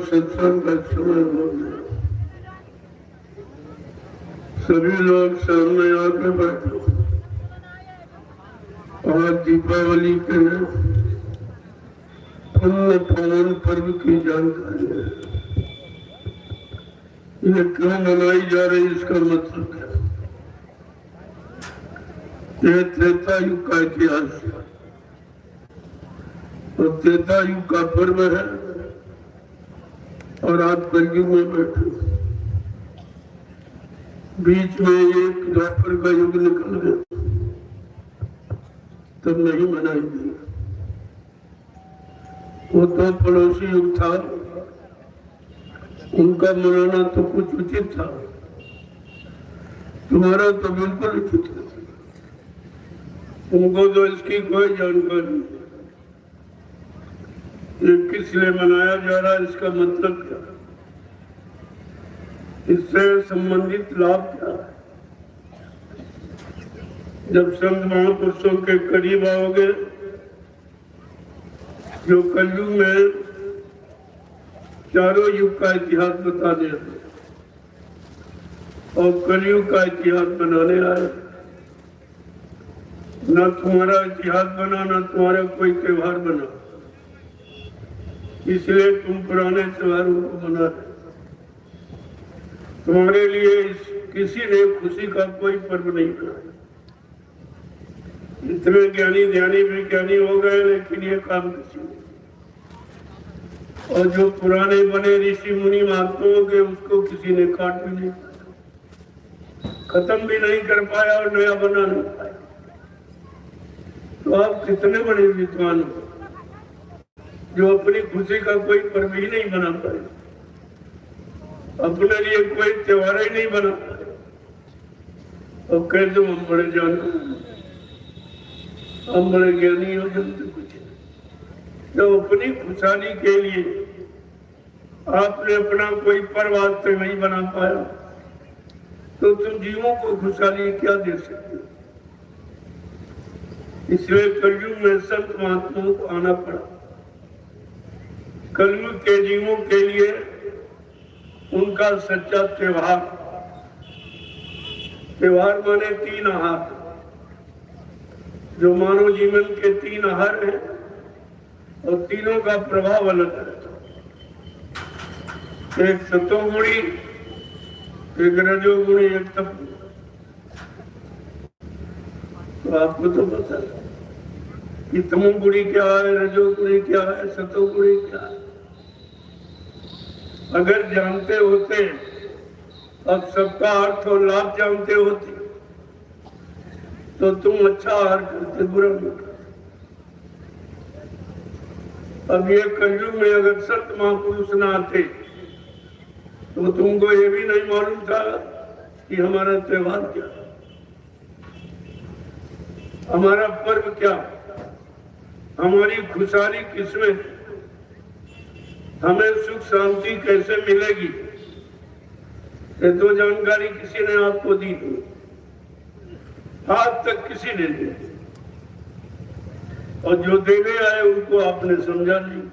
सत्संग का समय हो गया। सभी लोग सामने आके बैठो। आज दीपावली के पुण्य पावन पर्व की जानकारी है। ये क्यों मनाई जा रही, इसका मतलब क्या? ये त्रेता युग का इतिहास है और त्रेता युग का पर्व है और आप कलयुग में बैठे। बीच में एक द्वापर का युग निकल गया, तब नहीं मनाई गई। वो तो पड़ोसी युग था, उनका मनाना तो कुछ उचित था, तुम्हारा तो बिल्कुल उचित है। तुमको तो इसकी कोई जानकारी नहीं। ये किस लिए मनाया जा रहा है, इसका मतलब क्या, इससे संबंधित लाभ क्या है? जब संत महापुरुषों के करीब आओगे, जो कलयुग में चारों युग का इतिहास बता दे और कलयुग का इतिहास बनाने आए, न तुम्हारा इतिहास बना न तुम्हारा कोई त्योहार बना, इसलिए तुम पुराने त्योहारों को मना रहे। तुम्हारे लिए किसी ने खुशी का कोई पर्व नहीं बनाया। इतने ज्ञानी ध्यानी विज्ञानी हो गए, लेकिन ये काम किसी ने, और जो पुराने बने ऋषि मुनि महात्माओं के, उसको किसी ने काट भी नहीं पाया, खत्म भी नहीं कर पाया और नया बना नहीं पाया। तो आप कितने बड़े विद्वान हो जो अपनी खुशी का कोई पर्व ही नहीं बना पाए, अपने लिए कोई त्योहार ही नहीं बना पाए, और कह दो हम बड़े जानते, हम बड़े ज्ञानी हो। जानते कुछ जब अपनी खुशहाली के लिए आपने अपना कोई पर्व आज तक नहीं बना पाया, तो तुम जीवों को खुशहाली क्या दे सकते हो? इसलिए कलयुग में संत महात्माओं को आना पड़ा। कलयुग के जीवों के लिए उनका सच्चा त्योहार, त्योहार माने तीन आहार, जो मानव जीवन के तीन आहार हैं और तीनों का प्रभाव अलग है। एक सतोगुणी, एक रजोगुणी, एक तपोगुणी। तो आपको तो पता है कि तमोगुणी क्या है, रजोगुणी क्या है, सतोगुणी क्या है। अगर जानते होते, अब सबका अर्थ और लाभ जानते होते, तो तुम अच्छा आहार करते, बुरा नहीं करते। अब ये कलयुग में अगर संत महापुरुष न आते, तो तुमको ये भी नहीं मालूम था कि हमारा त्योहार क्या, हमारा पर्व क्या, हमारी खुशहाली किसमें, हमें सुख शांति कैसे मिलेगी। ये तो जानकारी किसी ने आपको दी थी, आज तक किसी ने दी, और जो देने आए उनको आपने समझा नहीं,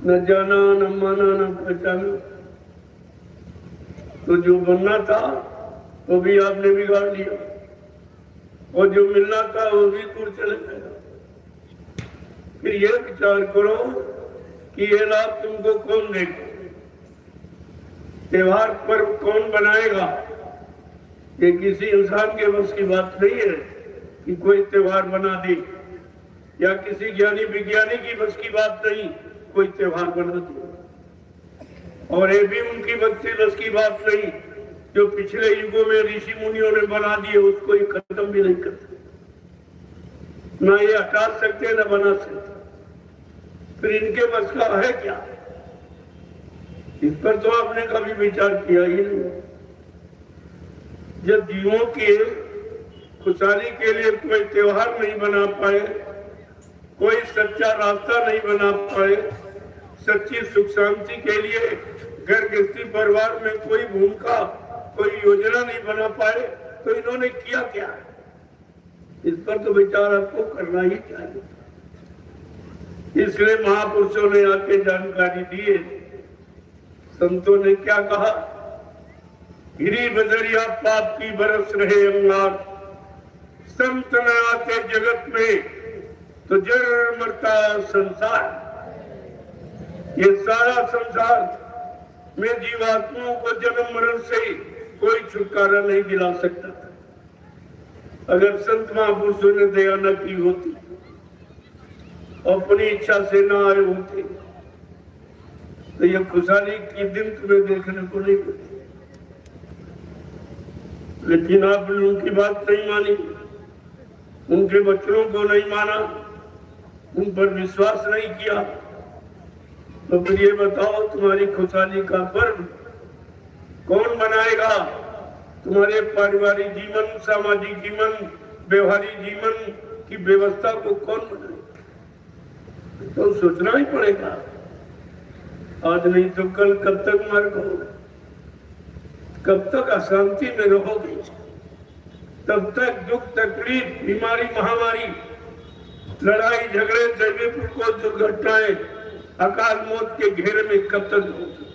न जाना न माना न पहचाना। तो जो बनना था वो भी आपने बिगाड़ लिया, और जो मिलना था वो भी दूर चले गया। फिर ये विचार करो कि ये लाभ तुमको कौन देगा, त्योहार पर्व कौन बनाएगा। ये किसी इंसान के बस की बात नहीं है कि कोई त्योहार बना दे, या किसी ज्ञानी विज्ञानी की बस की बात नहीं कोई त्योहार बना दे, और ये भी उनकी बस की बात नहीं जो पिछले युगों में ऋषि मुनियों ने बना दिए, उसको ये खत्म भी नहीं करते, ना ये हटा सकते ना बना सकते। फिर इनके बस का है क्या? इस पर तो आपने कभी विचार किया ही नहीं। जब जीवों की खुशहाली के लिए कोई त्योहार नहीं बना पाए, कोई सच्चा रास्ता नहीं बना पाए, सच्ची सुख शांति के लिए घर गृहस्थी परिवार में कोई भूमिका कोई योजना नहीं बना पाए तो इन्होंने किया क्या? इस पर तो विचार आपको करना ही चाहिए। इसलिए महापुरुषों ने आके जानकारी दी। संतों ने क्या कहा? गिरी बदरिया पाप की बरस रहे अंगार, संत न आते जगत में तो जर मरता संसार। ये सारा संसार में जीवात्माओं को जन्म मरण से कोई छुटकारा नहीं दिला सकता था। अगर संत महापुरुषों ने दया न की होती, अपनी इच्छा से न आए होते, तो ये खुशहाली की दिन तुम्हें देखने को नहीं मिलती। लेकिन आपने उनकी बात नहीं मानी, उनके वचनों को नहीं माना, उन पर विश्वास नहीं किया। तो फिर ये बताओ, तुम्हारी खुशहाली का पर्व कौन मनाएगा? तुम्हारे पारिवारिक जीवन, सामाजिक जीवन, व्यवहारिक जीवन की व्यवस्था को कौन बनाएगा? तो सोचना ही पड़ेगा। आज नहीं तो कल कब तक मर गए, कब तक अशांति में रहोगे, तब तक दुख तकलीफ, बीमारी, महामारी, लड़ाई झगड़े, दैवी को दुर्घटनाएं, अकाल मौत के घेरे में कब तक रहोगे?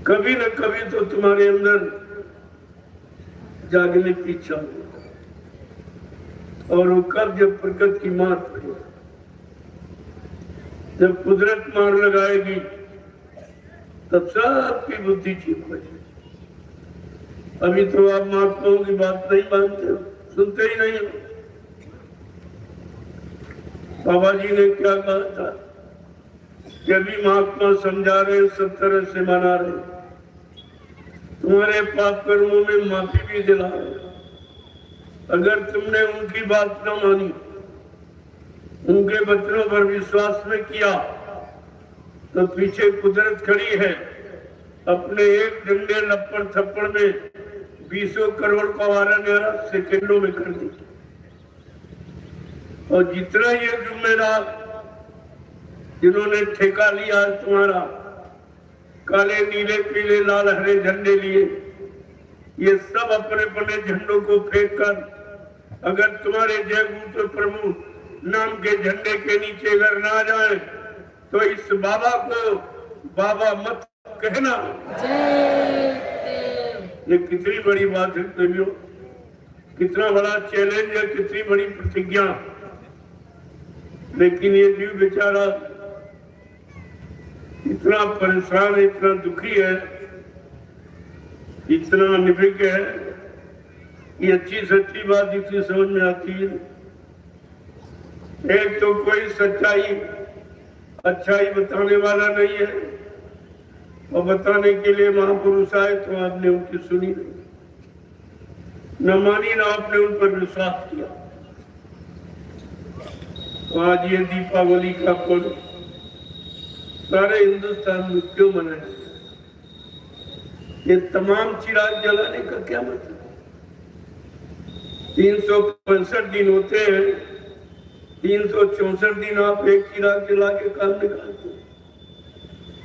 कभी न कभी तो तुम्हारे अंदर जागने की इच्छा होगी, और वो कब? जब प्रकृति की मार पड़ेगी, जब कुदरत मार लगाएगी, तब सबकी बुद्धि ठीक हो जाएगी। अभी तो आप महात्माओं की बात नहीं मानते हो, सुनते ही नहीं हो। बाबा जी ने क्या कहा था कि अभी महात्मा समझा रहे, सब तरह से मना रहे, तुम्हारे पाप कर्मों में माफी भी दिला रहे। अगर तुमने उनकी बात न मानी, उनके वचनों पर विश्वास न किया, तो पीछे कुदरत खड़ी है, अपने एक डंडे लपड़ थप्पड़ में 20 करोड़ का वारा सेकंडों में कर दी। और जितना ये जुम्मेदार जिन्होंने ठेका लिया है तुम्हारा, काले नीले पीले लाल हरे झंडे लिए, ये सब अपने अपने झंडों को फेंक कर अगर तुम्हारे जय गुरु प्रभु नाम के झंडे के नीचे अगर ना जाए, तो इस बाबा को बाबा मत कहना। ये कितनी बड़ी बात है प्रेमियों, कितना बड़ा चैलेंज है, कितनी बड़ी प्रतिज्ञा। लेकिन ये जीव बेचारा इतना परेशान है, इतना दुखी है, इतना निर्भीक है, ये अच्छी सच्ची बात इतनी समझ में आती है। एक तो कोई सच्चाई अच्छाई बताने वाला नहीं है, और बताने के लिए महापुरुष आए तो आपने उनकी सुनी नहीं, न मानी, न आपने उन पर विश्वास किया। तो आज ये दीपावली का पर्व सारे हिंदुस्तान में क्यों मनाया? ये तमाम चिराग जलाने का क्या मतलब? 365 दिन होते हैं, 364 दिन आप एक चिराग जला के काम निकालते हैं,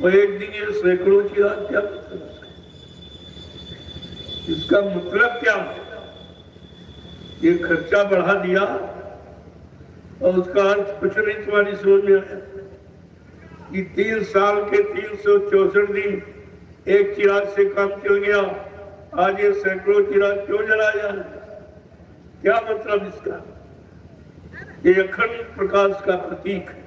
और एक दिन ये सैकड़ों चिराग, क्या मतलब? इसका मतलब क्या? ये खर्चा बढ़ा दिया और उसका अर्थ कुछ नहीं तुम्हारी समझ में आया कि 3 साल के 364 दिन एक चिराग से काम चल गया, आज ये सैकड़ों चिराग क्यों जलाया जा रहा है? क्या मतलब इसका? ये अखंड प्रकाश का प्रतीक है।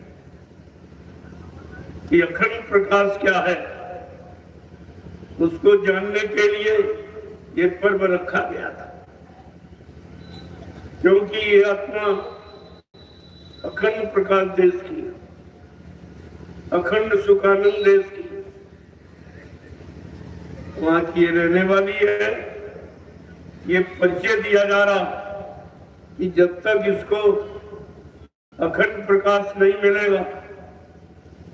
ये अखंड प्रकाश क्या है, उसको जानने के लिए ये पर्व रखा गया था, क्योंकि ये आत्मा अखंड प्रकाश देश की, अखंड सुखानंद देश की, वहां की ये रहने वाली है। ये परिचय दिया जा रहा कि जब तक इसको अखंड प्रकाश नहीं मिलेगा,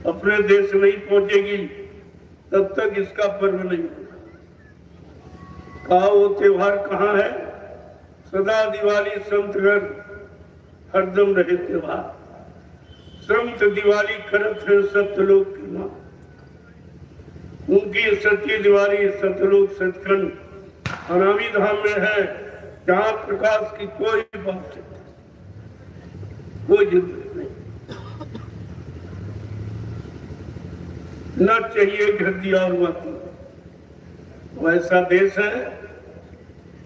अपने देश नहीं पहुंचेगी, तब तक इसका पर्व नहीं होगा। कहा वो त्योहार कहाँ है? सदा दिवाली संत घर हरदम रहे त्योहार, संत दिवाली करत है सत्य लोग की मां। उनकी सच्ची दीवारी सतलोक सचखंड अनामी धाम में है, जहां प्रकाश की कोई बात नहीं, कोई जरूरत नहीं। न चाहिए घर दिया और बाती। वैसा देश है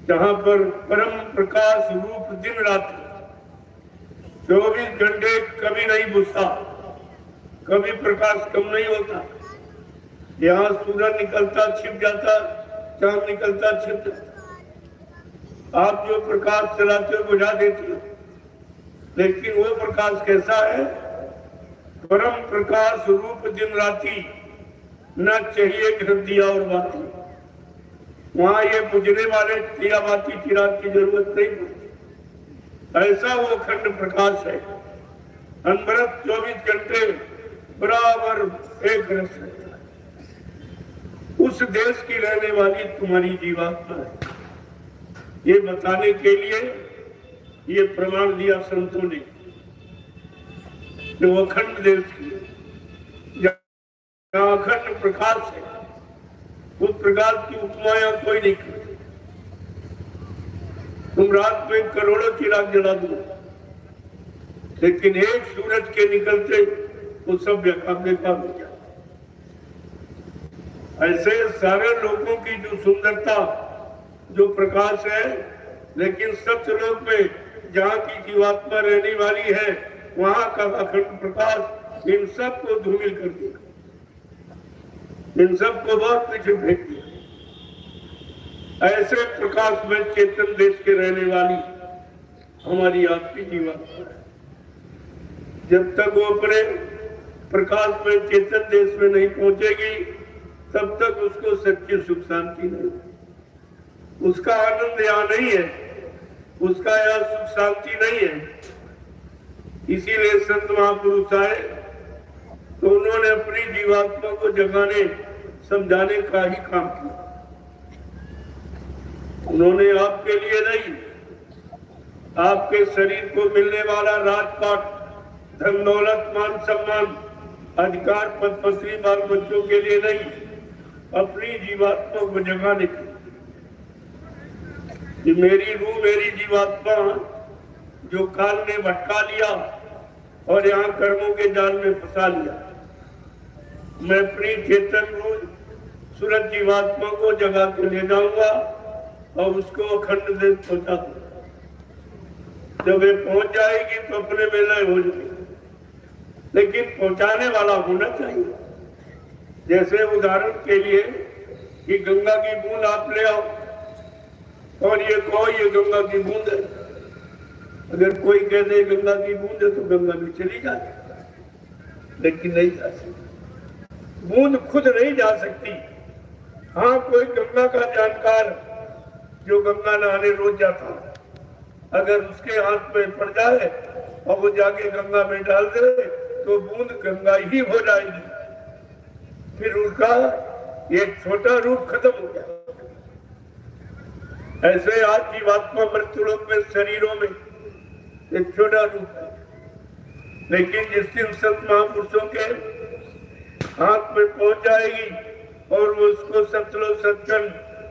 जहां पर परम प्रकाश रूप दिन रात 24 घंटे कभी नहीं बुझता, कभी प्रकाश कम नहीं होता। यहाँ सूरज निकलता छिप जाता, चांद निकलता छिप जाता। आप जो प्रकाश चलाते हो बुझा देते हो, लेकिन वो प्रकाश कैसा है? परम प्रकाश रूप दिन राती, न चाहिए घर दिया और बाती। वहां ये बुझने वाले दिया बाती चिराग की जरूरत नहीं पड़ती। ऐसा वो अखंड प्रकाश है, अनवरत 24 घंटे बराबर एक रस रहता है। उस देश की रहने वाली तुम्हारी जीवात्मा है। ये बताने के लिए ये प्रमाण दिया संतों ने, जो अखंड देश की, जहाँ अखंड प्रकाश है, उस प्रकाश की उपमाया कोई नहीं करती। तुम रात में करोड़ों चिराग जला दो, लेकिन एक सूरज के निकलते वो सब बेकार हो जाए। ऐसे सारे लोगों की जो सुंदरता, जो प्रकाश है, लेकिन सत्यलोक में जहाँ की जीवात्मा रहने वाली है, वहां का अखंड प्रकाश इन सबको धूमिल कर देगा, इन सबको बहुत पीछे फेंक दिया। ऐसे प्रकाश में चेतन देश के रहने वाली हमारी आपकी जीवात्मा है। जब तक वो अपने प्रकाश में चेतन देश में नहीं पहुंचेगी, तब तक उसको सच्ची सुख शांति नहीं। उसका आनंद यहाँ नहीं है, उसका यहाँ सुख शांति नहीं है। इसीलिए संत महापुरुष आए तो उन्होंने अपनी जीवात्मा को जगाने समझाने का ही काम किया। उन्होंने आपके लिए नहीं, आपके शरीर को मिलने वाला राजपाट, धन दौलत, मान सम्मान, अधिकार, पद पत्री, बाल बच्चों के लिए नहीं, अपनी जीवात्मा को जगाने के लिए। मेरी रूह, मेरी जीवात्मा जो काल ने भटका लिया और यहाँ कर्मों के जाल में फंसा लिया, मैं अपनी चेतन रूह सूरज जीवात्मा को जगा के ले जाऊंगा और उसको अखंड देश पहुंचा दूंगा। जब ये पहुंच जाएगी तो अपने में लय हो जाएगी, लेकिन पहुंचाने वाला होना चाहिए। जैसे उदाहरण के लिए कि गंगा की बूंद आप ले आओ और ये कहो ये गंगा की बूंद है। अगर कोई कह दे गंगा की बूंद है तो गंगा में चली जाती, लेकिन नहीं जा सकती। बूंद खुद नहीं जा सकती। हाँ, कोई गंगा का जानकार जो गंगा नहाने रोज जाता है, अगर उसके हाथ में पड़ जाए और वो जाके गंगा में डाल दे तो बूंद गंगा ही हो जाएगी, फिर उसका एक छोटा रूप खत्म हो जाएगा। ऐसे आज जीवात्मा मृत्युलोक में शरीरों में एक छोटा रूप है, लेकिन जिस दिन संत महापुरुषों के हाथ में पहुंच जाएगी और वो उसको सतलोक सचखंड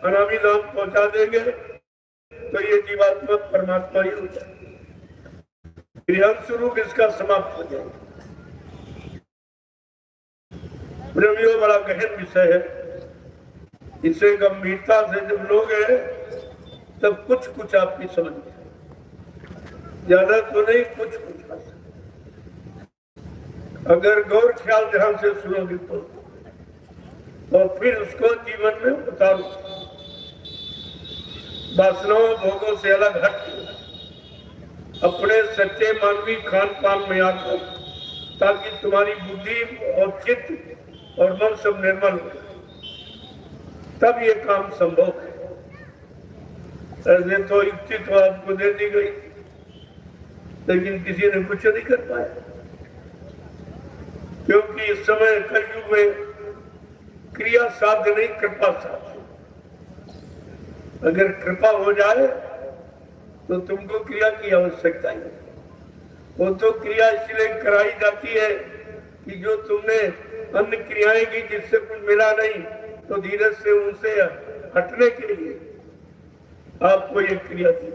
अनामी धाम पहुंचा देंगे तो ये जीवात्मा परमात्मा ही हो जाएगी। स्वरूप इसका समाप्त हो जाएगा। प्रेमियों, बड़ा गहन विषय है। इसे गंभीरता से जब लोग है तब कुछ कुछ आपकी समझ में, ज्यादा तो नहीं, कुछ कुछ। अगर गौर ख्याल ध्यान से सुनोगे तो और फिर उसको जीवन में उतारो, वासनाओं भोगों से अलग हट अपने सच्चे मानवीय खान पान में आकर, ताकि तुम्हारी बुद्धि और चित्त और मन सब निर्मल हो, तब ये काम संभव है। ऐसे तो युक्ति तो आपको दे दी गई, लेकिन किसी ने कुछ नहीं कर पाया, क्योंकि इस समय कलयुग में क्रिया साध्य नहीं, कृपा साध्य। अगर कृपा हो जाए तो तुमको क्रिया की आवश्यकता ही नहीं। वो तो क्रिया इसलिए कराई जाती है कि जो तुमने अन्य क्रियाएं की जिससे कुछ मिला नहीं, तो धीरज से उनसे हटने के लिए आपको ये क्रिया दी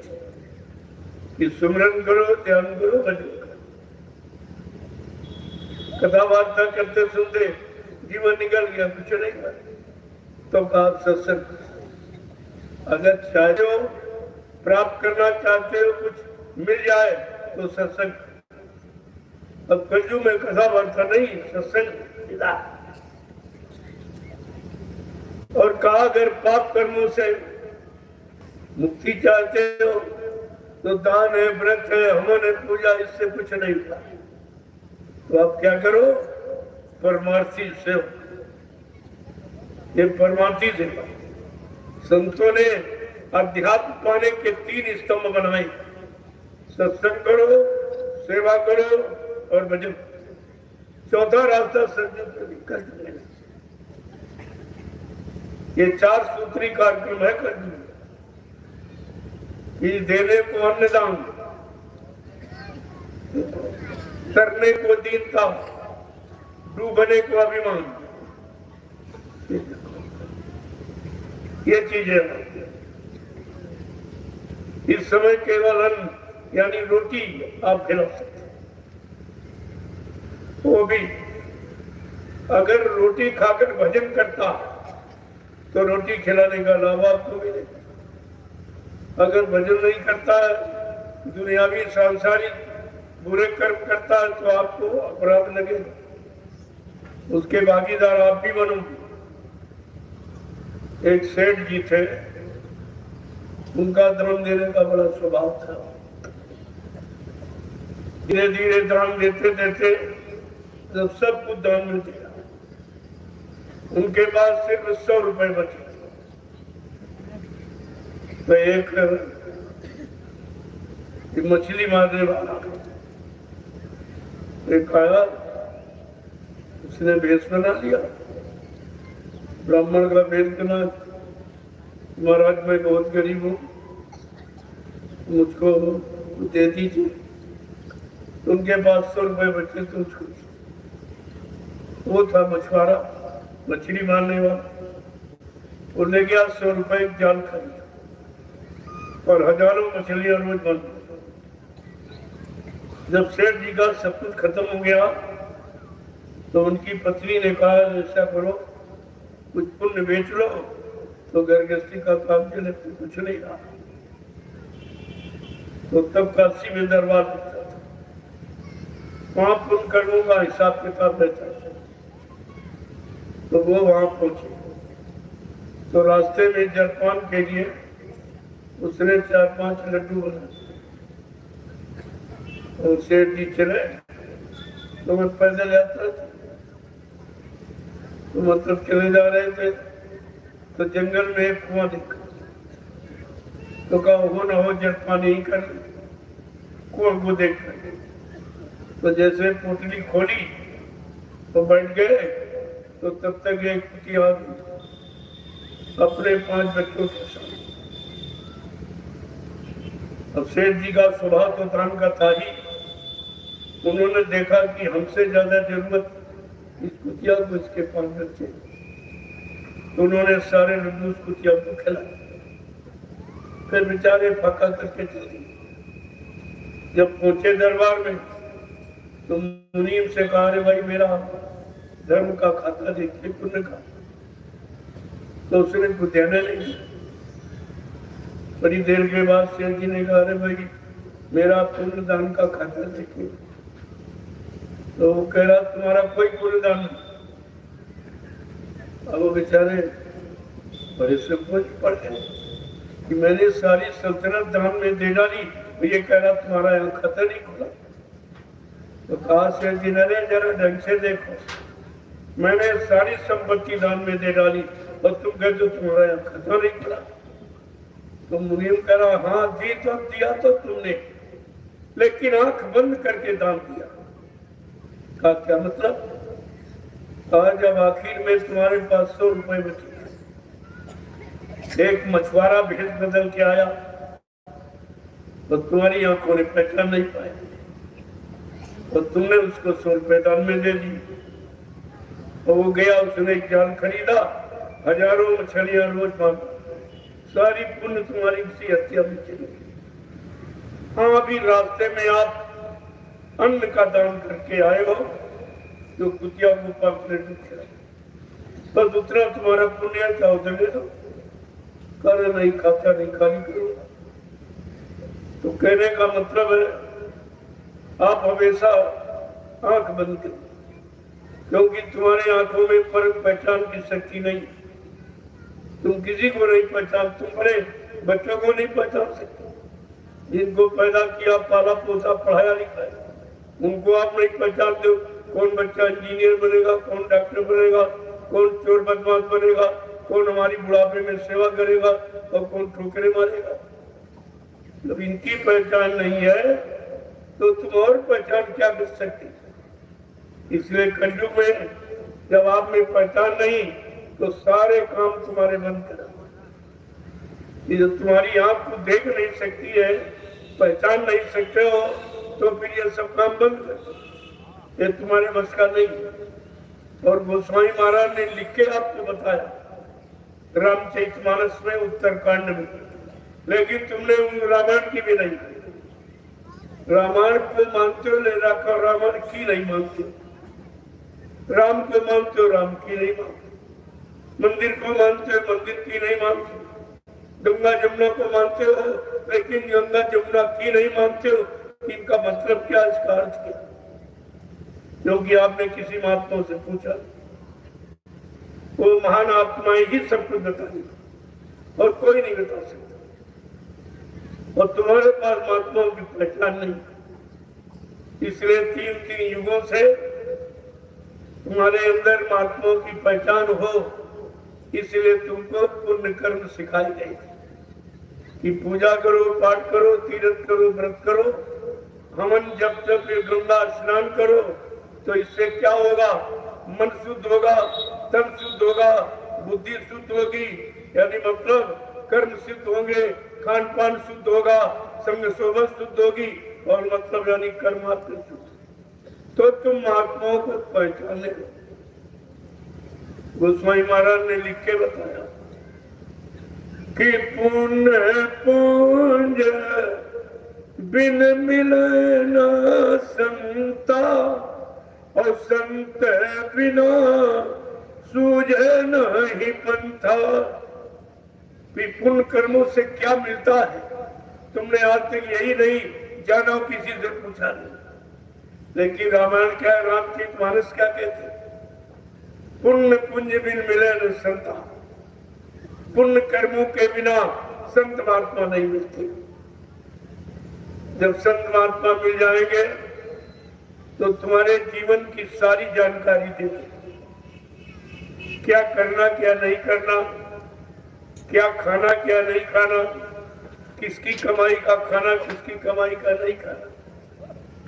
कि सुमिरन करो, ध्यान करो, भजन करो। कथा वार्ता करते सुनते जीवन निकल गया, कुछ नहीं हुआ, तो आप सत्संग अगर चाहते हो, प्राप्त करना चाहते हो, कुछ मिल जाए तो सत्संग। अब कलयुग में कथा वार्ता नहीं, सत्संग मिला। और कहा अगर पाप कर्मों से मुक्ति चाहते हो तो दान है, व्रत है, हवन है, पूजा, इससे कुछ नहीं होता। तो आप क्या करो, परमार्थी सेवा। ये परमार्थी सेवा संतों ने अध्यात्म पाने के 3 स्तंभ बनाए, सत्संग करो, सेवा करो और भजन। चौथा रास्ता संजय। ये 4 सूत्री कार्यक्रम है कलयुग में। देने को अन्नदान, करने को दीनता, डूबने को अभिमान, ये चीजें। इस समय केवल अन्न यानी रोटी आप खिला सकते, वो भी अगर रोटी खाकर भजन करता तो रोटी खिलाने का लाभ आपको मिलेगा। अगर भजन नहीं करता है, दुनियावी सांसारिक बुरे कर्म करता है, तो आपको अपराध लगेगा, उसके भागीदार आप भी बनोगे। एक सेठ जी थे, उनका दान देने का बड़ा स्वभाव था। धीरे धीरे दान देते देते जब सब कुछ दान में दिया, उनके पास सिर्फ 100 रुपए बचे। तो एक मछली मारने वाला एक आया, उसने भेष बना लिया, ब्राह्मण का भेष बना, महाराज मैं बहुत गरीब हूँ, मुझको दे दीजिए। उनके पास 100 रुपए बचे, तो उसको वो था मछुआरा, मछली मारने वाला, वो ले गया 100 रुपए जाल खरीदा और हजारों मछलियां रोज बन। जब सेठ जी का सब कुछ खत्म हो गया तो उनकी पत्नी ने कहा ऐसा करो, कुछ पुण्य बेच लो तो घर गृहस्थी का काम चले, तो कुछ नहीं रहा। तो तब काशी में दरबार लगता था, वहां पुण्य कर्मों का हिसाब किताब रहता था। तो वो वहां पहुंचे, तो रास्ते में जलपान के लिए उसने 4-5 लड्डू बनाए और सेठ जी चले। तो मैं पैदल यात्रा थी, तो मतलब चले जा रहे थे, तो जंगल में एक कुआं देखा, तो कहा हो ना हो जलपान ही कर ले। कुआं को देख कर तो जैसे पोटली खोली तो बैठ गए, तो तब तक एक कुटिया आ गई अपने 5 बच्चों के साथ। अब सेठ जी का स्वभाव तो दान का था ही, उन्होंने देखा कि हमसे ज्यादा जरूरत इस कुतिया को, इसके 5 बच्चे, तो उन्होंने सारे लड्डू उस कुतिया को खिलाए। फिर बेचारे पका करके चले। जब पहुंचे दरबार में तो मुनीम से कहा रे भाई मेरा धर्म का खाता देखिए, पुण्य का। तो उसने कुछ देने नहीं। बड़ी देर के बाद सेठ जी ने कहा रे भाई मेरा पुण्य दान का खाता देखिए। तो वो कह रहा तुम्हारा कोई पुण्य दान नहीं। अब वो बेचारे बड़े से बोझ पड़ गए कि मैंने सारी सल्तनत दान में दे डाली, तो ये कह रहा तुम्हारा यहाँ खाता नहीं खुला। तो कहा सेठ जी ने जरा ढंग से देखो, मैंने सारी संपत्ति दान में दे डाली और तुम कहते हो तुम्हारा यहाँ खाता नहीं खुला। तो मुनीम कह रहा हाँ दी तो दिया तो तुमने, लेकिन आंख बंद करके दान दिया। का क्या मतलब? कहा जब आखिर में तुम्हारे पास 100 रुपए बचे, एक मछुआरा भेष बदल के आया तो तुम्हारी आंखों ने पहचान नहीं पाया, और तुमने उसको 100 रुपए दान में दे दी। और वो गया, उसने जाल खरीदा, हजारों मछलियां रोज मांगी, सारी पुण्य तुम्हारी उसी हत्या में चली गई। हाँ, अभी रास्ते में आप अन्न का दान करके आए हो जो कुतिया को पापलेट किया, बस उतना तुम्हारा पुण्य चाहो तो ले दो, कर नहीं खाता नहीं खाली करूंगा। तो कहने का मतलब है आप हमेशा आंख बंद करो, क्योंकि तुम्हारे आंखों में फर्क पहचान की शक्ति नहीं। तुम किसी को नहीं पहचान, तुम बड़े बच्चों को नहीं पहचान सकते जिनको पैदा किया, पाला पोसा, पढ़ाया लिखाया, उनको आप नहीं पहचान दो। कौन बच्चा इंजीनियर बनेगा, कौन डॉक्टर बनेगा, कौन चोर बदमाश बनेगा, कौन हमारी बुढ़ापे में सेवा करेगा और कौन ठोकरे मारेगा। जब इनकी पहचान नहीं है तो तुम और पहचान क्या कर सकते। इसलिए कलयुग में जब आप में पहचान नहीं तो सारे काम तुम्हारे बंद करा। ये जो तुम्हारी आंख को देख नहीं सकती है, पहचान नहीं सकते हो, तो फिर ये सब काम बंद कर, ये तुम्हारे बस का नहीं। और गोस्वामी महाराज ने लिख के आपको बताया रामचरितमानस में, उत्तरकांड में, लेकिन तुमने रामायण की भी नहीं, रामायण को मानते हो ले रखा, रामायण की नहीं मानते, राम को मानते हो राम की नहीं मानते, मंदिर को मानते हो मंदिर की नहीं मानते, गंगा जमुना को मानते हो लेकिन गंगा जमुना की नहीं मानते हो। इनका मतलब क्या, इसका अर्थ क्या? क्योंकि आपने किसी महात्मा से पूछा, वो महान आत्माएं ही सब कुछ बताएंगे और कोई नहीं बता सकता। और तुम्हारे पास महात्माओं की पहचान नहीं, इसलिए तीन युगों से तुम्हारे अंदर महात्माओं की पहचान हो, इसलिए तुमको पुण्य कर्म सिखाई गई कि पूजा करो, पाठ करो, तीर्थ करो, व्रत करो, हवन जब तक गंगा स्नान करो। तो इससे क्या होगा, मन शुद्ध होगा, तन शुद्ध होगा, बुद्धि शुद्ध होगी, यानी मतलब कर्म सिद्ध होंगे, खान पान शुद्ध होगा, संग सोबत शुद्ध होगी, और मतलब यानी कर्मात्म शुद्ध। तो तुम महात्माओं को पहचानने लो। गोस्वामी महाराज ने लिख के बताया कि पुण्य पुंज बिन मिले न संता, और संत बिना सूझे नहीं पंथा। पुण्य कर्मों से क्या मिलता है, तुमने आज तक यही नहीं जाना, किसी से पूछा नहीं। लेकिन रामायण क्या है, रामचरितमानस क्या कहते हैं, पुण्य पुंज बिन मिले न संता, पुण्य कर्मों के बिना संत महात्मा नहीं मिलते। जब संत महात्मा मिल जाएंगे तो तुम्हारे जीवन की सारी जानकारी देंगे, क्या करना क्या नहीं करना, क्या खाना क्या नहीं खाना, किसकी कमाई का खाना किसकी कमाई का नहीं खाना,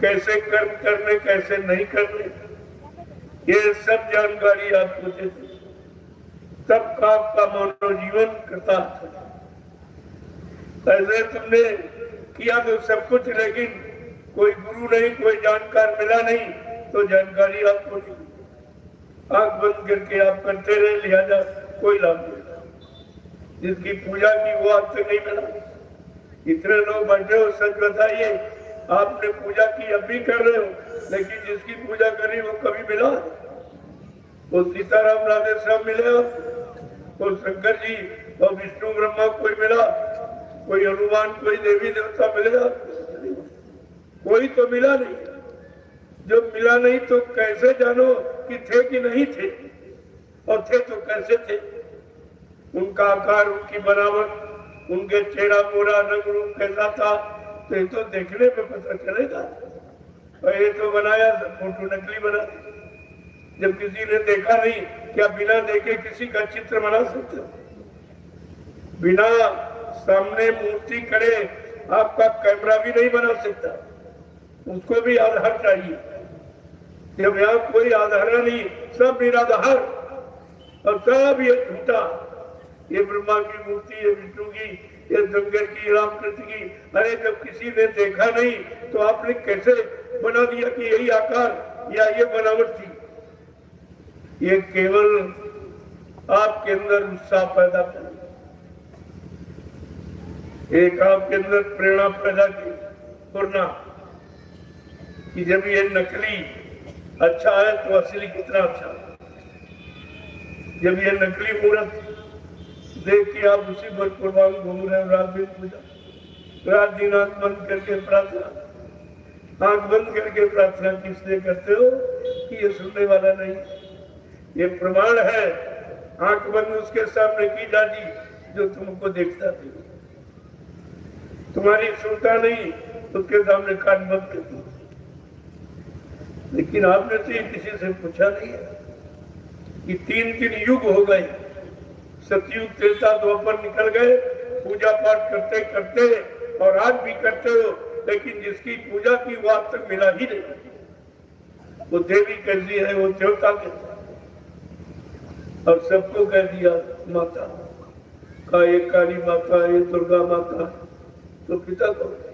कैसे कर्म करने कैसे नहीं करने, ये सब जानकारी आपको देते, तब का आपका मानव जीवन करता था। ऐसे तुमने किया तो सब कुछ, लेकिन कोई गुरु नहीं, कोई जानकार मिला नहीं, तो जानकारी आपको नहीं, आंख बंद करके आप करते रहे, लिहाजा कोई लाभ नहीं। जिसकी पूजा की वो आज तक नहीं मिला। इतने लोग बैठे हो, सच बताइए, आपने पूजा की अब भी कर रहे हो, लेकिन जिसकी पूजा करी वो कभी मिला? वो सीताराम राधे साहब मिले आपको, वो शंकर जी और विष्णु ब्रह्मा कोई मिला, कोई हनुमान, कोई देवी देवता मिले आपको? कोई तो मिला नहीं। जो मिला नहीं तो कैसे जानो कि थे कि नहीं थे, और थे तो कैसे थे? उनका आकार, उनकी बनावट, उनके चेहरा मोरा रंग रूप कैसा था, तो ये तो देखने में पता चलेगा। और ये तो बनाया फोटो नकली बना, जब किसी ने देखा नहीं, क्या बिना देखे किसी का चित्र बना सकते हो? बिना सामने मूर्ति खड़े आपका कैमरा भी नहीं बना सकता, उसको भी आधार चाहिए। जब यहाँ कोई आधार नहीं, सब निराधार, और सब ये झूठा, ये ब्रह्मा की मूर्ति, ये विष्णु की, ये शंकर की, रामकृष्ण की। अरे जब किसी ने देखा नहीं तो आपने कैसे बना दिया कि यही आकार या ये बनावट थी? ये केवल आपके अंदर उत्साह पैदा करे, एक आपके अंदर प्रेरणा पैदा करना कि जब ये नकली अच्छा है तो असली कितना अच्छा। जब ये नकली मूर्त देख के आप उसी पर कुर्बान घूम रहे हो, रात दिन पूजा, रात दिन आंख बंद करके प्रार्थना, आंख बंद करके प्रार्थना किसलिए करते हो कि ये सुनने वाला नहीं, ये प्रमाण है। आंख बंद उसके सामने की जाती जो तुमको देखता नहीं, तुम्हारी सुनता नहीं, उसके सामने कान बंद कर दो। लेकिन आपने तो ये किसी से पूछा नहीं है कि 3 युग हो गए, सतयुग त्रेता द्वापर निकल गए, पूजा पाठ करते करते और आज भी करते हो, लेकिन जिसकी पूजा की वो आज तक मिला ही नहीं। वो देवी कैसी है, वो देवता कैसा, और सबको कह दिया माता का, एक काली माता, एक दुर्गा माता, तो पिता कौन है?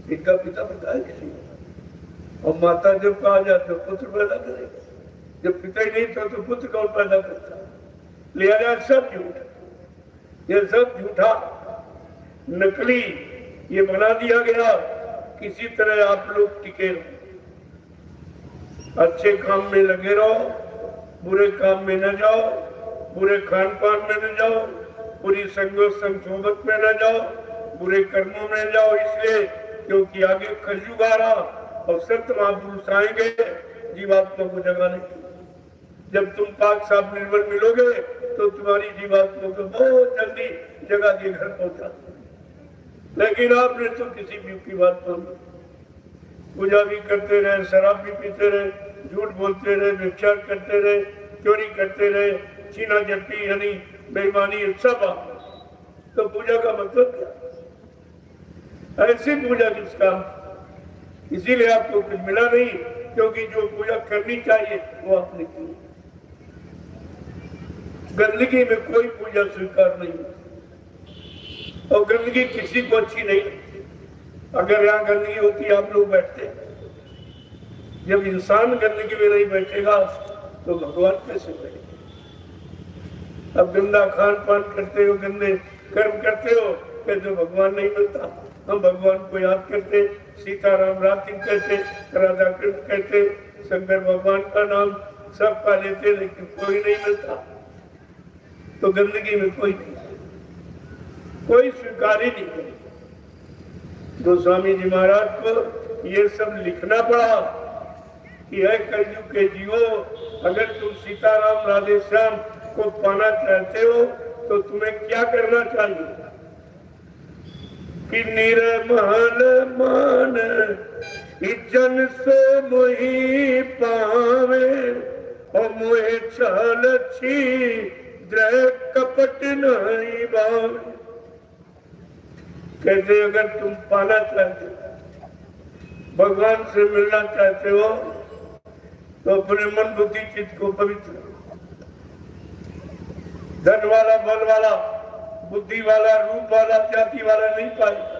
इनका पिता बताया किसी ने। और माता जब कहा जाए तो पुत्र पैदा करेगा, जब पिता ही नहीं था तो पुत्र कौन पैदा करता? लिया जाए सब झूठ, ये सब झूठा नकली ये बना दिया गया। किसी तरह आप लोग टिके रहो, अच्छे काम में लगे रहो, बुरे काम में न जाओ, बुरे खान पान में न जाओ, बुरी संगत में न जाओ, बुरे कर्मों में जाओ, इसलिए क्योंकि आगे कलयुग आ रहा और संत महापुरुष आएंगे जीवात्मा को जगाने के। जब तुम पाक साफ निर्मल मिलोगे तो तुम्हारी जीवात्मा को बहुत जल्दी जगा के घर पहुंचा। लेकिन आपने तो किसी भी की बात मानी, पूजा भी करते रहे, शराब भी पीते रहे, झूठ बोलते रहे, व्यभिचार करते रहे, चोरी करते रहे, छीना झपटी यानी बेईमानी, सब आप। तो पूजा का मतलब क्या? ऐसी पूजा किस काम? इसीलिए आपको कुछ मिला नहीं, क्योंकि जो पूजा करनी चाहिए वो आपने की। गंदगी में कोई पूजा स्वीकार नहीं, और गंदगी किसी को अच्छी नहीं लगती। अगर यहाँ गंदगी होती आप लोग बैठते, जब इंसान गंदगी में नहीं बैठेगा तो भगवान कैसे बैठेगा? अब गंदा खान पान करते हो, गंदे कर्म करते हो, कहते भगवान नहीं मिलता। हम भगवान को याद करते, सीताराम राम दिन कहते, राधा कृष्ण कहते, शंकर भगवान का नाम सब का लेते, लेकिन कोई नहीं मिलता। तो गंदगी में कोई नहीं, कोई स्वीकार ही नहीं करे। गोस्वामी जी महाराज को ये सब लिखना पड़ा कि है कलयुग के जीवो, अगर तुम सीताराम राधे श्याम को पाना चाहते हो तो तुम्हें क्या करना चाहिए कि निर्मल मान जन सो मोहि पावे, और मोहे छल छिद्र कपट नहीं भावे। कहते अगर तुम पाना चाहते हो, भगवान से मिलना चाहते हो, तो अपने मन बुद्धि चित्त को पवित्र, धन वाला, बल वाला, बुद्धि वाला, रूप वाला, जाति वाला नहीं पाएगा।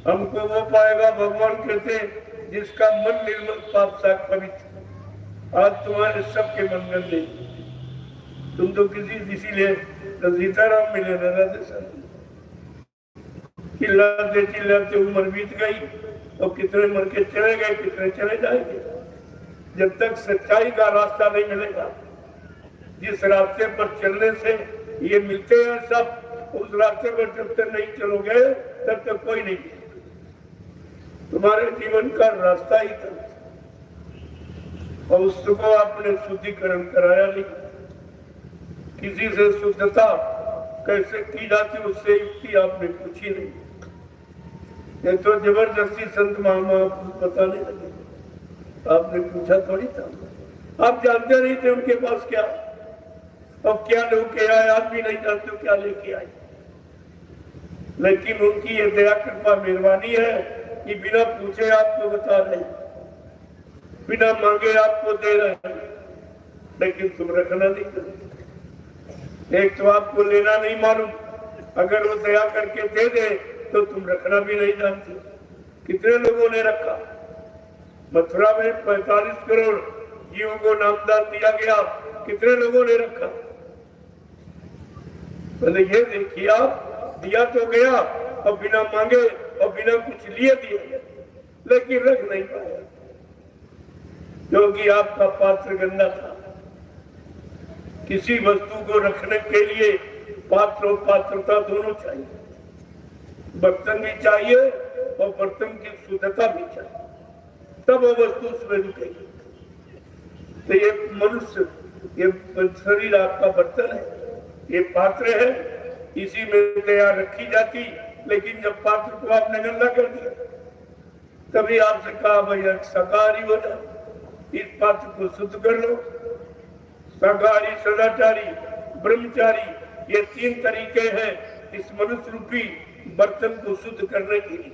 हमको वो पाएगा, भगवान कहते जिसका मन निर्मल, पाप साफ पवित्र। आज तुम्हारे सबके मन गंदे, तुम तो इसीलिए सीताराम मिले न राधे श्याम। चिल्लाते चिल्लाते उम्र बीत गई, और कितने मर के चले गए, कितने चले जाएंगे। जब तक सच्चाई का रास्ता नहीं मिलेगा, जिस रास्ते पर चलने से ये मिलते हैं सब, उस रास्ते पर जब तक नहीं चलोगे तब तक कोई नहीं मिलेगा। तुम्हारे जीवन का रास्ता ही था, और उसको आपने शुद्धिकरण कराया नहीं। किसी से शुद्धता कैसे की जाती उससे युक्ति आपने पूछी नहीं। ये तो जबरदस्ती संत महापुरुष बताने लगे, आपने पूछा थोड़ी था। आप जानते नहीं थे उनके पास क्या, और क्या लेके आए आप भी नहीं जानते क्या लेके आए। लेकिन उनकी ये दया कृपा मेहरबानी है कि बिना पूछे आपको बता रहे, बिना मांगे आपको दे रहे, लेकिन तुम रखना नहीं जानते। एक तो आपको लेना नहीं मालूम, अगर वो दया करके दे दे तो तुम रखना भी नहीं जानते। कितने लोगों ने रखा? मथुरा में 45 करोड़ जीवों को नामदान दिया गया, कितने लोगों ने रखा? मैंने ये देखिए, आप दिया तो गया और बिना मांगे और बिना कुछ लिए दिया, लेकिन रख नहीं पाया क्योंकि आपका पात्र गंदा था। किसी वस्तु को रखने के लिए पात्र और पात्रता दोनों चाहिए, बर्तन भी चाहिए और बर्तन की शुद्धता भी चाहिए, तब वो वस्तु उसमें रुकेगी। तो ये मनुष्य, ये शरीर आपका बर्तन है, ये पात्र है, इसी में दया रखी जाती, लेकिन जब पात्र को आपने गंदा कर दिया तभी आपसे कहा भैया शाकाहारी हो जाओ, इस पात्र को शुद्ध कर लो। शाकाहारी, सदाचारी, ब्रह्मचारी, ये 3 तरीके हैं इस मनुष्य रूपी बर्तन को शुद्ध करने के लिए।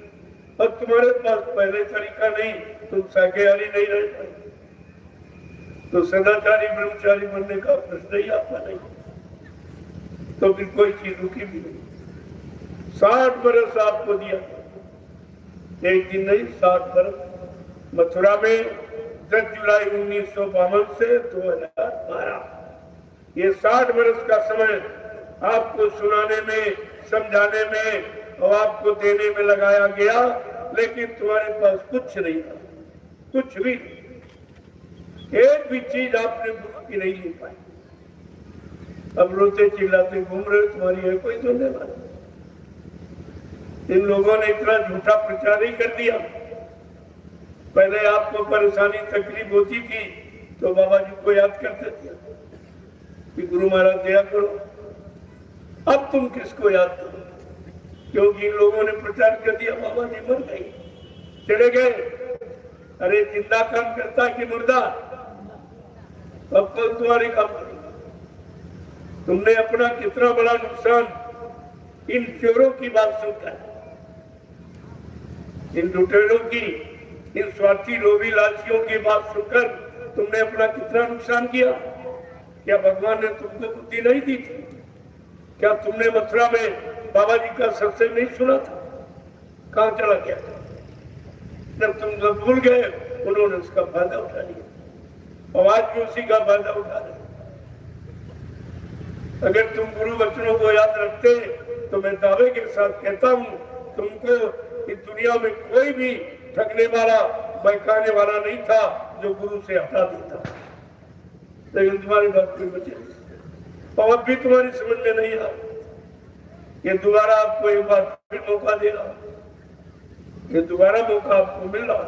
और तुम्हारे पास पहले तरीका नहीं, तुम शाकाहारी नहीं रह पाए, तो सदाचारी ब्रह्मचारी बनने का प्रश्न ही आपका नहीं, तो फिर कोई चीज रुकी भी नहीं। 60 बरस आपको दिया गया, एक दिन नहीं, 60 बरस। मथुरा में 10 जुलाई 1952 से 2012, ये 60 बरस का समय आपको सुनाने में, समझाने में और आपको देने में लगाया गया, लेकिन तुम्हारे पास कुछ नहीं था, कुछ भी नहीं, एक भी चीज आपने गुरु की नहीं ले पाई। अब रोते चिल्लाते घूम रहे, तुम्हारी है कोई सुनने वाला? इन लोगों ने इतना झूठा प्रचार ही कर दिया। पहले आपको परेशानी तकलीफ होती थी तो बाबा जी को याद करते थे कि गुरु महाराज दया करो। अब तुम किसको याद करो? क्योंकि इन लोगों ने प्रचार कर दिया बाबा जी मर गए, चले गए। अरे जिंदा काम करता कि मुर्दा? अब कौन तुम्हारे काम करेगा? तुमने अपना कितना बड़ा नुकसान इन चोरों की बात सुनकर, इन लुटेरों की, इन स्वार्थी लोभी लालचियों की बात सुनकर तुमने अपना कितना नुकसान किया। क्या भगवान ने तुमको बुद्धि नहीं दी थी? क्या तुमने मथुरा में बाबा जी का सत्संग नहीं सुना था? कहां चला गया? जब तुम सब भूल गए, उन्होंने उसका फायदा उठा लिया और आज भी उसी का फायदा उठा रहे। अगर तुम गुरु वचनों को याद रखते तो मैं दावे के साथ कहता हूं, तुमको इस दुनिया में कोई भी ठगने वाला, बहकाने वाला नहीं था जो गुरु से हटा देता। लेकिन तुम्हारे बात कोई बचे नहीं, और अब भी तुम्हारी समझ में नहीं आ। ये दोबारा आपको एक बार फिर मौका दे रहा, ये दोबारा मौका आपको मिल रहा।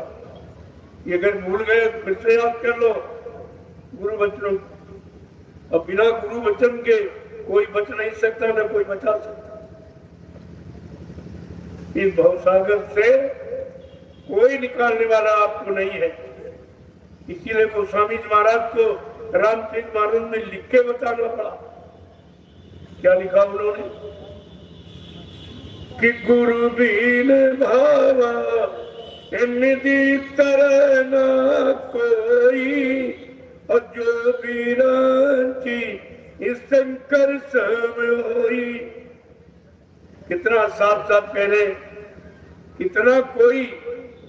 ये अगर भूल गए फिर से याद कर लो गुरु वचनों को। अब बिना गुरु वचन के कोई बच नहीं सकता, न कोई बचा सकता। इस भवसागर से कोई निकालने वाला आपको नहीं है। इसीलिए गोस्वामी जी महाराज को रामचरित मानस में लिख के बताना पड़ा। क्या लिखा उन्होंने कि गुरु बीन भावा निधि तरह न कोई, और जो बीरांची इस शंकर सम होई। कितना साफ साफ कह रहे, कितना कोई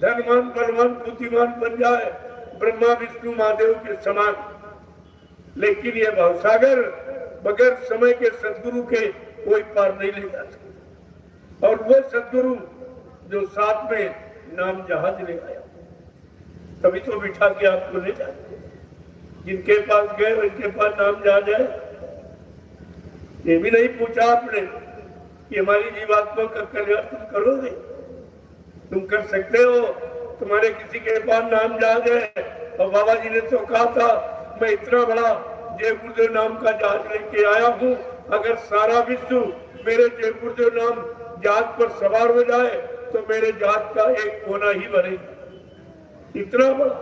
धनवान बलवान बुद्धिमान बन जाए ब्रह्मा विष्णु महादेव के समान, लेकिन ये भवसागर बगैर समय के सदगुरु के कोई पार नहीं ले जा सकता। और वो सदगुरु जो साथ में नाम जहाज ले आया, तभी तो बिठा के आपको ले जाए। जिनके पास गए उनके पास नाम जहाज है। ये भी नहीं पूछा आपने कि हमारी जीवात्मा का कल्याण तुम करोगे? तुम कर सकते हो? तुम्हारे किसी के पास नाम जहाज है, और बाबा जी ने तो कहा था मैं इतना बड़ा जय गुरुदेव नाम का जहाज लेके आया हूँ, अगर सारा विश्व मेरे जय गुरुदेव नाम जहाज पर सवार हो जाए तो मेरे जहाज का एक कोना ही भरेगा। इतना बड़ा।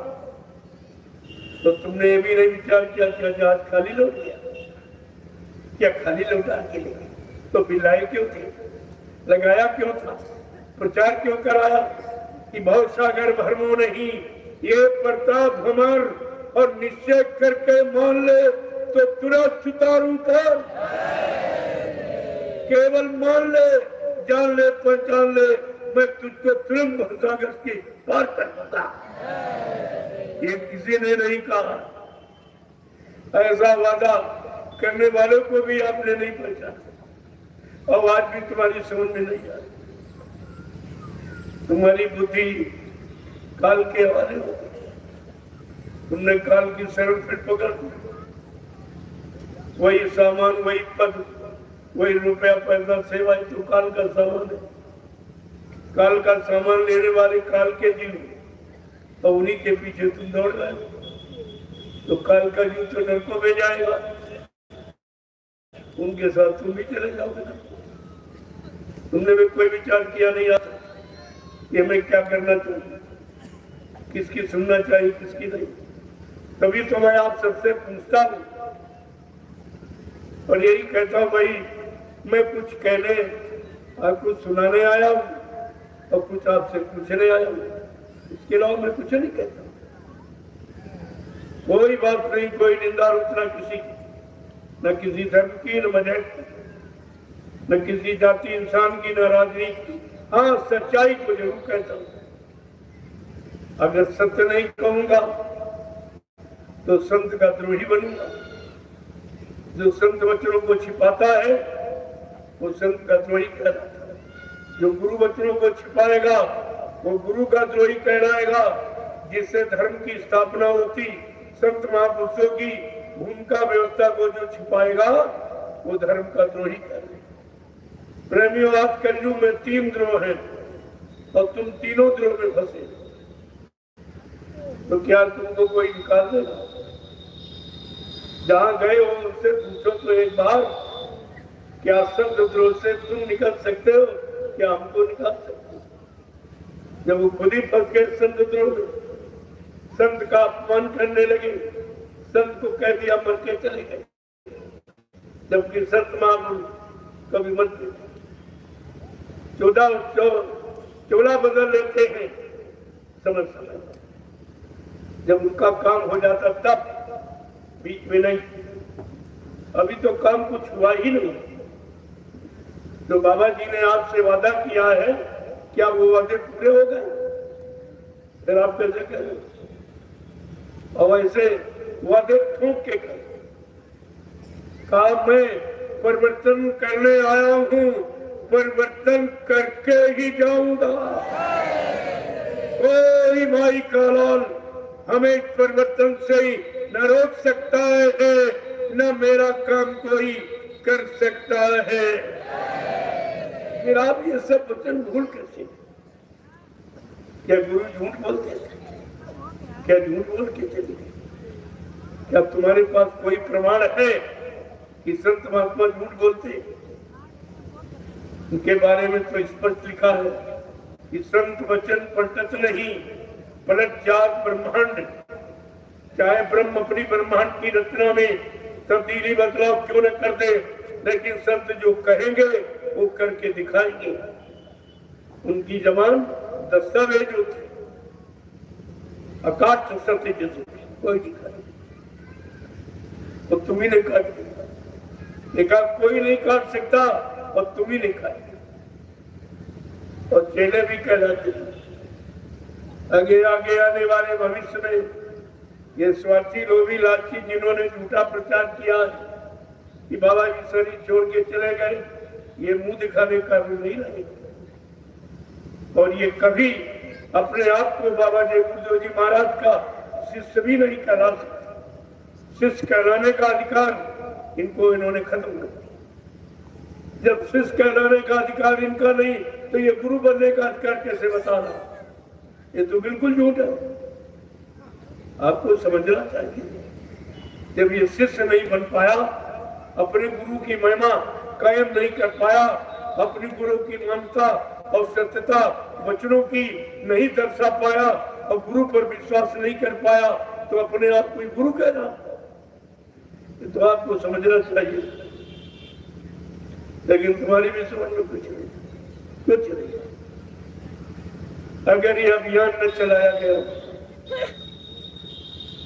तो तुमने ये भी नहीं विचार किया क्या जहाज खाली लौट गया? क्या खाली लौटा के लिए? तो बिलाए क्यों थे? लगाया क्यों था? प्रचार क्यों कराया कि भवसागर भरमो नहीं, ये प्रताप हमार, और निश्चय करके मान ले तो तुरंत उतारू पर। केवल मान ले, जान ले, पहचान ले, मैं तुझको तुरंत भवसागर के पार कर दूंगा। ये किसी ने नहीं कहा, ऐसा वादा करने वालों को भी आपने नहीं पहचाना और आज भी तुम्हारी समझ में नहीं आ रही। तुम्हारी बुद्धि काल के हवाले हो गई। तुमने काल की शरण फिर पकड़ दी। वही सामान, वही पद, वही रुपया पैसा सेवा तो काल का सामान है। काल का सामान लेने वाले काल के जीव और उन्हीं के पीछे तुम दौड़ रहे हो। तो काल का जीव तो नरकों में जाएगा, उनके साथ तुम भी चले जाओगे ना। तुमने भी कोई विचार किया नहीं आता कि हमें क्या करना चाहिए, किसकी सुनना चाहिए, किसकी नहीं। तभी तो मैं आप सबसे पूछता हूँ और यही कहता हूँ, भाई मैं कुछ कहने और कुछ सुनाने आया हूँ और कुछ आपसे पूछने आया हूँ। इसके अलावा मैं कुछ नहीं कहता। कोई बात नहीं, कोई निंदा आलोचना किसी की, न किसी धर्म की, न मजहब की, न किसी जाति इंसान की, न राजनीति की। हाँ, सच्चाई को जरूर कहता हूँ। अगर सत्य नहीं कहूंगा तो संत का द्रोही बनूंगा। जो संत वचनों को छिपाता है वो संत का द्रोही कहलाता है। जो गुरु वचनों को छिपाएगा वो गुरु का द्रोही कहलाएगा। जिससे धर्म की स्थापना होती, संत महापुरुषों की भूमिका व्यवस्था को जो छिपाएगा वो धर्म का द्रोही कहलाएगा। प्रेमियों, आज कलयुग में 3 द्रोह हैं और तुम तीनों द्रोह में फंसे। तो क्या तुमको कोई निकाल देगा? जहां गए हो उनसे पूछो तो एक बार, क्या संत द्रोह से तुम निकल सकते हो? क्या हमको निकाल सकते हो? जब वो खुद ही फंस गए संत द्रोह में, संत का अपमान करने लगे, संत को कह दिया मर के चले गए, जबकि संत महापुरुष कभी मरते 14 चोला बदल लेते हैं समय समय। जब उनका काम हो जाता तब, बीच में नहीं। अभी तो काम कुछ हुआ ही नहीं। जो बाबा जी ने आपसे वादा किया है, क्या वो वादे पूरे हो गए? फिर आप कैसे करें? और ऐसे वादे ठोक के करें। कहा मैं परिवर्तन करने आया हूं, परिवर्तन करके ही जाऊंगा। कोई भाई का लाल हमें परिवर्तन से ही न रोक सकता है, न मेरा काम कोई कर सकता है। फिर आप ये सब वचन भूल कैसे? क्या गुरु झूठ बोलते थे? क्या झूठ बोल के चले? क्या तुम्हारे पास कोई प्रमाण है कि संत महात्मा झूठ बोलते? उनके बारे में तो स्पष्ट लिखा है कि संत वचन पलटत नहीं, पलट जात ब्रह्मांड। चाहे ब्रह्म अपनी ब्रह्मांड की रचना में तब्दीली बदलाव क्यों न कर दे, लेकिन संत जो कहेंगे वो करके दिखाएंगे। उनकी जबान दस्तावेज होती, अकाट सत्य जैसे कोई दिखाए। तो तुम ही ने काट दिया, देखा कोई नहीं काट सकता और तुम ही नहीं खाएगा। और चेले भी कहलाते हैं। आगे आगे आने वाले भविष्य में ये स्वार्थी लोभी लालची जिन्होंने झूठा प्रचार किया है कि बाबा जी शरीर छोड़ के चले गए, ये मुंह दिखाने का भी नहीं रहे। और ये कभी अपने आप को बाबा जय गुरुदेव जी महाराज का शिष्य भी नहीं कहला सकते। शिष्य कहलाने का अधिकार इनको इन्होंने खत्म कर दिया। जब शिष्य कहलाने का अधिकार इनका नहीं तो ये गुरु बनने का अधिकार कैसे बता रहा? ये तो बिल्कुल झूठ है। आपको समझना चाहिए, जब ये शिष्य नहीं बन पाया, अपने गुरु की महिमा कायम नहीं कर पाया, अपनी गुरु की ममता और सत्यता वचनों की नहीं दर्शा पाया और गुरु पर विश्वास नहीं कर पाया, तो अपने आप को गुरु कह रहा। तो आपको समझना चाहिए। लेकिन तुम्हारी भी समझ में कुछ नहीं। अगर ये अभियान न चलाया गया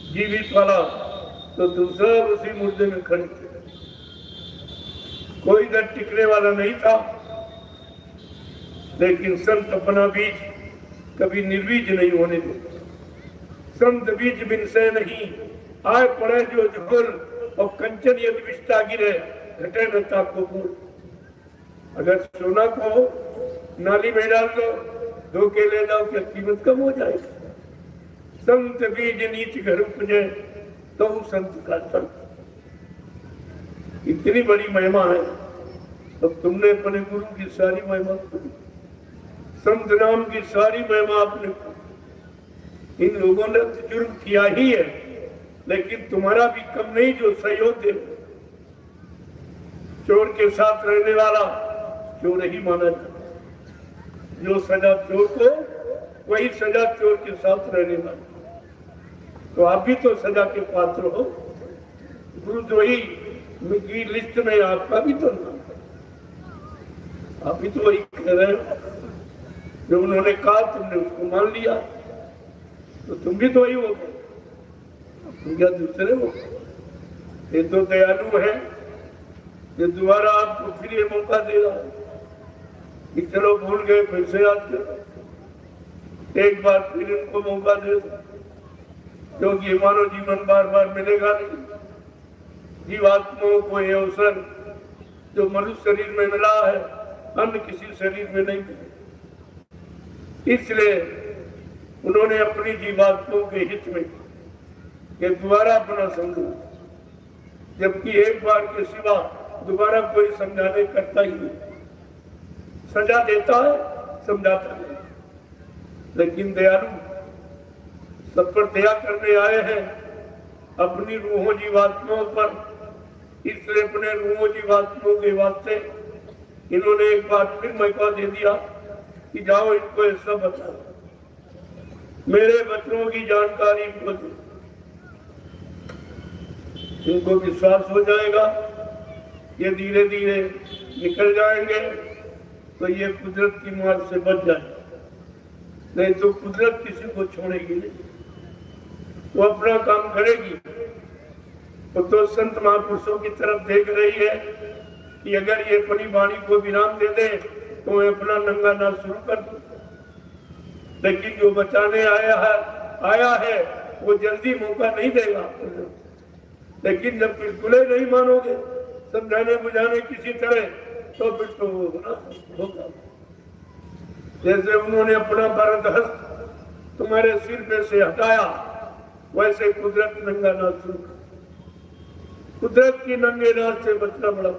जीवित वाला, तो तुम सब उसी मुद्दे में खड़े थे। कोई इधर टिकने वाला नहीं था। लेकिन संत अपना बीज कभी निर्बीज नहीं होने देते। संत बीज बिन से नहीं, आए पड़े जो झोल और कंचन यदि विष्टा गिरे घटे न ताको मूल। अगर सोना को नाली में डाल दो, धो के ले जाओ, क्या कीमत कम हो जाएगी? संत बीज नीच घर उपजे तो संत का संत। इतनी बड़ी महिमा है। तो तुमने अपने गुरु की सारी महिमा सुनी, संत नाम की सारी महिमा आपने। इन लोगों ने जुर्म किया ही है, लेकिन तुम्हारा भी कम नहीं जो सहयोग दे। चोर के साथ रहने वाला चोर ही माना जाता है। जो सजा चोर को, वही सजा चोर के साथ रहने वाला। तो आप भी तो सजा के पात्र हो। गुरुद्रोही की लिस्ट में आपका भी तो नाम, आप भी तो वही कह रहे हो। जो उन्होंने कहा तुमने उसको मान लिया, तो तुम भी तो वही हो गए। तुम क्या दूसरे हो? ये तो दयालु है, ये दोबारा आपको फिर ये मौका दे रहा है कि चलो भूल गए, फिर से याद करो। एक बार फिर इनको मौका दे दो, क्योंकि मानव जीवन बार बार मिलेगा नहीं। जीवात्माओं को ये अवसर जो मनुष्य शरीर में मिला है, अन्य किसी शरीर में नहीं मिले। इसलिए उन्होंने अपनी जीवात्माओं के हित में ये दोबारा अपना समझो, जबकि एक बार के सिवा दोबारा कोई समझाने करता ही नहीं। सजा देता है, समझाता नहीं। लेकिन दयालु सब पर दया करने आए हैं, अपनी रूहों जीवात्माओं पर। इसलिए अपने रूहों जीवात्माओं के वास्ते इन्होंने एक बार फिर मौका दे दिया कि जाओ इनको ऐसा बताओ, मेरे बच्चों की जानकारी को दो। इनको विश्वास हो जाएगा, ये धीरे धीरे निकल जाएंगे, तो ये कुदरत की मार से बच जाए। नहीं तो कुदरत किसी को छोड़ेगी नहीं, वो अपना काम करेगी। तो संत महापुरुषों की तरफ देख रही है कि अगर ये अपनी वाणी को विराम दे दे तो मैं अपना नंगा नाच शुरू कर दूं। लेकिन जो बचाने आया है वो जल्दी मौका नहीं देगा। लेकिन जब बिल्कुल ही नहीं मानोगे, समझाने बुझाने किसी तरह, तो फिर तो होगा। जैसे उन्होंने अपना भारत हस्त तुम्हारे सिर पे से हटाया, वैसे कुदरत नंगा नाच शुरू कर। कुदरत की नंगे नाच से बचना बड़ा।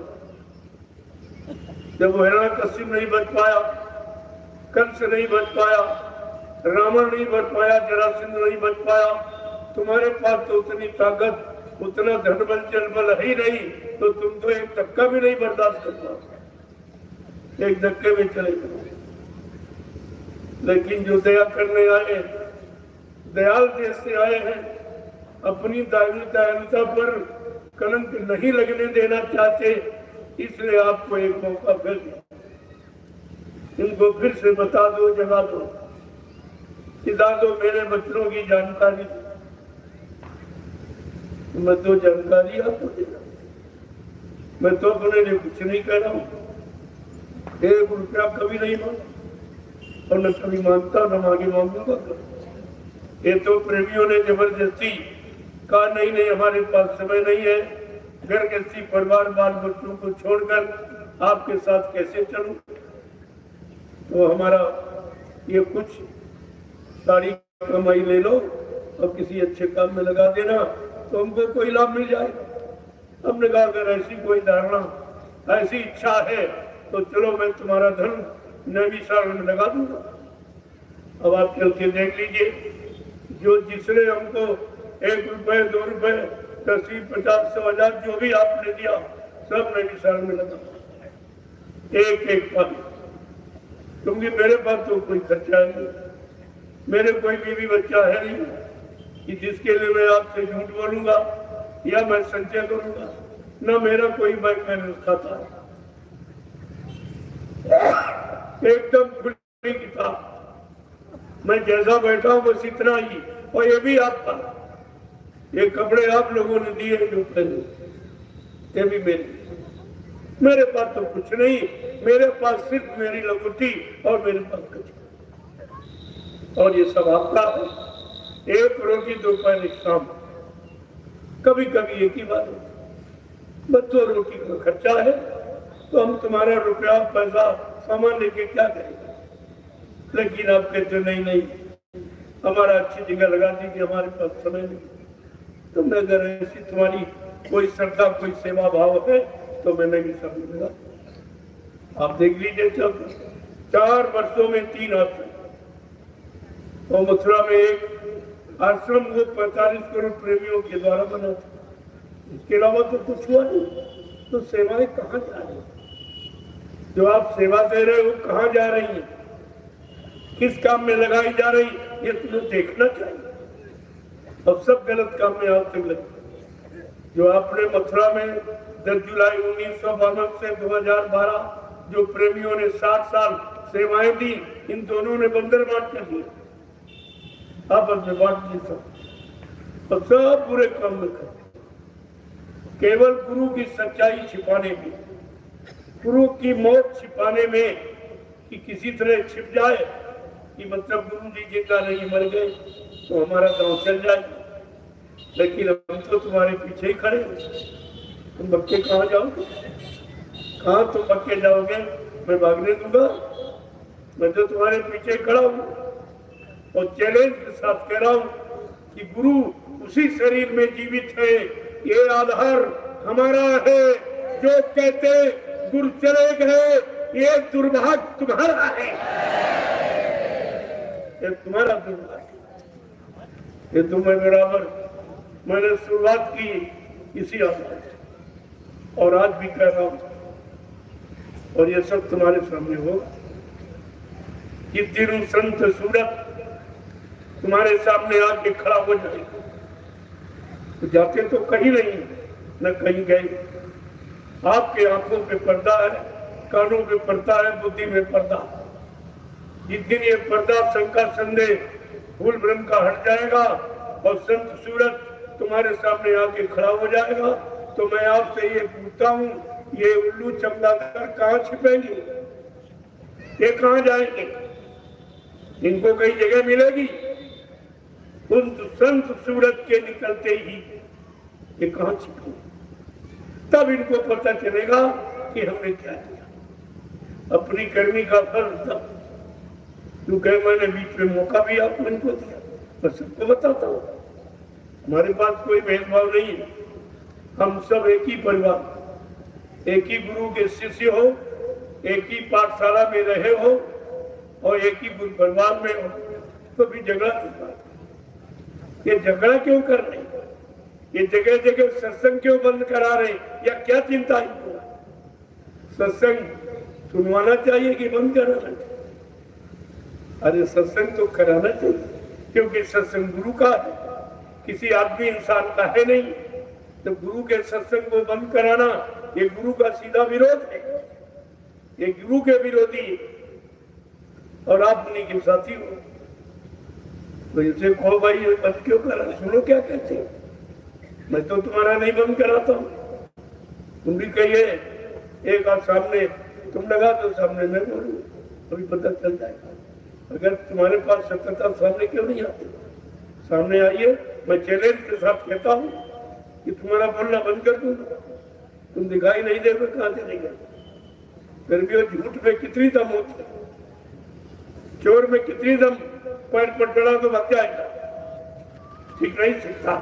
जब वो हिरण्यकश्यप नहीं बच पाया, कंस नहीं बच पाया, रावण नहीं बच पाया, जरासंध नहीं बच पाया, तुम्हारे पास तो उतनी ताकत, उतना धन बल जल बल है ही नहीं, तो तुम तो एक धक्का भी नहीं बर्दाश्त करता, एक धक्के में चले जाओ। लेकिन जो दया करने आए, दयाल देश से आए हैं, अपनी दयालुता पर कलंक नहीं लगने देना चाहते, इसलिए आपको एक मौका फिर दिया। इनको फिर से बता दो, जगा दो, सिधा दो मेरे बच्चों की जानकारी। मैं तो जानकारी आपको दे रहा हूं, मैं तो अपने लिए कुछ नहीं कह रहा हूं। 1 रुपया कभी नहीं मांगा और न कभी मांगता, न आगे मांगूंगा। ये तो प्रेमियों ने जबरदस्ती कहा नहीं नहीं हमारे पास समय नहीं है, घर गृहस्थी परिवार बाल बच्चों को छोड़कर आपके साथ कैसे चलूं। तो हमारा ये कुछ सारी कमाई ले लो और किसी अच्छे काम में लगा देना, तो हमको कोई लाभ मिल जाएगा। हमने कहा अगर ऐसी कोई धारणा, ऐसी इच्छा है, तो चलो मैं तुम्हारा धन नैमिषारण्य में लगा दूंगा। अब आप चल के देख लीजिए, जो जिसने हमको 1 रुपए 2 रुपए 10 50 100 1000 जो भी आपने दिया, सब नैमिषारण्य में लगा, एक पानी। क्योंकि मेरे पास तो कोई खर्चा नहीं, मेरे कोई बीवी बच्चा है नहीं कि जिसके लिए मैं आपसे झूठ बोलूंगा या मैं संचय करूंगा, न मेरा कोई बैंक बैलेंस खाता है। एकदम खुली किताब, मैं जैसा बैठा हूं बस इतना ही, और ये भी आपका। ये कपड़े आप लोगों ने दिए जो पहले, ये भी मेरे पास तो कुछ नहीं, मेरे पास सिर्फ मेरी लंगोटी और मेरे पास कुछ, और ये सब आपका है। 1 रोटी दोपहर एक शाम, कभी कभी एक ही बात होती, बस 2 रोटी का खर्चा है, तो हम तुम्हारा रुपया पैसा सामान लेके क्या करेंगे? लेकिन आप कहते नहीं नहीं, हमारा अच्छी जगह लगा दी कि हमारे पास समय नहीं। तुमने अगर ऐसी तुम्हारी कोई श्रद्धा, कोई सेवा भाव है तो मैं नहीं समझूंगा। आप देख लीजिए, जब 4 वर्षों में 3 आश्रम, और मथुरा में एक आश्रम वो 45 करोड़ प्रेमियों के द्वारा बना था, इसके अलावा तो कुछ हुआ नहीं। तो सेवाएं कहाँ जा रही हैं? जो आप सेवा दे रहे हो कहाँ जा रही हैं, किस काम में लगाई जा रही, ये तुम्हें देखना चाहिए। अब सब गलत काम में आज तक लगे। जो आपने मथुरा में 10 जुलाई 1952 से 2012 जो प्रेमियों ने 60 साल सेवाएं दी, इन दोनों ने बंदर बांट कर दिया, आपस में बांट दी सब, और सब बुरे काम में कर, केवल गुरु की सच्चाई छिपाने में, गुरु की मौत छिपाने में, कि किसी तरह छिप जाए कि मतलब गुरु जी जिंदा नहीं, मर गए तो हमारा गांव चल जाए। लेकिन हम तो तुम्हारे पीछे ही खड़े, तुम बक्के कहाँ जाओगे? कहाँ तुम बक्के जाओगे? मैं भागने दूंगा? मैं तो तुम्हारे पीछे खड़ा हूँ और चैलेंज के साथ कह रहा हूँ कि गुरु उसी शरीर में जीवित है, ये आधार हमारा है। जो कहते गुरु चले गए, ये दुर्भाग्य तुम्हारा है, ये तुम्हारा दुर्भाग्य। ये तुम्हें बराबर मैंने शुरुआत की इसी आधार, और आज भी कह रहा हूँ, और ये सब तुम्हारे सामने होगा। कि दिन संत सूरत तुम्हारे सामने आके खड़ा हो जाएगा, तो जाते तो कहीं नहीं, न कहीं गए। आपके आंखों पे पर्दा है, कानों पे पर्दा है, बुद्धि में पर्दा। जिस दिन ये पर्दा, शंका, संदेह, भूल भ्रम का हट जाएगा और संत सूरत तुम्हारे सामने आके खड़ा हो जाएगा, तो मैं आपसे ये पूछता हूँ, ये उल्लू चमगादड़ कहाँ छिपेंगे? ये कहाँ जाएंगे? इनको कई जगह मिलेगी? उन संत सूरत के निकलते ही ये कहाँ छिपेंगे? तब इनको पता चलेगा कि हमने क्या किया, अपनी कर्मी का फल था। क्योंकि मैंने बीच में मौका भी आपको इनको दिया, मैं सबको बताता हूँ, हमारे पास कोई भेदभाव नहीं है। हम सब एक ही परिवार, एक ही गुरु के शिष्य हो, एक ही पाठशाला में रहे हो और एक ही गुरु परिवार में हो, तो भी झगड़ा किस बात? ये झगड़ा क्यों कर रहे? ये जगह जगह सत्संग क्यों बंद करा रहे, या क्या चिंता इनको? सत्संग सुनवाना चाहिए कि बंद कराना चाहिए? अरे सत्संग तो कराना चाहिए, क्योंकि सत्संग गुरु का है, किसी आदमी इंसान का है नहीं। तो गुरु के सत्संग को बंद कराना ये गुरु का सीधा विरोध है, ये गुरु के विरोधी है, और आप उन्हीं के साथी हो। तो इनसे कहो भाई ये बंद क्यों करा, सुनो क्या कहते हैं। मैं तो तुम्हारा नहीं बंद कराता हूँ, तुम भी कहिए एक आध सामने तुम लगा दो, सामने मैं बोलूँ, अभी पता चल जाएगा। अगर तुम्हारे पास सत्यता सामने क्यों नहीं आती, सामने आइए। मैं चैलेंज के साथ कहता हूँ कि तुम्हारा बोलना बंद कर दूंगा, तुम दिखाई नहीं देगा, कहाँ से नहीं गए। फिर भी झूठ में कितनी दम होती है, चोर में कितनी दम, पैर पर पड़ा तो भाग जाएगा, ठीक नहीं सकता।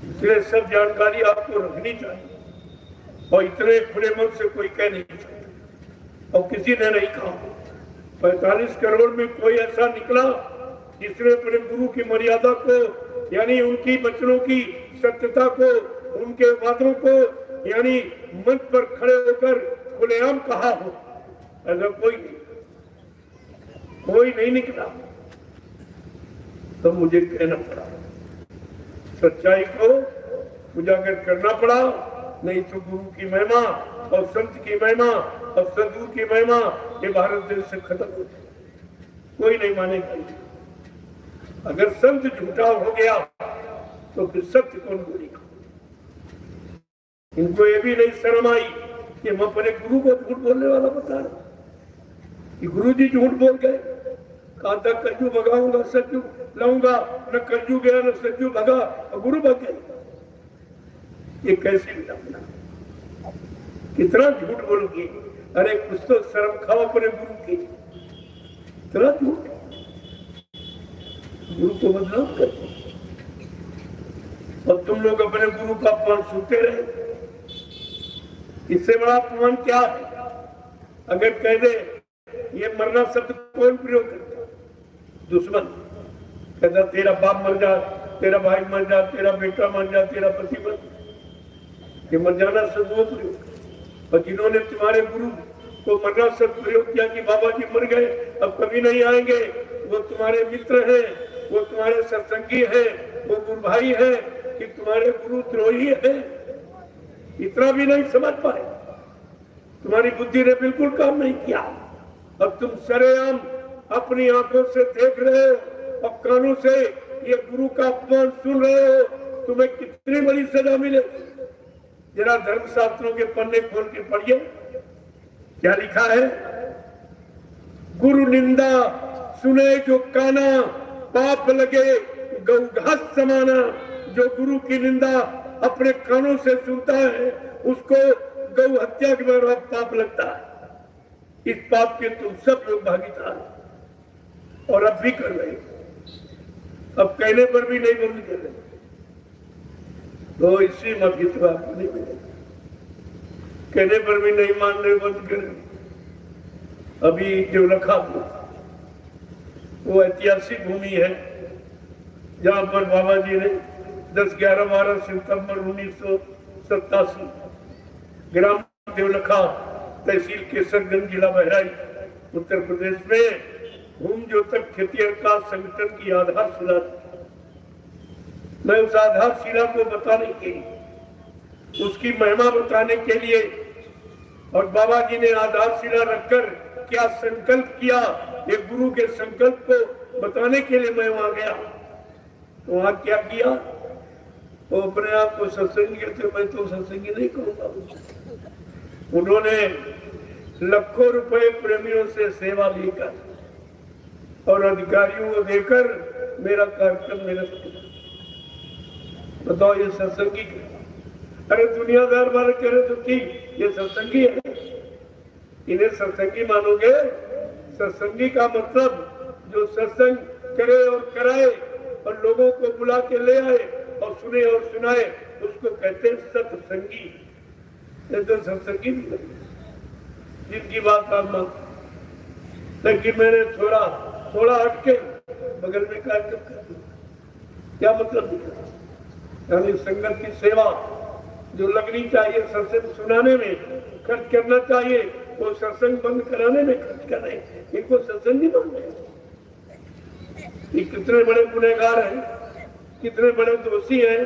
इसलिए सब जानकारी आपको रखनी चाहिए, और इतने खुले मन से कोई कह नहीं सकता, और किसी ने नहीं कहा। 45 करोड़ में कोई ऐसा निकला जिसने अपने गुरु की मर्यादा को, यानी उनकी वचनों की सत्यता को, उनके वादों को, यानी मंच पर खड़े होकर खुलेआम कहा हो, ऐसा कोई नहीं निकला। तो मुझे कहना पड़ा, सच्चाई को उजागर करना पड़ा, नहीं तो गुरु की महिमा और संत की महिमा और सदगुरु की महिमा ये भारत देश से खत्म हो जाए, कोई नहीं मानेगा। अगर संत झूठा हो गया तो फिर सत्य कौन बोलेगा? इनको ये भी नहीं शर्म आई कि हम अपने गुरु को झूठ बोलने वाला बता रहे कि गुरु जी झूठ बोल गए, कहा था कलजू भगाऊंगा सज्जू लाऊंगा, न कलजू गया न सज्जू भगा, और गुरु भग गए। ये कैसी विडंबना, कितना झूठ बोलोगे। अरे कुछ तो शर्म खाओ अपने गुरु की, इतना झूठ, गुरु को बदनाम करते और तुम लोग अपने गुरु का अपमान सुनते रहे। इससे बड़ा अपमान क्या है? अगर कह दे ये मरना शब्द कौन प्रयोग करता? दुश्मन कहता तेरा बाप मर जा, तेरा भाई मर जा, तेरा बेटा मर जा, तेरा पति मर जा, ये मर जाना शब्द वो प्रयोग। और जिन्होंने तुम्हारे गुरु को मरना शब्द प्रयोग किया कि बाबा जी मर गए अब कभी नहीं आएंगे, वो तुम्हारे मित्र हैं, वो तुम्हारे सत्संगी हैं, वो गुरु भाई है कि तुम्हारे गुरु द्रोही है, इतना भी नहीं समझ पाए। तुम्हारी बुद्धि ने बिल्कुल काम नहीं किया। अब तुम सरेआम अपनी आंखों से देख रहे हो और कानों से ये गुरु का अपमान सुन रहे हो, तुम्हें कितनी बड़ी सजा मिलेगी। जरा धर्मशास्त्रों के पन्ने खोल के पढ़िए, क्या लिखा है? गुरु निंदा सुने जो काना, पाप लगे गौ घास समाना। जो गुरु की निंदा अपने कानों से सुनता है उसको गौ हत्या के बराबर पाप लगता है। इस पाप के तुम सब लोग भागीदार हो और अब भी कर रहे हो। अब कहने पर भी नहीं बंद कर रहे तो इसी माफी तो आपको नहीं मिलेगा। कहने पर भी नहीं मान रहे, बंद करें। अभी जो रखा वो ऐतिहासिक भूमि है जहां पर बाबा जी ने 10, 11, 12 सितंबर 1987 ग्राम देवलखा, तहसील केसरगंज, जिला बहराइच, उत्तर प्रदेश में भूमि ज्योतक खेतिहर का संगठन की आधारशिला। मैं उस आधारशिला को बताने के लिए, उसकी महिमा बताने के लिए और बाबा जी ने आधारशिला रखकर क्या संकल्प किया, ये गुरु के संकल्प को बताने के लिए मैं वहां गया। तो वहां क्या किया? वो अपने आप को सत्संगी थे, मैं तो सत्संगी नहीं कहूंगा। उन्होंने लाखों रुपए प्रेमियों से सेवा लेकर और अधिकारियों को देकर मेरा कार्यक्रम निरस्त किया। बताओ ये सत्संगी? अरे दुनियादार वाले कह रहे तो ठीक, ये सत्संगी है, इन्हें सत्संगी मानोगे? सत्संगी का मतलब जो सत्संग करे और कराए और लोगों को बुला के ले आए और सुने और सुनाए, उसको कहते हैं सत्संगी। ये तो सत्संगी नहीं, जिनकी बात आप मानते। लेकिन मैंने थोड़ा हटके बगल में कार्यक्रम कर दिया। क्या मतलब निकला? यानी संगत की सेवा जो लगनी चाहिए सत्संग सुनाने में खर्च करना चाहिए, वो सत्संग बंद कराने में खर्च कर रहे हैं। इनको सत्संग नहीं मान रहे। ये कितने बड़े गुनहगार हैं, कितने बड़े दोषी हैं।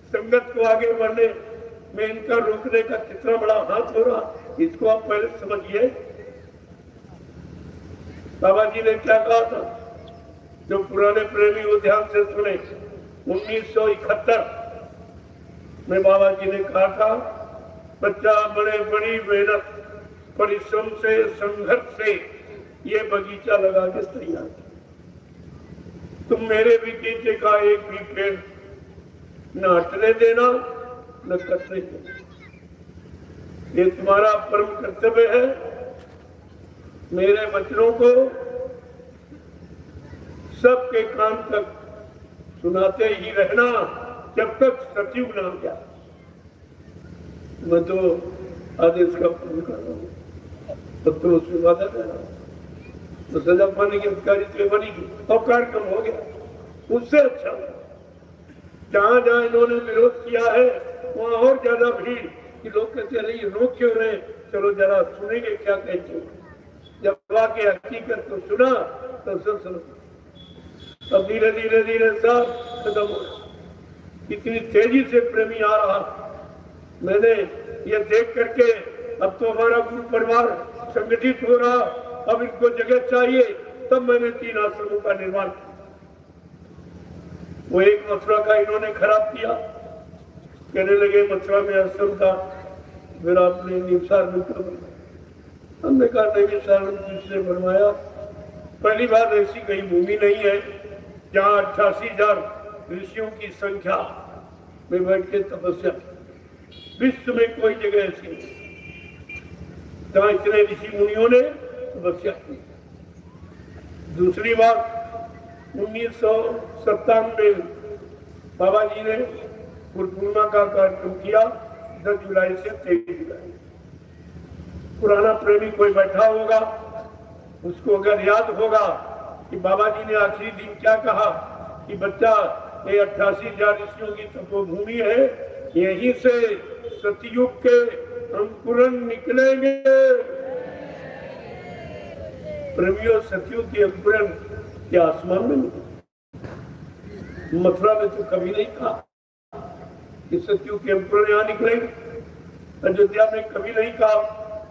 संगत को आगे बढ़ने में इनका रोकने का कितना बड़ा हाथ हो रहा, इसको आप पहले समझिए। बाबा जी ने क्या कहा था? जो पुराने प्रेमी वो ध्यान से सुने। 1971 में बाबा जी ने कहा था, बच्चा बड़े बड़ी मेहनत परिश्रम से संघर्ष से ये बगीचा लगा के तैयार। तुम मेरे बगीचे का एक भी पेड़ न हटने देना न कटने देना, ये तुम्हारा परम कर्तव्य है। मेरे बच्चों को सबके कान तक सुनाते ही रहना जब तक सतयुग ना हो जाए। मैं तो आदेश का पालन कर रहा हूँ, तब तो उसमें वादा कर रहा हूँ। तो सजा पाने की अधिकारी तो बनेगी और कार्यक्रम हो गया। उससे अच्छा जहां जहां इन्होंने विरोध किया है वहां और ज्यादा भीड़ कि लोग कहते रहे रोक क्यों रहे, चलो जरा सुनेंगे क्या कहते हैं। जब आके हकीकत को सुना तो सब सुनो। अब धीरे धीरे धीरे सब खत्म हो रहा। इतनी तेजी से प्रेमी आ रहा, मैंने ये देख करके अब तो हमारा गुरु परिवार संगठित हो रहा, अब इनको जगह चाहिए। तब मैंने 3 आश्रमों का निर्माण किया। वो एक मथुरा का इन्होंने खराब किया, कहने लगे मथुरा में आश्रम था, फिर आपने निसार में क्यों बनवाया? हमने कहा नहीं, निसार में किसने बनवाया? पहली बार ऐसी कहीं भूमि नहीं है जहाँ 88,000 ऋषियों की संख्या में बैठ के तपस्या। विश्व में कोई जगह ऐसी नहीं जहां इतने ऋषि मुनियों ने तपस्या की। दूसरी बात, 1997 में बाबा जी ने गुरु पूर्णिमा का कार्यक्रम किया 10 जुलाई से 23 जुलाई। पुराना प्रेमी कोई बैठा होगा, उसको अगर याद होगा कि बाबा जी ने आखिरी दिन क्या कहा कि बच्चा, ये 88,000 ऋषियों की तपोभूमि है, यहीं से सतयुग के अंकुरण निकलेंगे। प्रेमियों, सतयुग के अंकुरण क्या आसमान में निकले? मथुरा में तो कभी नहीं कहा कि सतयुग के अंकुरण यहाँ निकलेंगे। अयोध्या में कभी नहीं कहा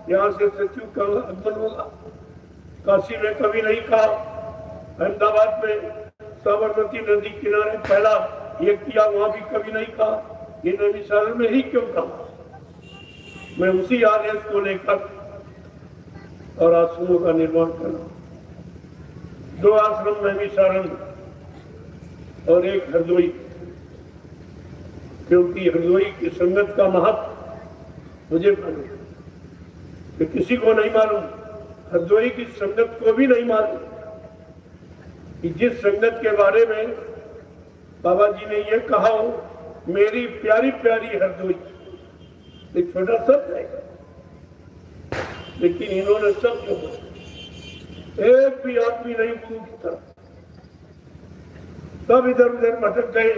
यहाँ से सतयुग का आगमन होगा। काशी में कभी नहीं कहा। अहमदाबाद में साबरमती नदी किनारे पहला ये किया, वहां भी कभी नहीं कहा। ये नैमिषारण्य में ही क्यों कहा? मैं उसी आदेश को लेकर और आश्रमों का निर्माण करना। 2 आश्रम नैमिषारण्य और एक हरदोई, क्योंकि हरदोई की संगत का महत्व मुझे मालूम, कि किसी को नहीं मालूम, हरदोई की संगत को भी नहीं मालूम कि जिस संगत के बारे में बाबा जी ने ये कहा हो, मेरी प्यारी प्यारी हरदोई, एक छोटा शब्द है, लेकिन इन्होंने सब जो एक भी आदमी नहीं गुरु की तरफ, सब इधर उधर भटक गए।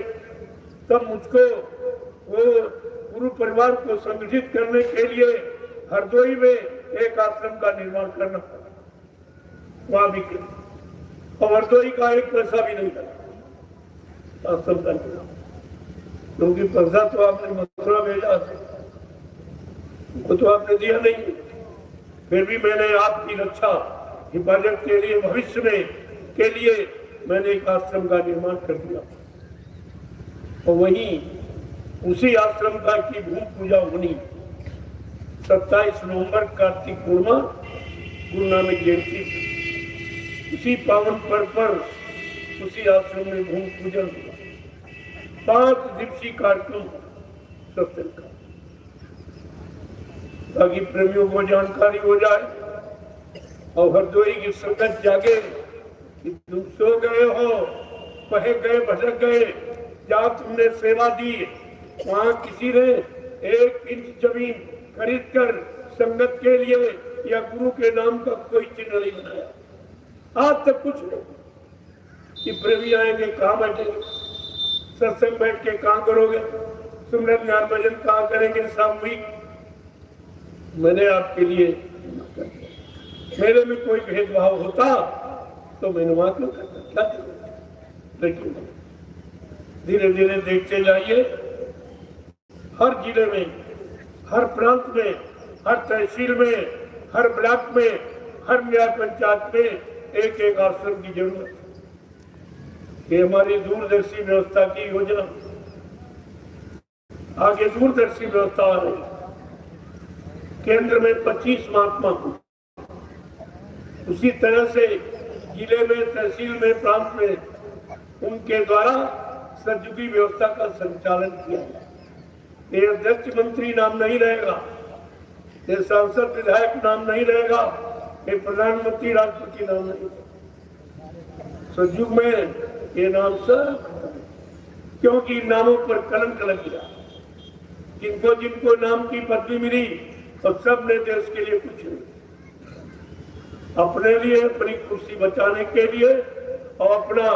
तब मुझको वो गुरु परिवार को संगठित करने के लिए हरदोई में एक आश्रम का निर्माण करना पड़ा। वहां भी किया और हरदोई का एक पैसा भी नहीं लगा आश्रम का निर्माण, क्योंकि पैसा तो आपने मथुरा भेजा, वो तो आपने दिया नहीं। फिर भी मैंने आपकी रक्षा हिफाजत के लिए, भविष्य में के लिए मैंने एक आश्रम का निर्माण कर दिया। और वहीं उसी आश्रम का की भूमि पूजा होनी 27 नवंबर कार्तिक पूर्णिमा गुरु नानक जयंती, उसी पावन पर्व पर उसी आश्रम में भूमि पूजन हुआ। 5 दिवसीय कार्यक्रम सत्संग का, ताकि प्रेमियों को जानकारी हो जाए और हरदोई की संगत जागे कि तुम सो गए हो, बहे गए, भटक गए, जहाँ तुमने सेवा दी वहाँ किसी ने 1 इंच जमीन खरीद कर संगत के लिए या गुरु के नाम का कोई चिन्ह नहीं बनाया। आज तक कुछ नहीं कि प्रेमी आएंगे कहाँ बैठेंगे, सत्संग बैठ के कहाँ करोगे, सुमरन ज्ञान भजन कहाँ करेंगे सामूहिक। मैंने आपके लिए, मेरे में कोई भेदभाव होता तो मैंने माफ न करता, क्या, लेकिन धीरे धीरे देखते जाइए, हर जिले में, हर प्रांत में, हर तहसील में, हर ब्लॉक में, हर न्याय पंचायत में एक एक आश्रम की जरूरत है। ये हमारी दूरदर्शी व्यवस्था की योजना, आगे दूरदर्शी व्यवस्था आ रही। केंद्र में 25 महात्मा, उसी तरह से जिले में, तहसील में, प्रांत में उनके द्वारा सतयुगी व्यवस्था का संचालन किया। ये अध्यक्ष मंत्री नाम नहीं रहेगा, ये सांसद विधायक नाम नहीं रहेगा, ये प्रधानमंत्री राष्ट्रपति नाम नहीं। सतयुग में ये नाम सब, क्योंकि नामों पर कलंक लग गया। जिनको जिनको नाम की पदवी मिली और सब ने देश के लिए कुछ नहीं, अपने लिए, अपनी कुर्सी बचाने के लिए और अपना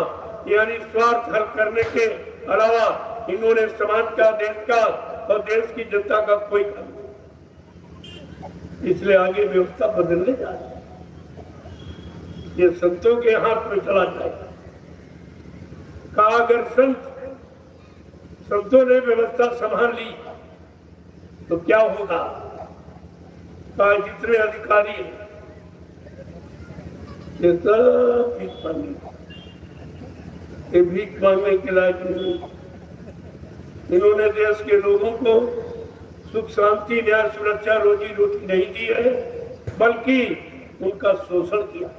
यानी स्वार्थ हल करने के अलावा इन्होंने समाज का, देश का और देश की जनता का कोई काम नहीं। इसलिए आगे व्यवस्था बदलने जा रही है, ये संतों के हाथ में चला जाएगा। कहा अगर संतों ने व्यवस्था संभाल ली तो क्या होगा? कहा जितने अधिकारी हैं ये सब भीख मांगे, ये भीख मांगने के लायक नहीं। इन्होंने देश के लोगों को सुख शांति, न्याय, सुरक्षा, रोजी रोटी नहीं दी है, बल्कि उनका शोषण किया।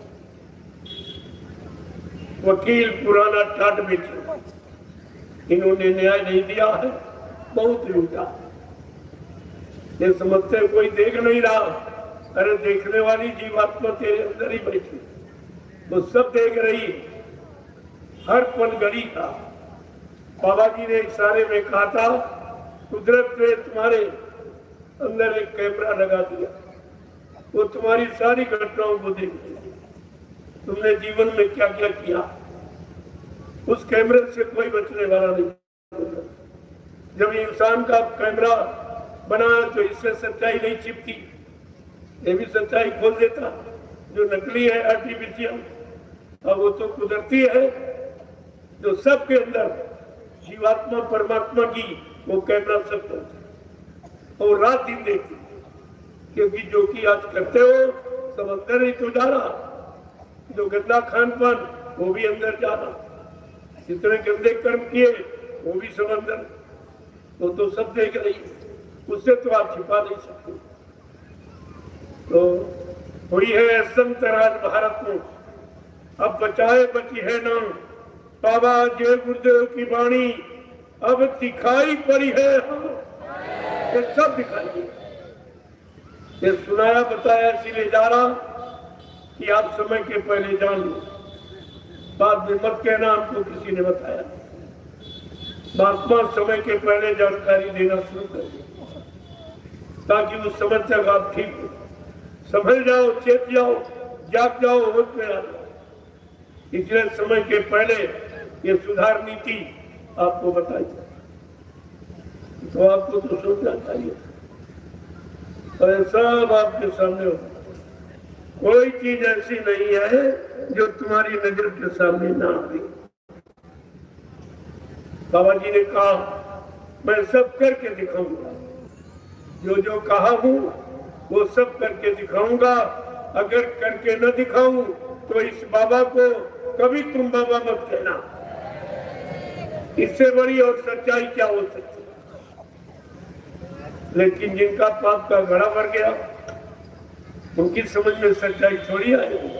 वकील पुराना टाट बेचे, इन्होंने न्याय नहीं दिया है, बहुत लूटा। ये समझते हैं कोई देख नहीं रहा, अरे देखने वाली जीवात्मा तेरे अंदर ही बैठी, वो सब देख रही है हर पल घड़ी का। बाबा जी ने इशारे में कहा था, कुदरत ने तुम्हारे अंदर एक कैमरा लगा दिया, वो तुम्हारी सारी घटनाओं को देख रही है, तुमने जीवन में क्या क्या किया। उस कैमरे से कोई बचने वाला नहीं। जब इंसान का कैमरा बना तो इससे सच्चाई नहीं छिपती, ये भी सच्चाई खोल देता। जो नकली है आर्टिफिशियल, और वो तो कुदरती है जो सबके अंदर जीवात्मा परमात्मा की वो कैमरा सब करता और रात दिन देखती। क्योंकि जो कि आज करते हो सब अंदर ही तो जा रहा, जो गंदा खान पान वो भी अंदर जा रहा, जितने गंदे कर्म किए वो भी सब अंदर, वो तो सब देख रही, उससे तो आप छिपा नहीं सकते। तो हुई है संत राज भारत में, अब बचाए बची है नाम, बाबा जय गुरुदेव की वाणी अब दिखाई पड़ी है, ये सब दिखाई दी। ये सुनाया बताया इसीलिए जा रहा कि आप समय के पहले जान लो, बाद में मत कहना हमको किसी ने बताया। महात्मा समय के पहले जानकारी देना शुरू कर दे, ताकि उस समय तक आप ठीक हो, समझ जाओ, चेत जाओ, जाग जाओ, होश में आ जाओ। इसलिए समय के पहले ये सुधार नीति आपको बताई, तो आपको तो सोचना चाहिए। और सब आपके सामने हो, कोई चीज ऐसी नहीं है जो तुम्हारी नजर के सामने ना आ रही। बाबा जी ने कहा मैं सब करके दिखाऊंगा, जो जो कहा हूं वो सब करके दिखाऊंगा। अगर करके न दिखाऊं तो इस बाबा को कभी तुम बाबा मत कहना। इससे बड़ी और सच्चाई क्या हो सकती। लेकिन जिनका पाप का घड़ा भर गया उनकी समझ में सच्चाई थोड़ी आएगी,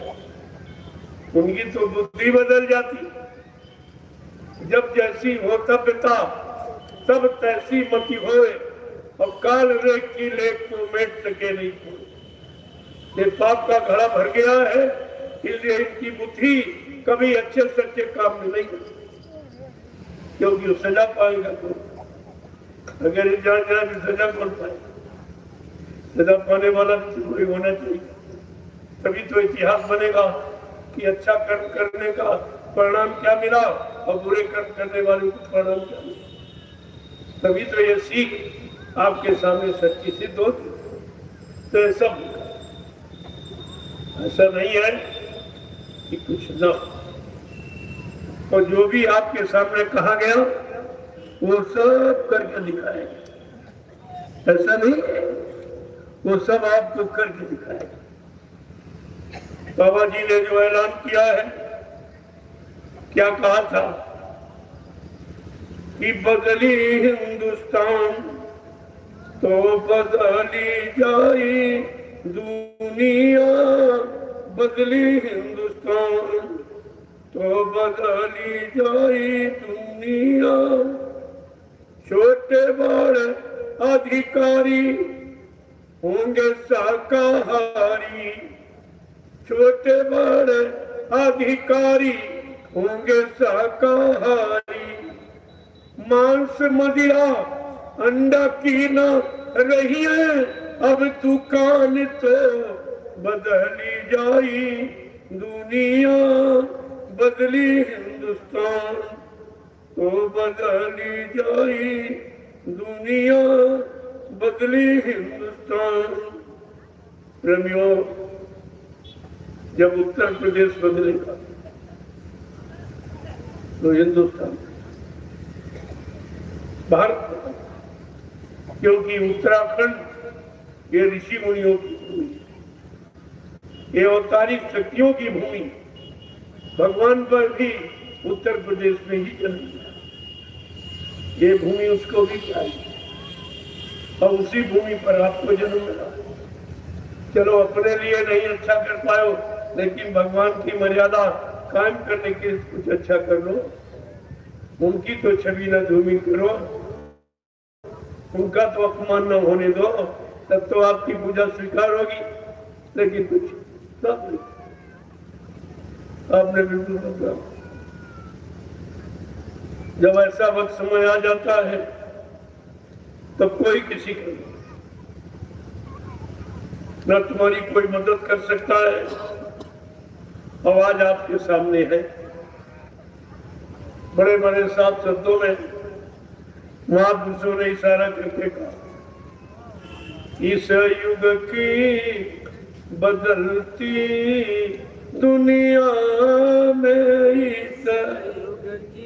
उनकी तो बुद्धि बदल जाती। जब जैसी हो तब्यता तब तैसी मति होए, और काल रेख की लेख को मेट सके नहीं कोई। ये पाप का घड़ा भर गया है, इसलिए इनकी बुद्धि कभी अच्छे सच्चे काम में नहीं, क्योंकि वो सजा पाएगा। तो अगर ये जान जाए कि सजा कौन पाए, सजा पाने वाला भी कोई होना चाहिए, तभी तो इतिहास बनेगा कि अच्छा कर्म करने का परिणाम क्या मिला और बुरे कर्म करने वाले को परिणाम क्या मिला। तभी तो ये सीख आपके सामने सच्ची सिद्ध होती। तो ये सब ऐसा नहीं है कि कुछ न, और जो भी आपके सामने कहा गया वो सब करके दिखाएगा। ऐसा नहीं है, वो सब आपको करके दिखाएगा। बाबा जी ने जो ऐलान किया है, क्या कहा था कि बदली हिंदुस्तान तो बदली जाए दुनिया, बदली हिंदुस्तान तो बदली जाए दुनिया। छोटे बड़े अधिकारी होंगे शाकाहारी, छोटे बड़े अधिकारी होंगे शाकाहारी। मांस मदिरा अंडा की न रही है अब दुकान, तो बदली जाई दुनिया, बदली हिंदुस्तान तो बदली जाई दुनिया, बदली हिंदुस्तान। प्रेमियों, जब उत्तर प्रदेश बदलेगा तो हिंदुस्तान, भारत, क्योंकि उत्तराखंड ये ऋषि मुनियों की भूमि, ये अवतारिक शक्तियों की भूमि। भगवान पर भी उत्तर प्रदेश में ही जन्म लिया, ये भूमि उसको भी चाहिए, और उसी भूमि पर आपको जन्म मिला। चलो अपने लिए नहीं अच्छा कर पाओ, लेकिन भगवान की मर्यादा कायम करने के कुछ अच्छा कर लो। उनकी तो छवि न धूमिल करो, उनका तो अपमान न होने दो। तब तो आपकी पूजा स्वीकार होगी, लेकिन कुछ सब नहीं। आपने बिल्कुल बदला। जब ऐसा वक्त समय आ जाता है तब कोई किसी का न तुम्हारी कोई मदद कर सकता है। आवाज आपके सामने है। बड़े बड़े साफ शब्दों में महापुरुषों ने इशारा करके कहा, इस युग की बदलती दुनिया में, इस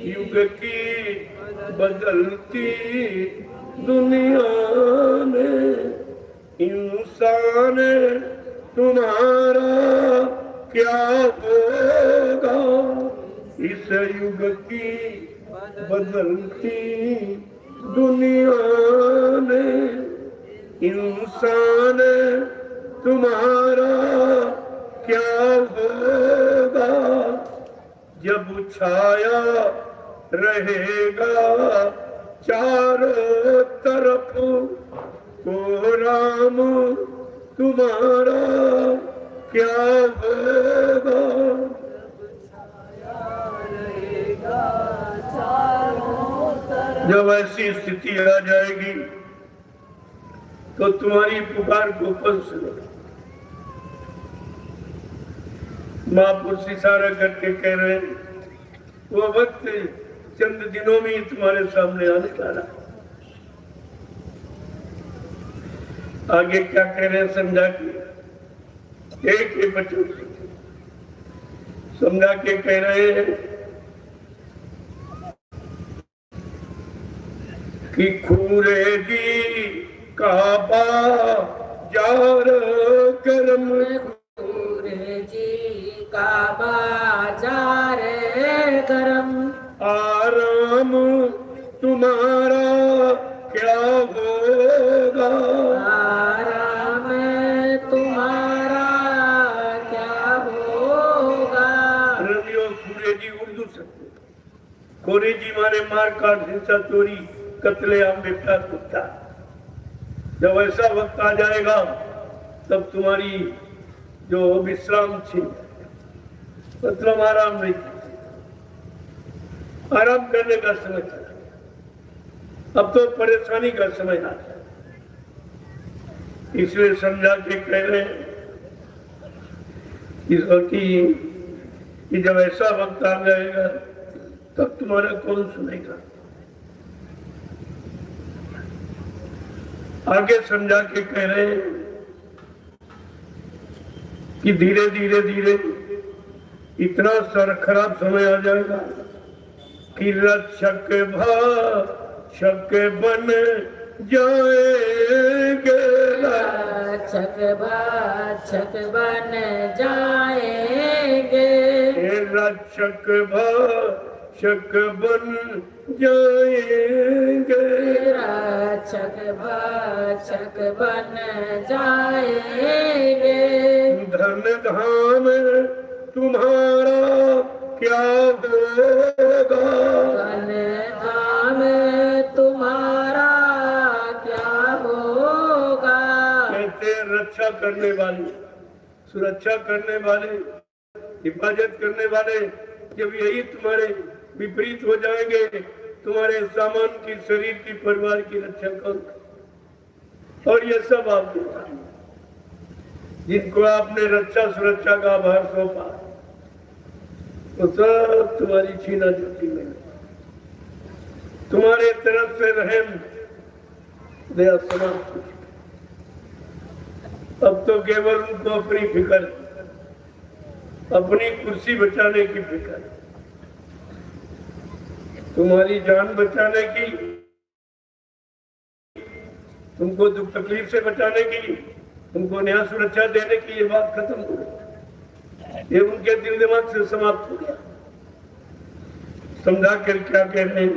युग की बदलती दुनिया में इंसान तुम्हारा क्या होगा। इस युग की बदलती दुनिया में इंसान तुम्हारा क्या होगा। जब छाया रहेगा चारों तरफ तो राम तुम्हारा क्या होगा। जब ऐसी स्थिति आ जाएगी तो तुम्हारी पुकार को कौन सुनेगा। महापुरुष इशारा करके कह रहे हैं, वो वक्त चंद दिनों में ही तुम्हारे सामने आने वाला। आगे क्या कह रहे हैं समझा के एक बच्चों समझा के कह रहे हैं कि खूरेगी काबा जार करम, खूरेगी काबा जार करम, आराम तुम्हारा क्या होगा। आराम तुम्हारा क्या होगा। रवियों खूरेजी उर्दू शब्द, खूरेजी मारे मार काट हिंसा चोरी कत्ले आम बेटा कुत्ता। जब ऐसा वक्त आ जाएगा तब तुम्हारी जो विश्राम थी मतलब आराम नहीं, आराम करने का समय चला। अब तो परेशानी का समय आ गया। इसलिए समझा के कह रहे हैं इस वक्त कि जब ऐसा वक्त आ जाएगा तब तुम्हारा कौन सुनेगा। आगे समझा के कह रहे हैं कि धीरे धीरे धीरे इतना सारा खराब समय आ जाएगा कि रक्षक भक्षक बन जाएंगे। रक्षक भक्षक बन जाएंगे। रक्षक भक्षक बन जाएंगे। रक्षक भक्षक बन जाएंगे। धन धाम तुम्हारा क्या होगा। धन धाम तुम्हारा क्या होगा। कहते रक्षा करने वाले, सुरक्षा करने वाले, हिफाजत करने वाले जब यही तुम्हारे विपरीत हो जाएंगे, तुम्हारे सामान की, शरीर की, परिवार की रक्षा कौन। और ये सब आप जिनको आपने रक्षा सुरक्षा का भार सौंपा वो सब तुम्हारी छीना झपटी में, तुम्हारे तरफ से रहम दया समाप्त हो चुकी। अब तो केवल उनको अपनी फिक्र, अपनी कुर्सी बचाने की फिक्र, तुम्हारी जान बचाने की, तुमको दुख तकलीफ से बचाने की, तुमको न्याय सुरक्षा देने की, ये बात खत्म हो गई। ये उनके दिल दिमाग से समाप्त हो गया। समझा कर क्या कह रहे हैं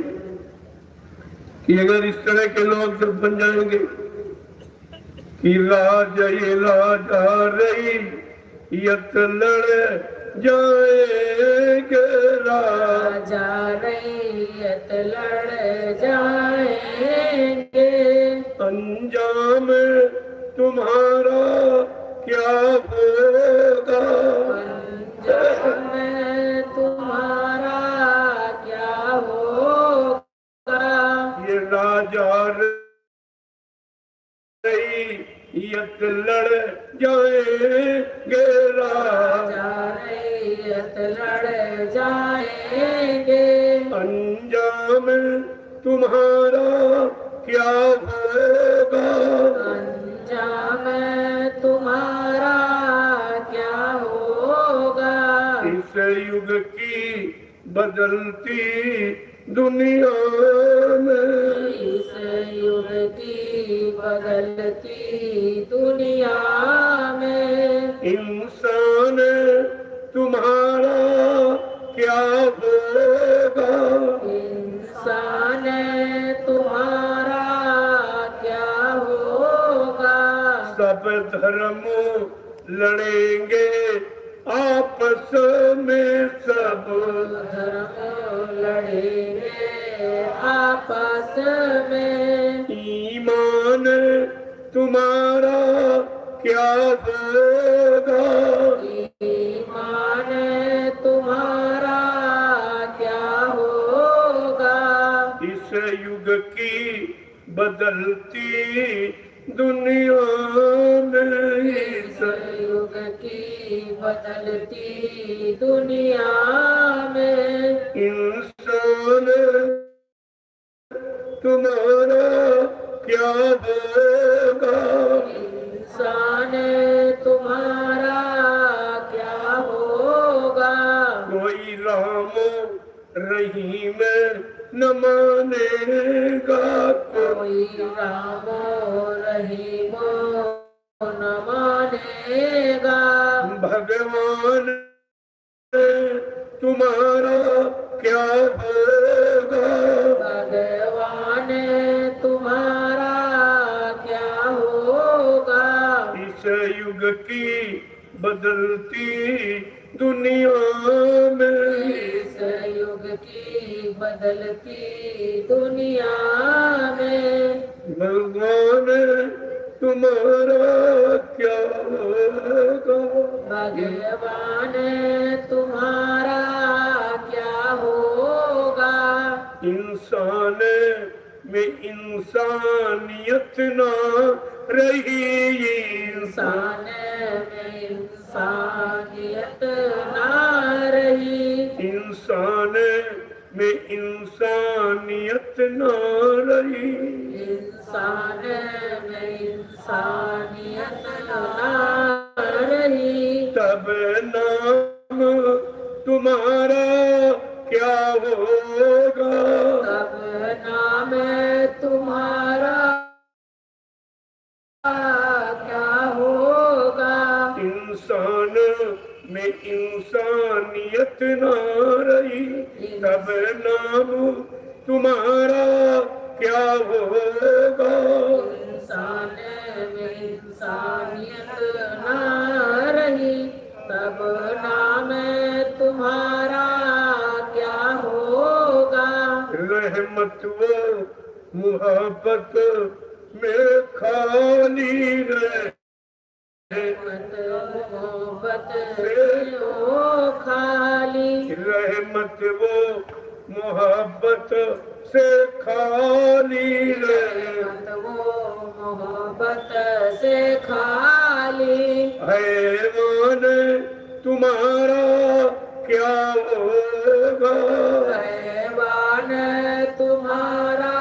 कि अगर इस तरह के लोग जब बन जाएंगे कि राजा रही यत लड़ जाएंगे। राजा रैयत लड़ जाएंगे। अंजाम तुम्हारा क्या होगा। अंजाम तुम्हारा क्या होगा। ये राजा रईयत लड़ जाएंगे, राजा रैयत लड़ जाएंगे। अंजाम तुम्हारा क्या होगा। अंजाम तुम्हारा क्या होगा। इस युग की बदलती दुनिया में, इस युग की बदलती दुनिया में, इंसान तुम्हारा क्या होगा। इंसान तुम्हारा क्या होगा। सब धर्म लड़ेंगे आपस में, सब धर्म लड़ेंगे आपस में। ईमान तुम्हारा क्या होगा। ईमान तुम्हारा क्या होगा। इस युग की बदलती दुनिया में, इस युग की बदलती दुनिया में, इंसान तुम्हारा क्या होगा। इंसान तुम्हारा क्या होगा। कोई राम रहीम न मानेगा, कोई राम रहीम न मानेगा। भगवान तुम्हारा क्या होगा। भगवान तुम्हारा क्या होगा। इस युग की बदलती दुनिया में, इस युग की बदलती दुनिया में, भगवान तुम्हारा क्या होगा। भगवान तुम्हारा क्या होगा। इंसान में इंसानियत ना रही, इंसान में इंसानियत ना रही। इंसान में इंसानियत ना रही। इंसान में इंसानियत ना रही। तब नाम तुम्हारा क्या होगा। तब नाम तुम्हारा क्या होगा। इंसान में इंसानियत ना रही, तब नाम तुम्हारा क्या होगा। इंसान में इंसानियत ना रही, तब नाम तुम्हारा क्या होगा। रहमत वो मुहब्बत में खाली रहे, मोहब्बत से हो खाली। रहमत वो मोहब्बत से खाली रहे। वो मोहब्बत से खाली। हैवान तुम्हारा क्या होगा। हैवान तुम्हारा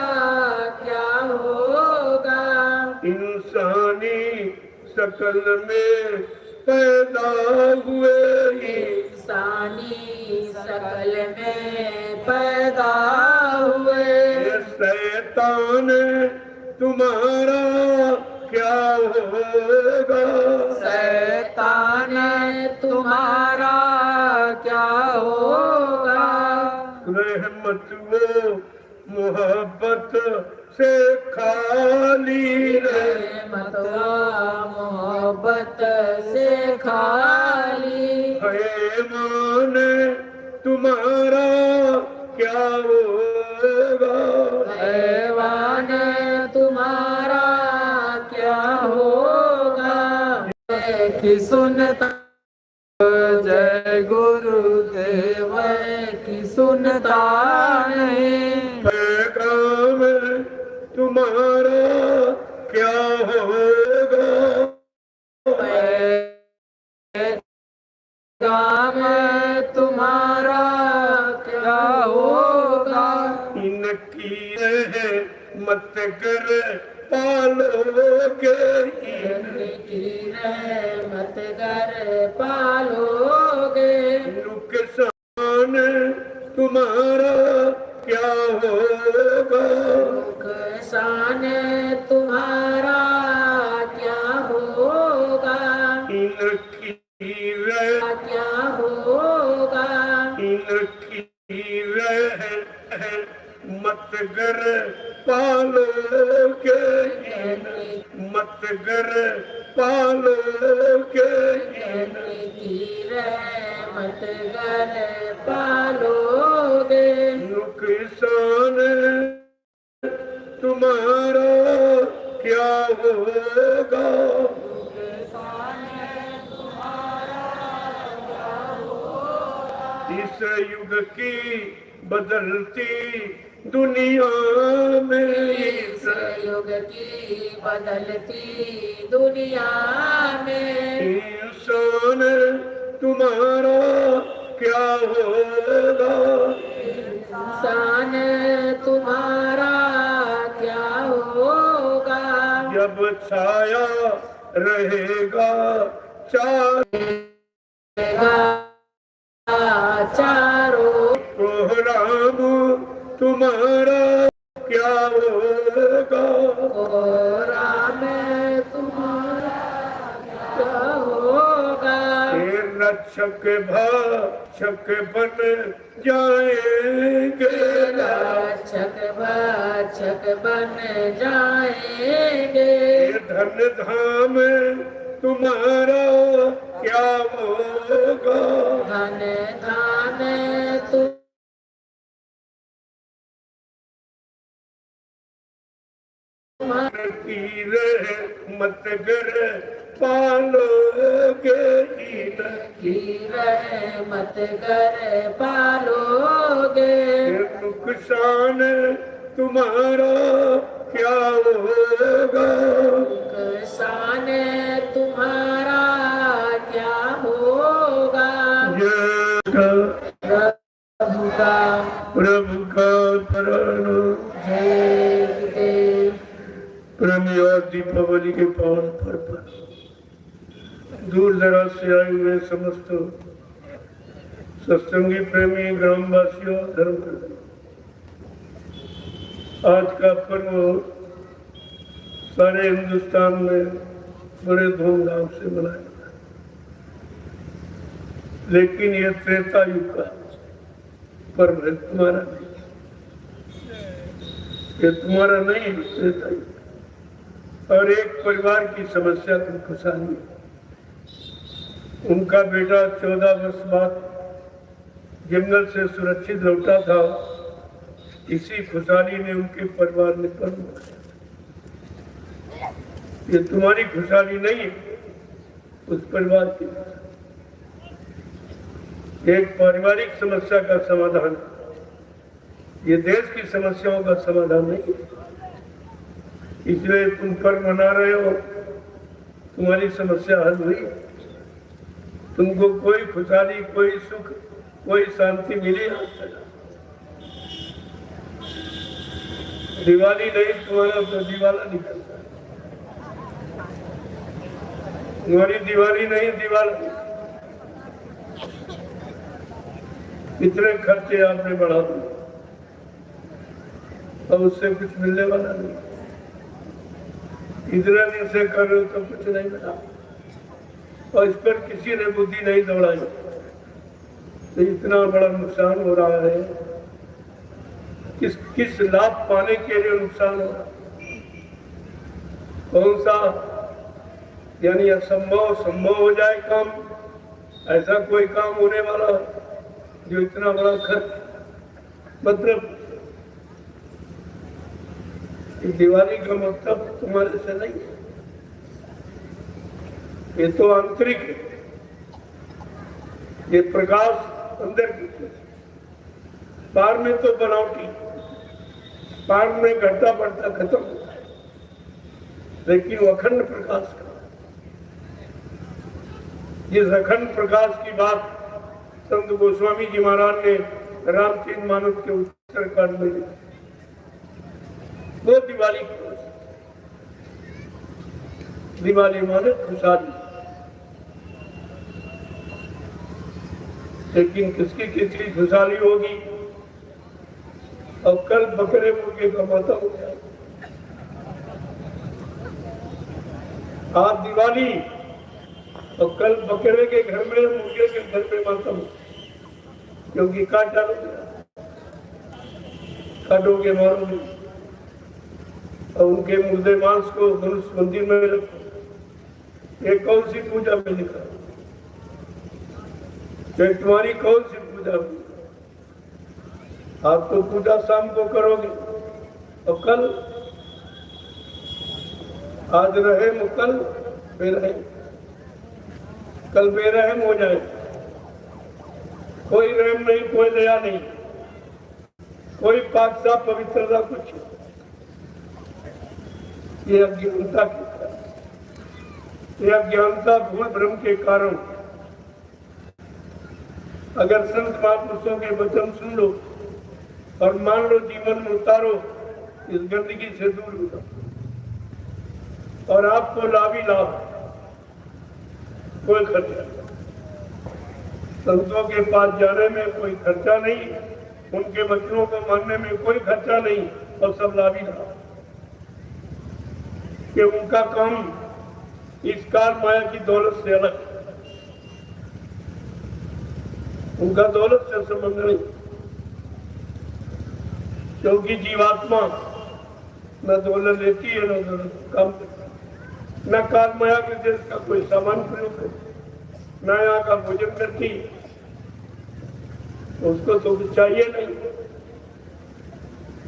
क्या होगा। इंसानी शकल में पैदा हुए, इंसानी शकल में पैदा हुए। शैतान तुम्हारा क्या होगा। शैतान तुम्हारा क्या होगा। रहमत वो मोहब्बत से खाली रहे, रहमत मोहब्बत से खाली। हैवान तुम्हारा क्या होगा। हैवान तुम्हारा क्या होगा। की सुनता, जय गुरुदेव की सुनता नहीं। पैगाम तुम्हारा क्या होगा, पैगाम तुम्हारा क्या होगा। इनकी मत कर पालोगे, इनकी रहमत कर पालोगे। नुकसान तुम्हारा क्या होगा, नुकसान तुम्हारा क्या होगा। इनकी क्या होगा। इनकी मत कर पालोगे, मत कर पालोगे, मत कर पालोगे। नुकसान तुम्हारा क्या होगा, इस युग की बदलती दुनिया में, इस युग की बदलती दुनिया में, इंसान तुम्हारा क्या होगा, इंसान तुम्हारा क्या होगा। जब छाया रहेगा चारों कोहराम तुम्हारा क्या होगा, राम तुम्हारा क्या होगा। रक्षक भक्षक बन जाएंगे, रक्षक भक्षक बन जाएंगे। धन धाम तुम्हारा क्या होगा, धन धाम की मत कर पालोगे, मत कर पालोगे। नुकसान तुम्हारा क्या होगा, नुकसान तुम्हारा क्या होगा। प्रभु का शरण। जय गुरुदेव। प्रेमी और दीपावली के पावन पर्व पर दूर दराज से आए हुए समस्त सत्संगी प्रेमी ग्रामवासियों धर्म प्रेमी, आज का पर्व सारे हिंदुस्तान में बड़े धूमधाम से मनाया जाता है, लेकिन यह त्रेता युग का पर्व है, तुम्हारा नहीं, ये तुम्हारा नहीं है, त्रेता युग। और एक परिवार की समस्या की खुशहाली है, उनका बेटा 14 वर्ष बाद जंगल से सुरक्षित लौटा था, इसी खुशहाली ने उनके परिवार ने पर्व मनाया। ये तुम्हारी खुशहाली नहीं है, उस परिवार की। एक पारिवारिक समस्या का समाधान, ये देश की समस्याओं का समाधान नहीं है, इसलिए तुम पर्व मना रहे हो, तुम्हारी समस्या हल हुई, तुमको कोई खुशहाली, कोई सुख, कोई शांति मिली आज तक। दिवाली नहीं, तुम्हारा तो दिवाला निकलता है, तुम्हारी दिवाली नहीं, दिवाला निकलता। इतने खर्चे आपने बढ़ा दिए, अब उससे कुछ मिलने वाला नहीं, इतना दिन से कर रहे हो तो कुछ नहीं मिला, और इस पर किसी ने बुद्धि नहीं दौड़ाई, तो इतना बड़ा नुकसान हो रहा है। किस लाभ पाने के लिए नुकसान हो रहा है, कौन सा, यानी असंभव संभव हो जाए काम, ऐसा कोई काम होने वाला जो इतना बड़ा खर्च, मतलब दिवाली का मतलब तुम्हारे से नहीं है, ये तो आंतरिक है, ये प्रकाश अंदर की चीज। बाहर में तो बनावटी, बाहर में घटता बढ़ता खत्म होता है, लेकिन वो अखंड प्रकाश का, जिस अखंड प्रकाश की बात संत गोस्वामी जी महाराज ने रामचरित मानस के उत्तरकांड में लिखी, वो दिवाली की बात। दिवाली माने खुशहाली, लेकिन किसकी कितनी खुशहाली होगी और कल बकरे मुर्गे का माता हो जाए। आज दिवाली और कल बकरे के घर में, मुर्गे के घर में माता हो, क्योंकि काट डालोगे, काटोगे, मारोगे और उनके मुर्दे मांस को मनुष्य मंदिर में रखो। ये कौन सी पूजा में लिखा? ये तुम्हारी कौन सी पूजा में? आप तो पूजा शाम को करोगे और कल, आज रहे कल बेरहम, कल बेरहम हो जाए। कोई रहम नहीं, कोई दया नहीं, कोई पाक साफ पवित्रता कुछ। ये अज्ञानता के कारण, ये अज्ञानता भूल भ्रम के कारण। अगर संत महापुरुषों के वचन सुन लो और मान लो, जीवन में उतारो, इस गंदगी से दूर हो जाओ और आपको लाभ ही लाभ, कोई खर्चा नहीं। संतों के पास जाने में कोई खर्चा नहीं, उनके वचनों को मानने में कोई खर्चा नहीं और सब लाभ ही लाभ। कि उनका काम इस काल माया की दौलत से अलग, उनका दौलत से संबंध नहीं, क्योंकि जीवात्मा न दौलत लेती है न दौलत काम करती, न काल माया के देश का कोई सामान प्रयोग करती, न यहाँ का भोजन करती, उसको तो कुछ चाहिए नहीं।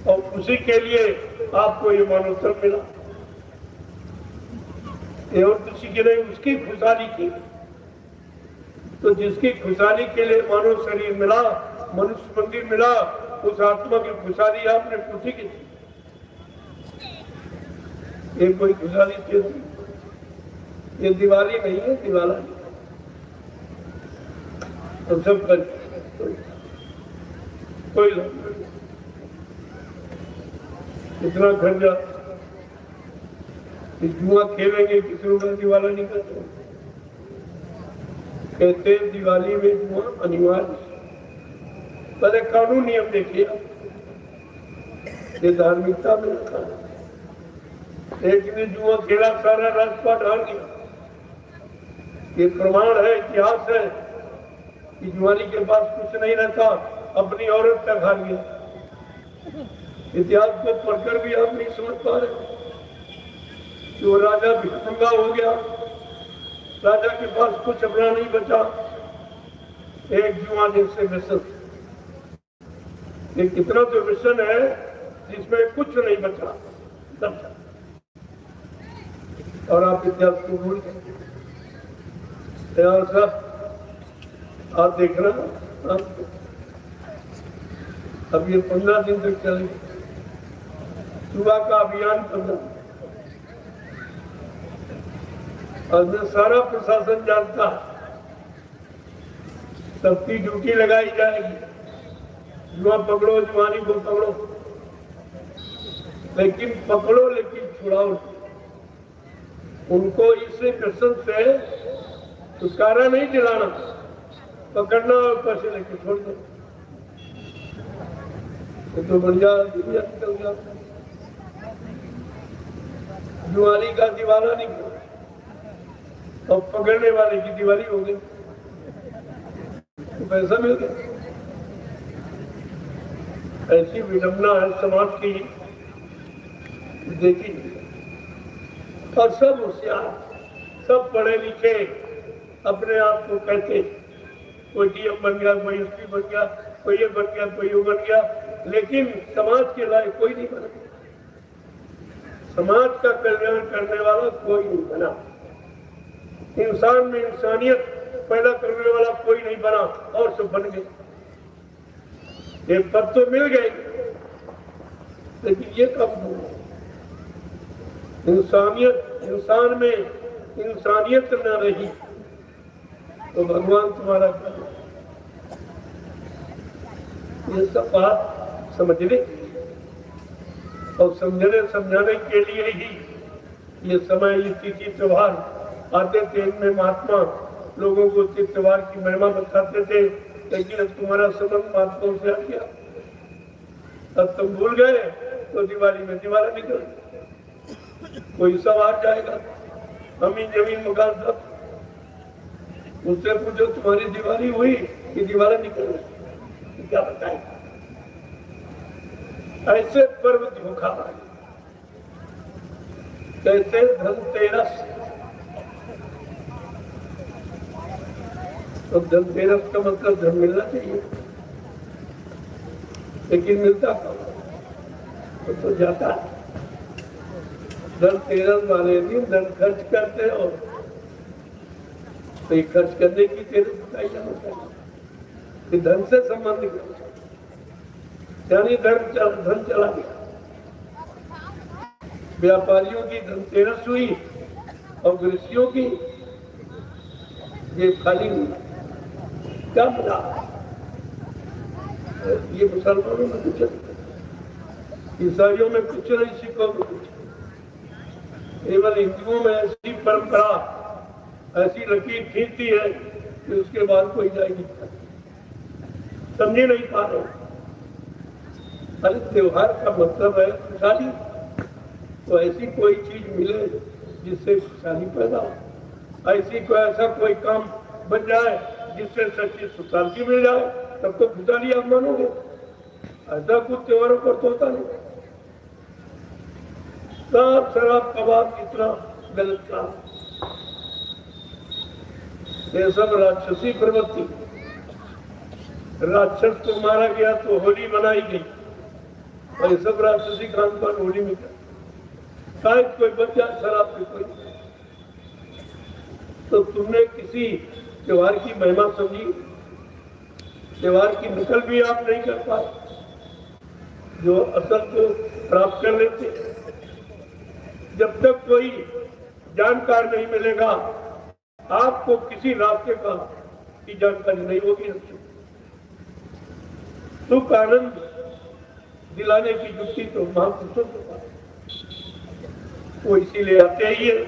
और उसी के लिए आपको ये मानवतन मिला, ये और किसी के लिए उसकी खुशहाली की। तो जिसकी खुशहाली के लिए मानव शरीर मिला, मनुष्य मंदिर मिला, उस आत्मा की खुशहाली आपने पूछी की थी? ये कोई खुशहाली थी? ये दिवाली नहीं है, दिवाला नहीं। तो सब कर कोई इतना खर्चा, जुआ खेलेंगे किसी रुपये दिवाला नहीं करते। कहते दिवाली में जुआ अनिवार्य, पहले कानून नियम देखिए, ये धार्मिकता में रखा। एक ने जुआ खेला, सारा राजपाट हार गया। ये प्रमाण है, इतिहास है कि जुआरी के पास कुछ नहीं रहता, अपनी औरत तक हार गया। इतिहास को पढ़कर भी आप नहीं समझ पा रहे कि वो राजा भिक्षुका हो गया, राजा के पास कुछ अपना नहीं बचा, एक जुआ जैसे व्यसन। ये कितना तो व्यसन है जिसमें कुछ नहीं बचा सब, और आप इतिहास को भूल गए। आप देखना, अब ये 15 दिन तक चलेगा जुआ का अभियान 15। और मैं सारा प्रशासन जानता, सबकी ड्यूटी लगाई जाएगी, जुआ पकड़ो, जुआनी को पकड़ो, लेकिन पकड़ो लेकिन छुड़ाओ। उनको इस व्यसन से छुटकारा नहीं दिलाना, पकड़ना और पैसे लेके छोड़ दो, तो बढ़िया दुनिया निकल गया। जुआरी का दिवाला नहीं और पकड़ने वाले की दिवाली हो गई, तो पैसा मिल गया। ऐसी विडंबना है समाज की, देखी। और सब होशियार, सब पढ़े लिखे, अपने आप को कहते, कोई डीएम बन गया, कोई एसपी बन गया, कोई ये बन गया, कोई वो बन गया, लेकिन समाज के लायक कोई नहीं बना। समाज का कल्याण करने वाला कोई नहीं बना। इंसान में इंसानियत पैदा करने वाला कोई नहीं बना और सब बन गए। ये पद तो मिल गए, लेकिन ये कब हुआ? इंसान में इंसानियत न रही तो भगवान तुम्हारा क्या? ये सब बात समझने और समझाने के लिए ही ये समय, ये तिथि त्योहार आते थे। इनमें महात्मा लोगों को त्योहार की महिमा बताते थे, लेकिन अब तुम्हारा संबंध महात्माओं से आ गया। अब तुम भूल गए तो दिवाली में दिवाला निकल, कोई सवार जाएगा अमीन जमीन मकान सब, उससे पूछो तुम्हारी दिवाली हुई कि दिवाला निकल, क्या बताए? ऐसे पर्व धोखाबाज, कैसे धनतेरस। तो धनतेरस का मतलब धन मिलना चाहिए, लेकिन मिलता कब? तो जाता धनतेरस वाले दिन धन खर्च करते हो, तो ये खर्च करने की तेरस बताई जाना चाहिए। धन से संबंध यानी धन चला गया। व्यापारियों की धनतेरस हुई और कृषियों की ये खाली हुई। क्या मिला? ये मुसलमानों में कुछ, ईसाइयों में कुछ नहीं, सिखों में कुछ, केवल हिंदुओं में ऐसी परंपरा, ऐसी लकीर खींचती है कि उसके बाद कोई जाएगी। समझे नहीं पा रहे। अरे त्योहार का मतलब है खुशहाली, तो ऐसी कोई चीज मिले जिससे खुशहाली पैदा हो, ऐसी कोई ऐसा कोई काम बन जाए जिससे सच्ची सुख शांति मिल जाए, तब तो खुशहाली आप मानोगे। ऐसा कुछ त्योहारों पर तो होता नहीं। सब शराब कबाब कितना गलत काम, ये सब राक्षसी प्रवृत्ति। राक्षस को मारा गया तो होली मनाई गई, और ये सब राक्षसी खान पान होली में शायद कोई बच जाए शराब पे, कोई। तो तुमने किसी त्योहार की महिमा समझी? त्योहार की नकल भी आप नहीं कर पाए, जो असल को प्राप्त कर लेते। जब तक कोई जानकार नहीं मिलेगा, आपको किसी रास्ते का की जानकारी नहीं होगी। सुख आनंद दिलाने की युक्ति तो महापुरुषों के पास, वो इसीलिए आते ही है।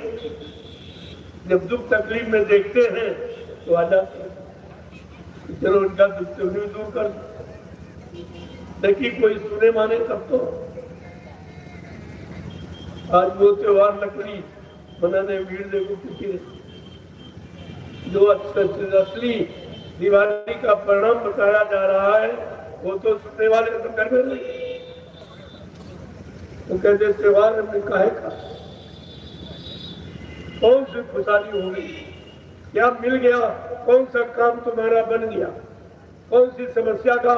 जब दुख तकलीफ में देखते हैं तो आ जाते हैं, चलो उनका दुख तकलीफ दूर कर, लेकिन कोई सुने माने तब तो। आज वो त्योहार लकड़ी बनाने भीड़ देखो किसी, जो असली दिवाली का परिणाम बताया जा रहा है, वो तो सुनने वाले तो कर में नहीं। तो कहते त्योहार हमने काहे का, कौन सी खुशहाली हो गई, क्या मिल गया, कौन सा काम तुम्हारा बन गया, कौन सी समस्या का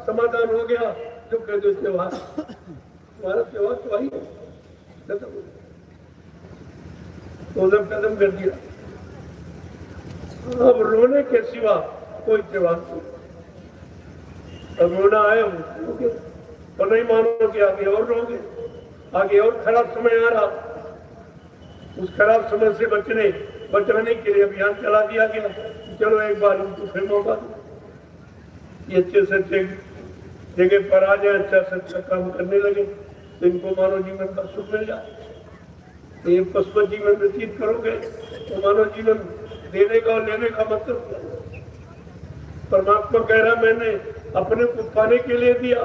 समाधान हो गया, जो कहते त्योहार। तुम्हारा त्योहार तो वही खत्म हो गया, तो जब खत्म कर दिया। अब रोने के सिवा कोई त्योहार नहीं। अब रोना आए तो नहीं मानो कि आगे और रोगे, आगे और खराब समय आ रहा। उस खराब समय से बचाने के लिए अभियान चला दिया गया। चलो एक बार उनको फिर मौका दो, ये अच्छे से अच्छे जगह पर आ जाए, अच्छा से अच्छा काम करने लगे, तो इनको मानव जीवन का सुख मिल जाए। तो ये पशु जीवन व्यतीत करोगे तो मानव जीवन देने का और लेने का मतलब। परमात्मा कह रहा मैंने अपने को पाने के लिए दिया।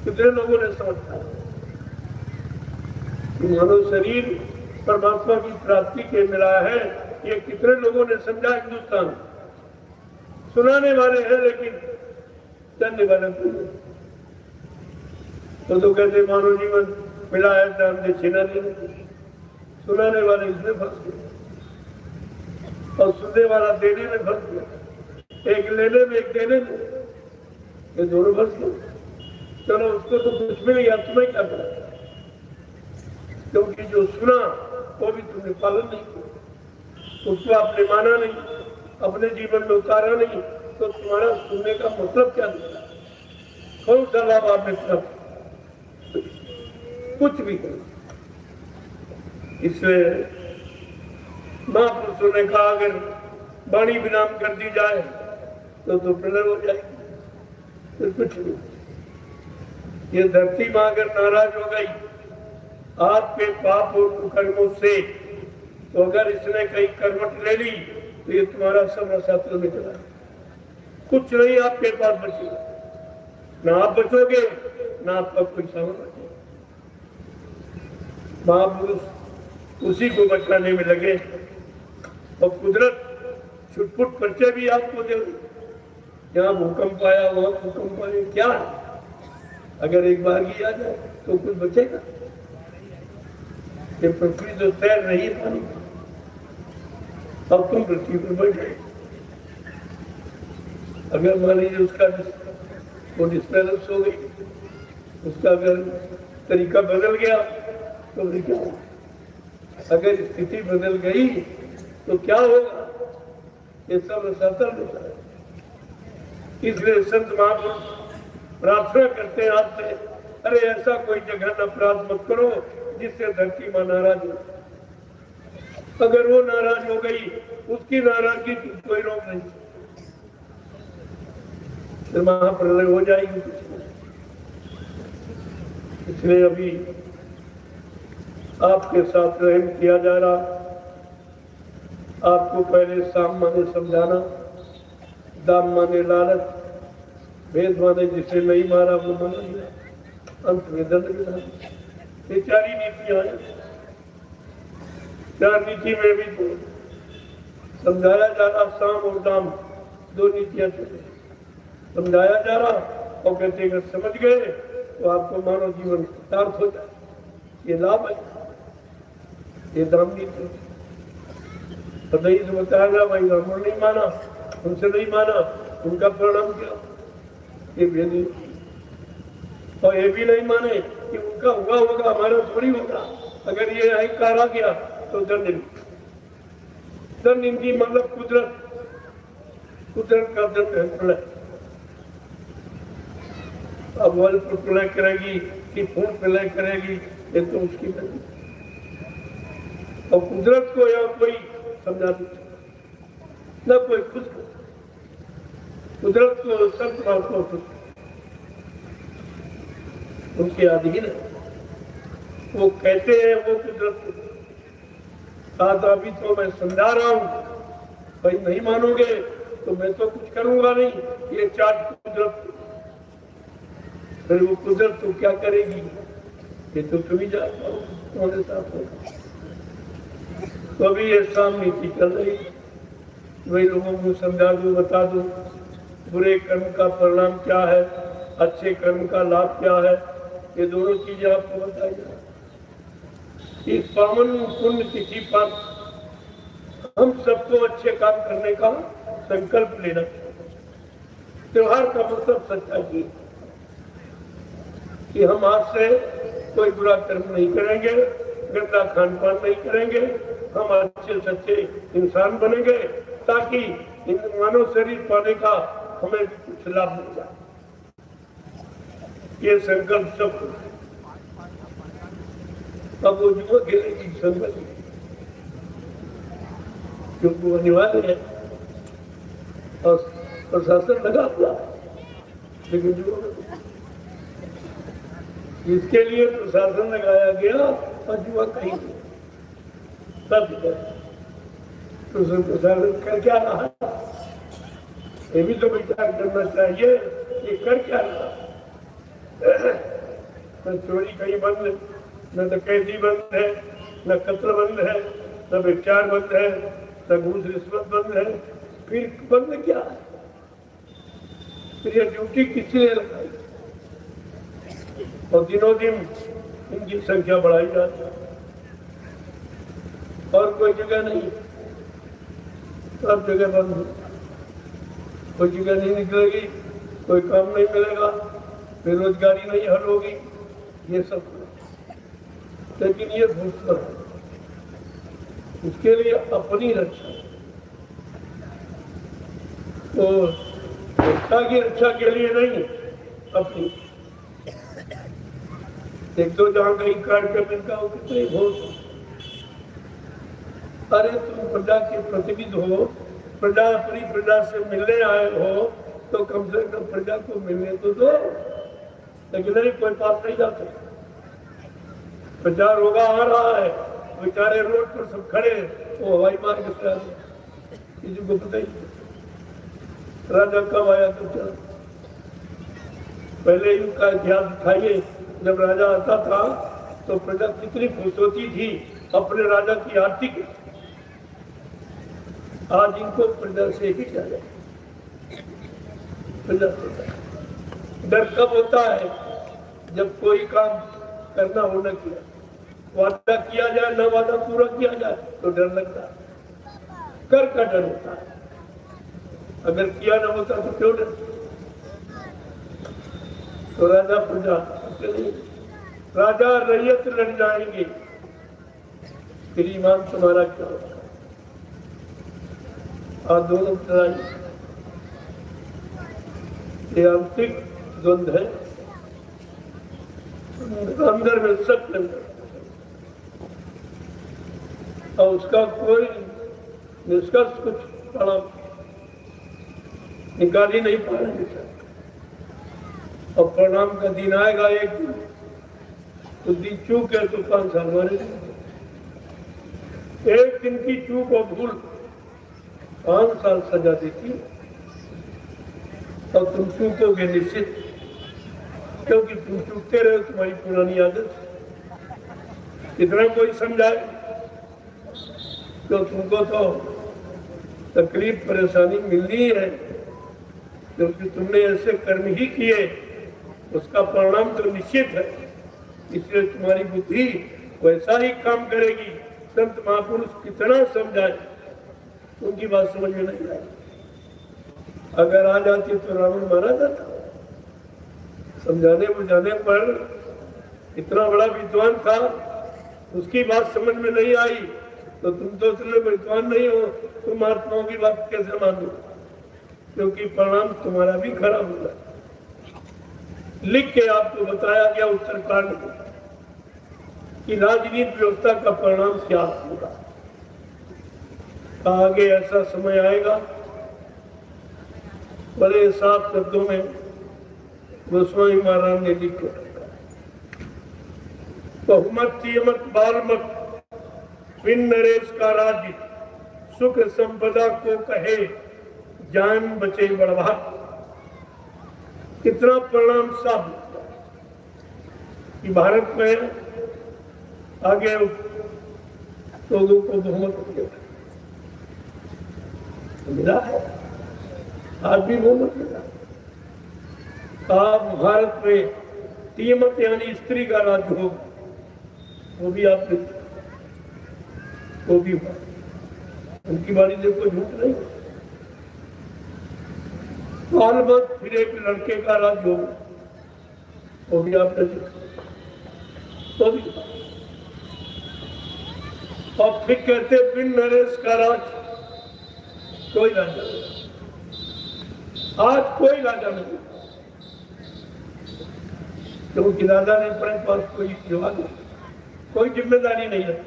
कितने लोगों ने समझा कि मानव शरीर परमात्मा की प्राप्ति के मिला है, ये कितने लोगों ने समझा? हिंदुस्तान सुनाने वाले हैं लेकिन जानने वाले नहीं। तो कहते मानव जीवन मिला है तो हमने छीना नहीं। सुनाने वाले इसमें फंस गए और सुनने वाला देने में फंस गया। एक लेने में एक देने में, ये दोनों फंस गए। चलो उसको तो कुछ मिल गया, तुम्हें क्या करा? क्योंकि जो सुना वो भी तुमने पालन नहीं किया। उसको आपने माना नहीं, अपने जीवन में उतारा नहीं, तो तुम्हारा सुनने का मतलब क्या निकला? कौन सा लाभ आपने प्राप्त? कुछ भी नहीं। इसलिए महापुरुषों ने कहा अगर वाणी विराम कर दी जाए तो प्रलय हो जाएगी, फिर कुछ नहीं। ये धरती मां अगर नाराज हो गई आपके पाप और कुकर्मों से, तो अगर इसने कहीं करवट ले ली तो ये तुम्हारा सब रसातल में चला, कुछ नहीं आपके पास बचेगा, ना आप बचोगे ना आपका कोई सामान बचेगा। महापुरुष उसी को बचाने में लगे और कुदरत छुटपुट पर्चे भी आपको दे, यहाँ भूकंप आया वहां भूकंप आया, क्या अगर एक बार ही आ जाए तो कुछ बचेगा? ये पृथ्वी तो तैर रही है पानी, अब तुम पृथ्वी पर बैठ गए। अगर मान लीजिए उसका वो डिस्बैलेंस हो गई, उसका अगर तरीका बदल गया तो क्या होगा? अगर स्थिति बदल गई तो क्या होगा? ये सब रसातल में जाएगा। इसलिए संत महापुरुष प्रार्थना करते हैं आपसे, अरे ऐसा कोई जघन्य अपराध मत करो जिससे धरती मां नाराज हो। अगर वो नाराज हो गई, उसकी नाराजगी की कोई रोक नहीं, फिर महाप्रलय हो जाएगी। इसलिए अभी आपके साथ रहम किया जा रहा, आपको पहले साम माने समझाना, दाम माने लालच, भेद माने जिसे नहीं मारा वो माना दिया, अंत में दंड मिला। ये चारी नीतियां हैं। चार नीति में भी तो समझाया जा रहा, साम और दाम दो नीतियां चले, समझाया जा रहा और कहते अगर समझ गए तो आपको मानव जीवन सार्थ हो जाए, ये लाभ है, ये दाम नीति। पता से बताया गया भाई ब्राह्मण नहीं माना, उनसे नहीं माना, उनका परिणाम क्या? ये भेदी। और ये भी नहीं माने कि उनका हुआ होगा हमारा थोड़ी होगा, अगर ये अहंकार आ गया तो दंड। दंड इनकी मतलब कुदरत का दंड है, प्रलय। अब वल प्रलय करेगी कि पूर्ण प्रलय करेगी, ये तो उसकी नहीं। और कुदरत को या कोई समझा न कोई खुद को, कुदरत को संत महात्मा खुद उनके अधीन है, वो कहते हैं वो कुदरत को। अभी तो मैं समझा रहा हूं, भाई नहीं मानोगे तो मैं तो कुछ करूंगा नहीं, ये चाट कुदरत। फिर वो कुदरत तो क्या करेगी? ये तो तुम ही जा पाओ, तुम्हारे साथ होगा। तो अभी ये साम नीति चल रही, वही लोगों को समझा दो, बता दो बुरे कर्म का परिणाम क्या है, अच्छे कर्म का लाभ क्या है, ये दोनों चीजें आपको बताई जाए। इस पावन पुण्य तिथि पर हम सबको अच्छे काम करने का संकल्प लेना। त्योहार का मतलब सच्चाई है कि हम आज से कोई बुरा कर्म नहीं करेंगे, गंदा खान पान नहीं करेंगे, हम अच्छे सच्चे इंसान बनेंगे ताकि इन मानव शरीर पाने का हमें भी कुछ लाभ मिल जाए। ये संकल्प सब। अब वो युवक की संकल्प क्योंकि वो अनिवार्य है और प्रशासन लगा हुआ, लेकिन इसके लिए प्रशासन लगाया गया और युवक कहीं सब तो प्रशासन कर क्या रहा, ये भी तो विचार करना चाहिए कि कर क्या रहा। न चोरी कहीं बंद, न डकैती बंद है, न कत्ल बंद है, न व्यभिचार बंद है, न घूस रिश्वत बंद है, फिर बंद क्या है? फिर ये ड्यूटी किसने लगाई? और दिनों दिन इनकी संख्या बढ़ाई जाती है और कोई जगह नहीं, सब जगह बंद है, कोई जगह नहीं निकलेगी, कोई काम नहीं मिलेगा, बेरोजगारी नहीं हल होगी, ये सब। लेकिन ये भूसर है, उसके लिए अपनी रक्षा, तो रक्षा की रक्षा के लिए नहीं, अपनी। एक तो जहां कहीं कार्यक्रम इनका हो कितने घोष, अरे तुम प्रजा के प्रतिनिधि हो, प्रजा अपनी प्रजा से मिलने आए हो, तो कम से कम प्रजा को मिलने तो दो। लेकिन नहीं, कोई पास नहीं जा सकता। प्रचार होगा आ रहा है, बेचारे रोड पर सब खड़े, वो हवाई मार्ग से आ रहे, किसी को पता ही नहीं राजा कब आया तो क्या। पहले युग का इतिहास दिखाइए, जब राजा आता था तो प्रजा कितनी खुश होती थी अपने राजा की आरती की। आज इनको प्रजा से ही क्या जाए, प्रजा से डर कब होता है, जब कोई काम करना हो न किया, वादा किया जाए न वादा पूरा किया जाए तो डर लगता है, कर का डर होता है। अगर किया न होता तो क्यों डर। तो राजा प्रजा, राजा रैयत लड़ जाएंगे, फिर ईमान तुम्हारा क्या होगा। आज दोनों लड़ाई, ये आंतरिक द्वंद्व है, अंदर में सब अंदर, और उसका कोई निष्कर्ष कुछ पड़ा निकाल ही नहीं पा रहे। और परिणाम का दिन आएगा एक दिन, तो दिन चूक है तो 5 साल मारे। एक दिन की चूक और भूल 5 साल सजा देती, और तुम चूकोगे निश्चित, क्योंकि तुम चूकते रहे, तुम्हारी पुरानी आदत। इतना कोई समझाए तो तुमको तो तकलीफ परेशानी मिलनी है, क्योंकि तुमने ऐसे कर्म ही किए, उसका परिणाम तो निश्चित है। इसलिए तुम्हारी बुद्धि वैसा ही काम करेगी। संत महापुरुष कितना समझाए, उनकी बात समझ में नहीं आई। अगर आ जाती तो रावण मारा जाता। समझाने बुझाने पर इतना बड़ा विद्वान था, उसकी बात समझ में नहीं आई, तो तुम तो इतने विद्वान नहीं हो, तुम महात्माओं की बात कैसे मानो, क्योंकि परिणाम तुम्हारा भी खराब होगा। लिख के आपको बताया गया उत्तरकांड में कि राजनीति व्यवस्था का परिणाम क्या होगा। आगे ऐसा समय आएगा, बड़े साफ शब्दों में गोस्वामी महाराज ने लिखा, बहुमत तियमत बालमत बिन नरेश का राज्य, सुख संपदा को कहे जान बचे बड़वा। कितना परिणाम साफ कि भारत में आगे लोगों को बहुमत मिला है, आज भी बहुमत मिला। आप भारत में तियमत यानी स्त्री का राज्य होगा, वो भी आपने, वो भी हुआ। उनकी बारी देखो, झूठ नहीं। बालमत फिर एक लड़के का राज्य होगा, वो भी आपने देखा, वो भी। और फिर कहते बिन नरेश का राज, कोई राजा नहीं, आज कोई राजा नहीं, क्योंकि राजा ने अपने पास कोई विभाग नहीं, कोई जिम्मेदारी नहीं है,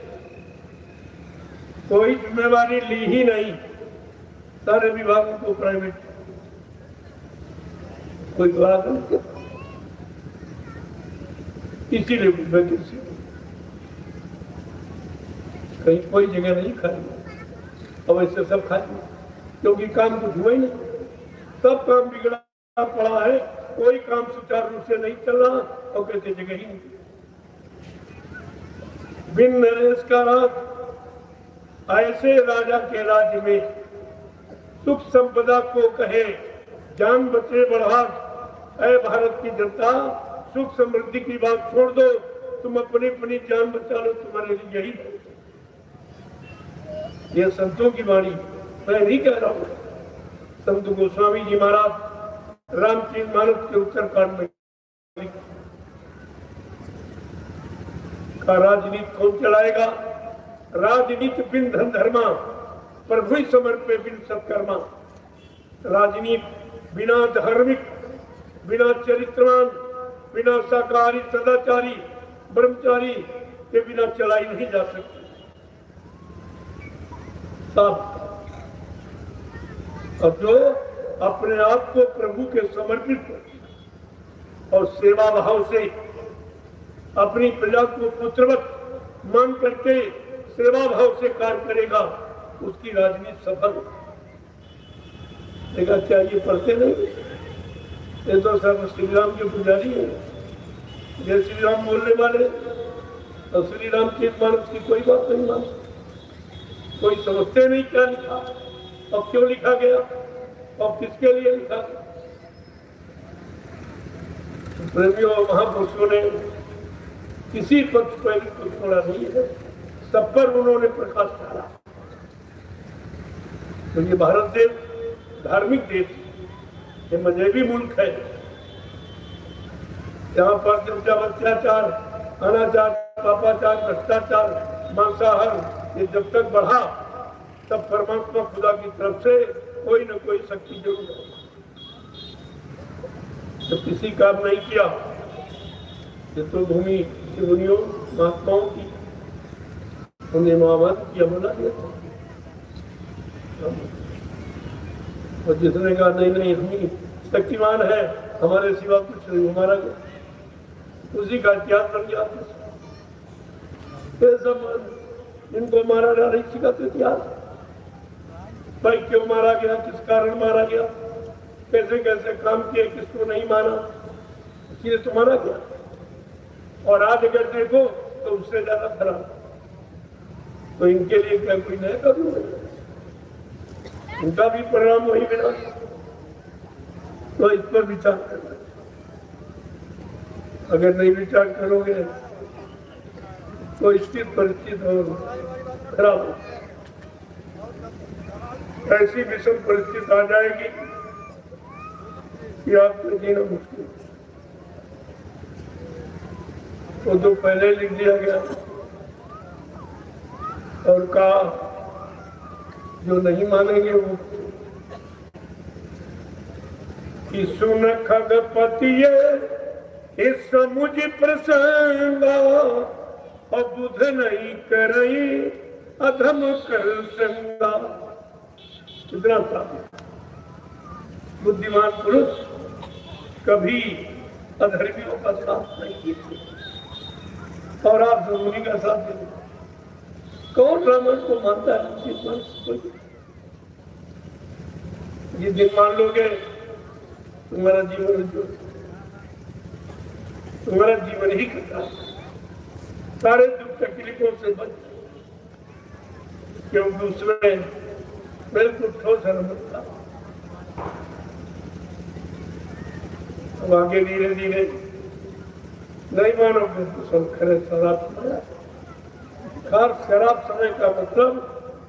कोई जिम्मेवारी ली ही नहीं। सारे विभागों को प्राइवेट, कोई विभाग नहीं, इसीलिए वैकेंसी कहीं कोई जगह नहीं खाली, और वैसे सब खाली, क्योंकि काम कुछ हुआ ही नहीं, सब काम बिगड़ा पड़ा है, कोई काम सुचारू रूप से नहीं चल रहा, और कहते जगह ही नहीं। बिन नरेश का राज, ऐसे राजा के राज्य में सुख संपदा को कहे जान बचे बढ़ाक। ऐ भारत की जनता, सुख समृद्धि की बात छोड़ दो, तुम अपनी अपनी जान बचा लो, तुम्हारे लिए यही है। यह संतों की वाणी, मैं नहीं कह रहा हूं। संत गोस्वामी जी महाराज रामचरितमानस के उत्तरकांड में का राजनीति कौन चलाएगा, राजनीति बिन धन धर्मा, प्रभु समर्पे बिन सत्कर्मा। राजनीति बिना धार्मिक, बिना चरित्रवान, बिना शाकाहारी सदाचारी ब्रह्मचारी के बिना चलाई नहीं जा सकती। और जो अपने आप को प्रभु के समर्पित और सेवा भाव से अपनी प्रजा को पुत्रवत मान करके सेवा भाव से कार्य करेगा, उसकी राजनीति सफल। देखा क्या ये पढ़ते नहीं? ये तो सब श्री राम के पुजारी है। जय श्री राम बोलने वाले और श्री राम के मानस की कोई बात नहीं मानते। कोई समझते नहीं क्या लिखा और क्यों लिखा गया और किसके लिए लिखा गया। प्रेमियों और महापुरुषों ने किसी पक्ष को छोड़ा नहीं है, सब पर उन्होंने प्रकाश डाला। तो ये भारत देश धार्मिक देश, ये मजहबी मुल्क है। यहाँ पर जब अत्याचार, अनाचार, पापाचार, भ्रष्टाचार, मांसाहार ये जब तक बढ़ा, तब परमात्मा खुदा की तरफ से कोई न कोई शक्ति जरूर है। जब किसी काम नहीं किया, ये तो भूमि मुनियों महात्माओं की उन्हें महामत किया, बना दिया था। और जिसने कहा नहीं नहीं हम शक्तिमान है, हमारे सिवा कुछ नहीं, हमारा उसी का इतिहास बन गया। इनको मारा जा नहीं सिखाते इतिहास, भाई क्यों मारा गया, किस कारण मारा गया, कैसे कैसे काम किए, किसको नहीं माना, इसलिए तो मारा गया। और आज अगर देखो तो उससे ज्यादा खराब। तो इनके लिए क्या कोई नया कदम नहीं, उनका भी परिणाम वही मिला। तो इस पर विचार करना। अगर नहीं विचार करोगे तो स्थिति परिस्थिति और खराब हो, ऐसी विषम परिस्थिति आ जाएगी कि आपको जीना मुश्किल। वो तो पहले लिख दिया गया और कहा जो नहीं मानेंगे वो कि सुन खगपति इस समुझ प्रसंगा, और बुध नहीं करई अधम कर संगा। कितना साफ। बुद्धिमान पुरुष कभी अधर्मियों का साथ नहीं देते, और आप मुनि का साथ देते। कौन रामायण को मानता है? ये दिन मान लोगे तुम्हारा जीवन जो तुम्हारा जीवन ही करता है, सारे दुख तकलीफों से बच, क्योंकि उसमें बिल्कुल ठोस अनुभव। अब आगे धीरे धीरे नहीं मानोगे तो सब खरे शराब समय। खार शराब समय का मतलब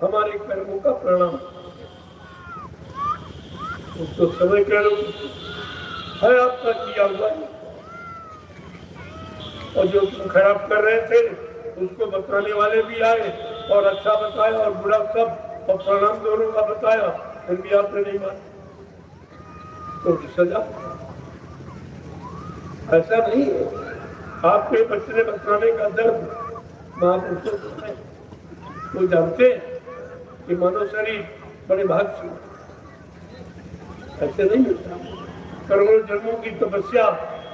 हमारे कर्मों का परिणाम। उसको समय कह लो है आपका किया हुआ, और जो तुम खराब कर रहे थे उसको बताने वाले भी आए और अच्छा बताया और बुरा सब, और परिणाम दोनों का बताया, फिर भी आपने नहीं माना तो सजा। ऐसा नहीं है। आपके बच्चे ने बताने का दर्द महापुरुषों को है। वो जानते हैं कि मानव शरीर बड़े भाग से ऐसे नहीं मिलता। करोड़ों जन्मों की तपस्या,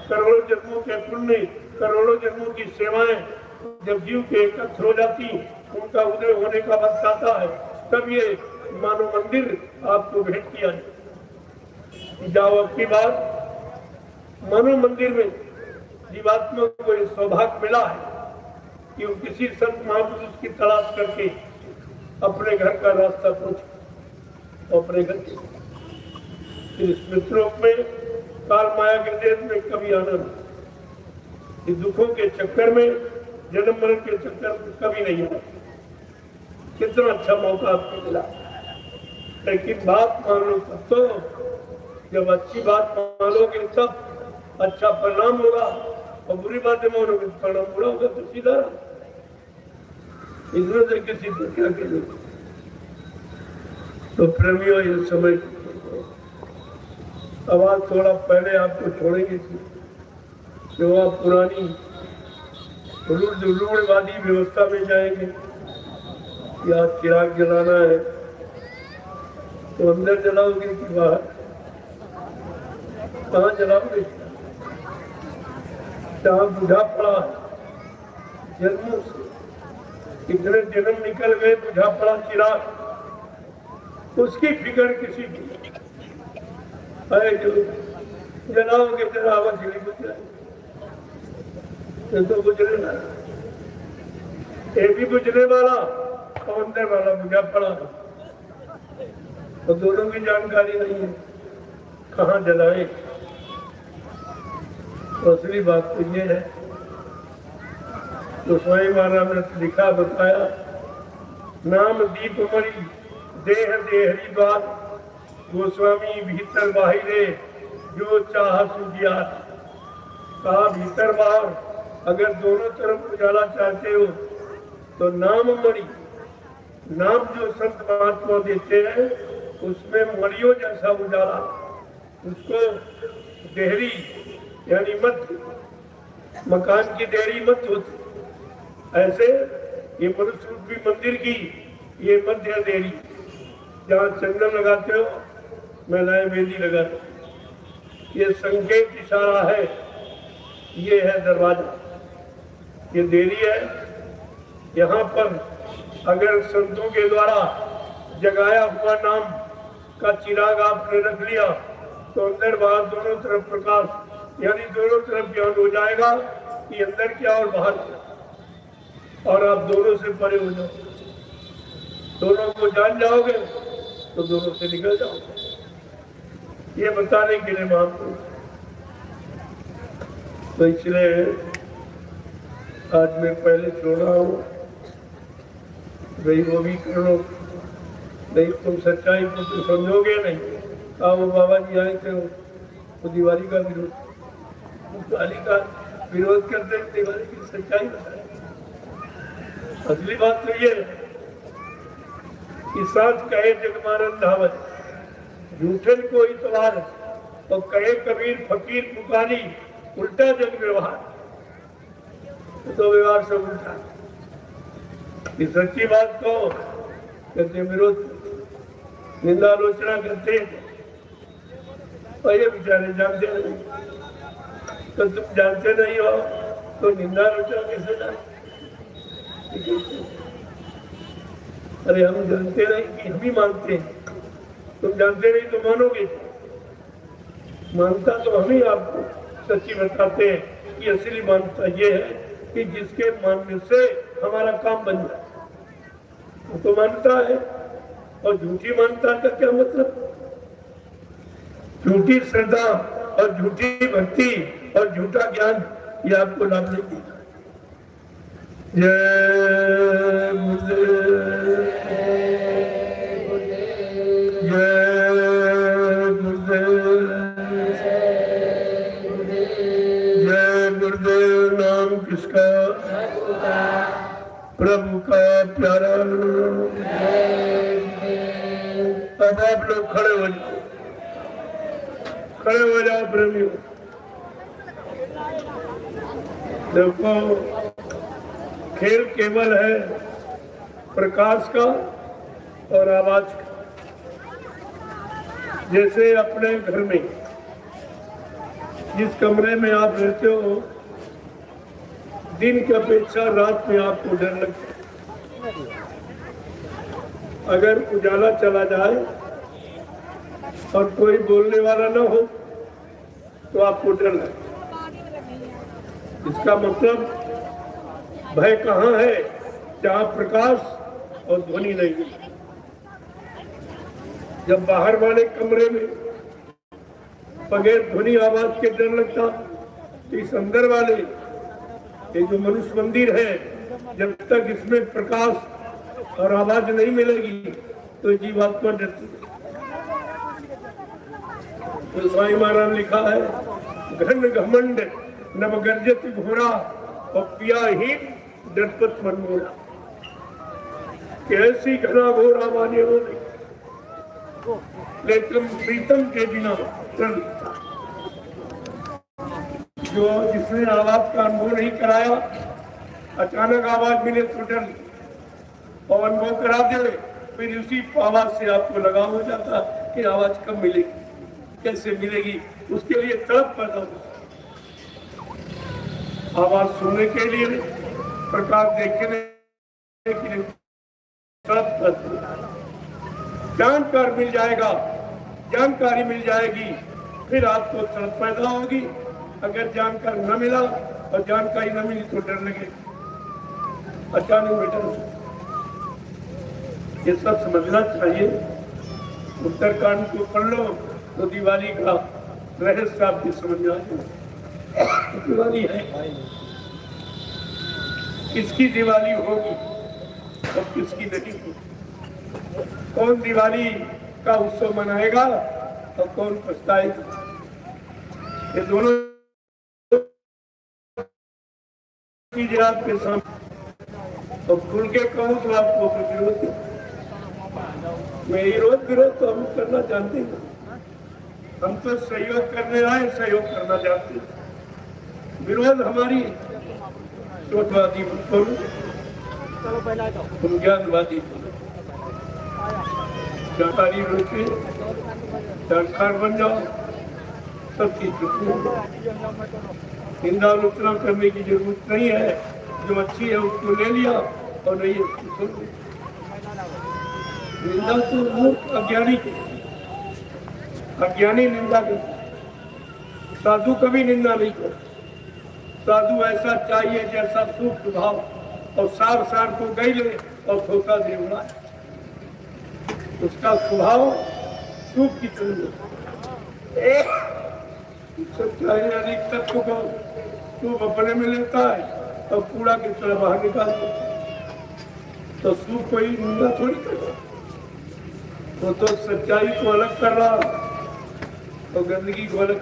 करोड़ों जन्मों के पुण्य, करोड़ों जन्मों की सेवाएं जब जीव के एकत्र हो जाती, उनका उदय होने का वक्त आता है, तब ये मानव मंदिर आपको भेंट किया है। जाओ अब की बार मानव मंदिर में जीवात्मा को ये सौभाग्य मिला है कि वो किसी संत महापुरुष की तलाश करके अपने घर का रास्ता पूछे, अपने घर इस मित्रों में काल माया के देश में कभी आनंद, इस दुखों के चक्कर में, जन्म मरण के चक्कर में कभी नहीं आना। कितना अच्छा मौका आपको मिला, लेकिन बात मान लो तब तो, जब अच्छी बात मानोगे तब अच्छा परिणाम होगा, और बुरी बातें मानोगे परिणाम बुरा होगा। तो सीधा इसमें से किसी को क्या कहने। तो प्रेमियों ये समय आवाज थोड़ा पहले आपको छोड़ेंगे जो आप पुरानी रूढ़वादी व्यवस्था में जाएंगे या चिराग जलाना है तो अंदर जलाओगे कि बाहर, कहाँ जलाओगे? जहाँ बुझा पड़ा जन्मों से कितने जन्म निकल गए, बुझा पड़ा चिराग, उसकी फिक्र किसी की है जो जलाओगे तेरा आवाज नहीं बुझ जाए तो गुजरे ना, ये भी गुजरे वाला और अंदर वाला बुझा पड़ा, तो दोनों की जानकारी नहीं है कहाँ जलाए। तो असली बात तो ये है, तो स्वामी महाराज ने लिखा बताया, नाम दीप मरी देह देहरी द्वार, गोस्वामी भीतर बाहिरे जो चाह सुजिया। कहा भीतर बाहर अगर दोनों तरफ उजाला चाहते हो तो नाम मणि, नाम जो संत महात्मा देते हैं उसमें मणियों जैसा उजाला, उसको देहरी यानी मत, मकान की देहरी मत होती, ऐसे ये मनुष्य रूपी मंदिर की ये मध्य देहरी, जहाँ चंदन लगाते हो महिलाएं मेहंदी लगाते, ये संकेत इशारा है, ये है दरवाजा, ये देरी है। यहाँ पर अगर संतों के द्वारा जगाया हुआ नाम का चिराग आपने रख लिया तो अंदर बाहर दोनों तरफ प्रकाश, यानी दोनों तरफ ज्ञान हो जाएगा कि अंदर क्या और बाहर क्या, और आप दोनों से परे हो जाओ, दोनों को जान जाओगे तो दोनों से निकल जाओगे। ये बताने के लिए महापुरुष, तो इसलिए आज मैं पहले छोड़ा हूँ भाई, वो भी कर लो, नहीं तुम सच्चाई को तो समझोगे नहीं। वो बाबा जी आए थे, वो दिवाली का विरोध, दिवाली का विरोध करते दिवाली की सच्चाई बताए। असली बात तो ये कि साथ कहे जगमानन धावत, झूठन को इतवार, और कहे कबीर फकीर पुकारी, उल्टा जग व्यवहार, तो व्यवहार सब उल्टा। ये सच्ची बात को कहते विरोध, निंदा आलोचना करते, और ये बेचारे जानते नहीं। तो तुम जानते नहीं हो तो निंदा आलोचना कैसे जाए? अरे हम जानते नहीं कि हम ही मानते हैं, तुम जानते नहीं तो मानोगे? मानता तो हम ही आपको सच्ची बताते हैं कि असली मानता ये है कि जिसके मानने से हमारा काम बन जाए, वो तो मानता है। और झूठी मानता का क्या मतलब? झूठी श्रद्धा और झूठी भक्ति और झूठा ज्ञान ये आपको लाभ नहीं देगा। जय गुरुदेव, जय गुरुदेव, जय गुरुदेव। नाम किसका? प्रभु का प्यारा। अब आप लोग खड़े हो जाओ, खड़े हो जाओ प्रेमियों। देखो, खेल केवल है प्रकाश का और आवाज का। जैसे अपने घर में जिस कमरे में आप रहते हो, दिन की अपेक्षा रात में आपको डर लगता है। अगर उजाला चला जाए और कोई बोलने वाला ना हो तो आपको डर लगता है। इसका मतलब भय कहाँ है? जहाँ प्रकाश और ध्वनि नहीं है। जब बाहर वाले कमरे में बगैर ध्वनि आवाज के डर लगता, तो इस अंदर वाले ये जो मनुष्य मंदिर है, जब तक इसमें प्रकाश और आवाज नहीं मिलेगी तो जीवात्मा डरती है। तो स्वामी महाराज लिखा है, घन घमंड नवगर्जत घोड़ा और पिया ही डरपत मनमोड़ा। कैसी घना घोर आवाजें हो रही, लेकिन प्रीतम के बिना चल जो जिसने आवाज का अनुभव नहीं कराया, अचानक आवाज मिले तो डर और अनुभव करा दे, फिर उसी आवाज से आपको लगाव हो जाता कि आवाज कब मिलेगी, कैसे मिलेगी, उसके लिए तड़प पैदा होती। आवाज सुनने के लिए, प्रकाश देखने के लिए तड़प पैदा, जानकार मिल जाएगा, जानकारी मिल जाएगी, फिर आपको तड़प पैदा होगी। अगर जानकार न मिला और जानकारी न मिली तो डर लगे, अचानक में डर। ये सब समझना चाहिए। उत्तरकांड को पढ़ लो तो दिवाली का रहस्य आपकी समझ में आ जाए। दिवाली है, किसकी दिवाली होगी और किसकी नहीं होगी, कौन दिवाली का उत्सव मनाएगा और कौन पछताएगा, ये दोनों चीजें आपके सामने। और खुल के कहूँ तो आपको विरोध, मेरी रोज विरोध तो हम करना जानते हैं, हम तो सहयोग करने आए, सहयोग करना चाहते हैं। विरोध हमारी सोचवादी मत करो, तुम ज्ञानवादी जानकारी रखे, जानकार बन जाओ, सब चीज। निंदा आलोचना करने की जरूरत नहीं है, जो अच्छी है उसको ले लिया और नहीं है उसको छोड़ दिया। निंदा तो मूर्ख अज्ञानी की, अज्ञानी निंदा करते, साधु कभी निंदा नहीं करते। साधु ऐसा चाहिए जैसा सुख स्वभाव, और सार सार को गई ले और धोखा दे उड़ा, उसका स्वभाव सुख की तरह सच्चाई अधिक तत्व को शुभ अपने में लेता है और कूड़ा की तरह बाहर निकाल देता है। तो शुभ कोई निंदा थोड़ी करता, वो तो सच्चाई को अलग कर रहा और गंदगी को अलग।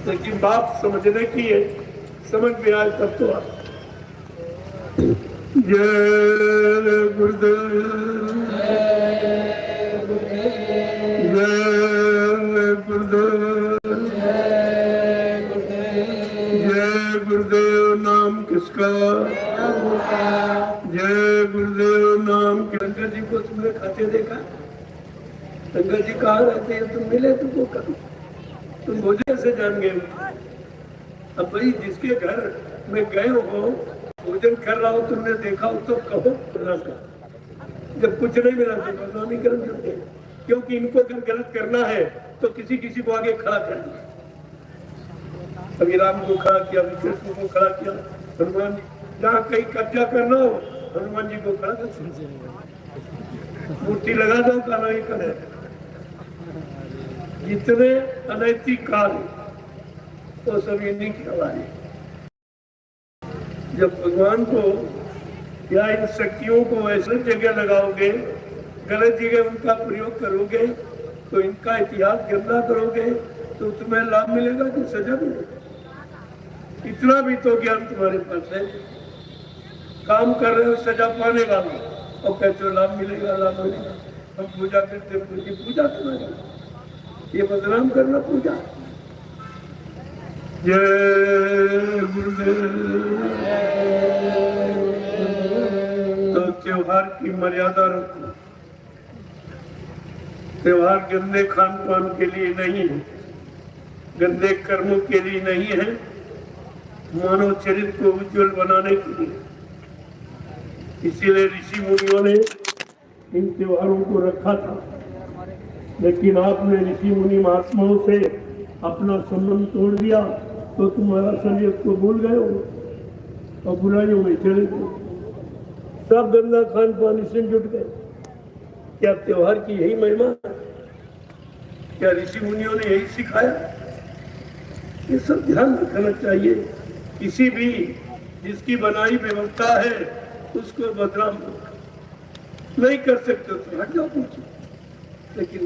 लेकिन बात समझने की है, समझ में आए तब तो आप। जय गुरुदेव, जय गुरुदेव, जय गुरुदेव। नाम किसका? जय गुरुदेव नाम। शंकर जी को तुमने खाते देखा? शंकर जी कहाँ रहते हैं? तुम मिले तुमको कभी? तुम भोजन से जान गए। अब भाई जिसके घर में गए हो, भोजन कर रहा हो, तुमने देखा हो तो कहो। जब कुछ नहीं मिला तो बदनामी कर सकते, क्योंकि इनको अगर गलत करना है तो किसी किसी को आगे खड़ा कर दिया। अभी राम को खड़ा किया, कृष्ण को खड़ा किया, हनुमान जी। जहाँ कहीं कब्जा करना हो, हनुमान जी को खड़ा कर, मूर्ति लगा दो, काला ही करे। जितने अनैतिक कार्य तो सब इन्हीं की हवाले। जब भगवान को या इन शक्तियों को ऐसे जगह लगाओगे, गलत जगह उनका प्रयोग करोगे, तो इनका इतिहास गंदा करोगे, तो तुम्हें लाभ मिलेगा कि सजा मिलेगा? इतना भी तो ज्ञान तुम्हारे पास है। काम कर रहे हो सजा पाने वाले, और कहते हो लाभ मिलेगा, लाभ मिलेगा। हम पूजा करते हैं, पूजा तुम्हारी, ये बदनाम करना पूजा। जय गुरुदेव। तो त्योहार की मर्यादा रखो। त्योहार गंदे खान पान के लिए नहीं है, गंदे कर्मों के लिए नहीं है, मानव चरित्र को उज्जवल बनाने के लिए। इसीलिए ऋषि मुनियों ने इन त्योहारों को रखा था। लेकिन आपने ऋषि मुनि महात्माओं से अपना संबंध तोड़ दिया, तो तुम्हारा शरीर को भूल गए हो और बुराइयों में चले गए। सब गंदा खान पान इसमें जुट गए। क्या त्योहार की यही महिमा? क्या ऋषि मुनियों ने यही सिखाया? ये सब ध्यान रखना चाहिए। किसी भी जिसकी बनाई व्यवस्था है उसको बदनाम नहीं कर सकते तो हट जाओ पूछो, लेकिन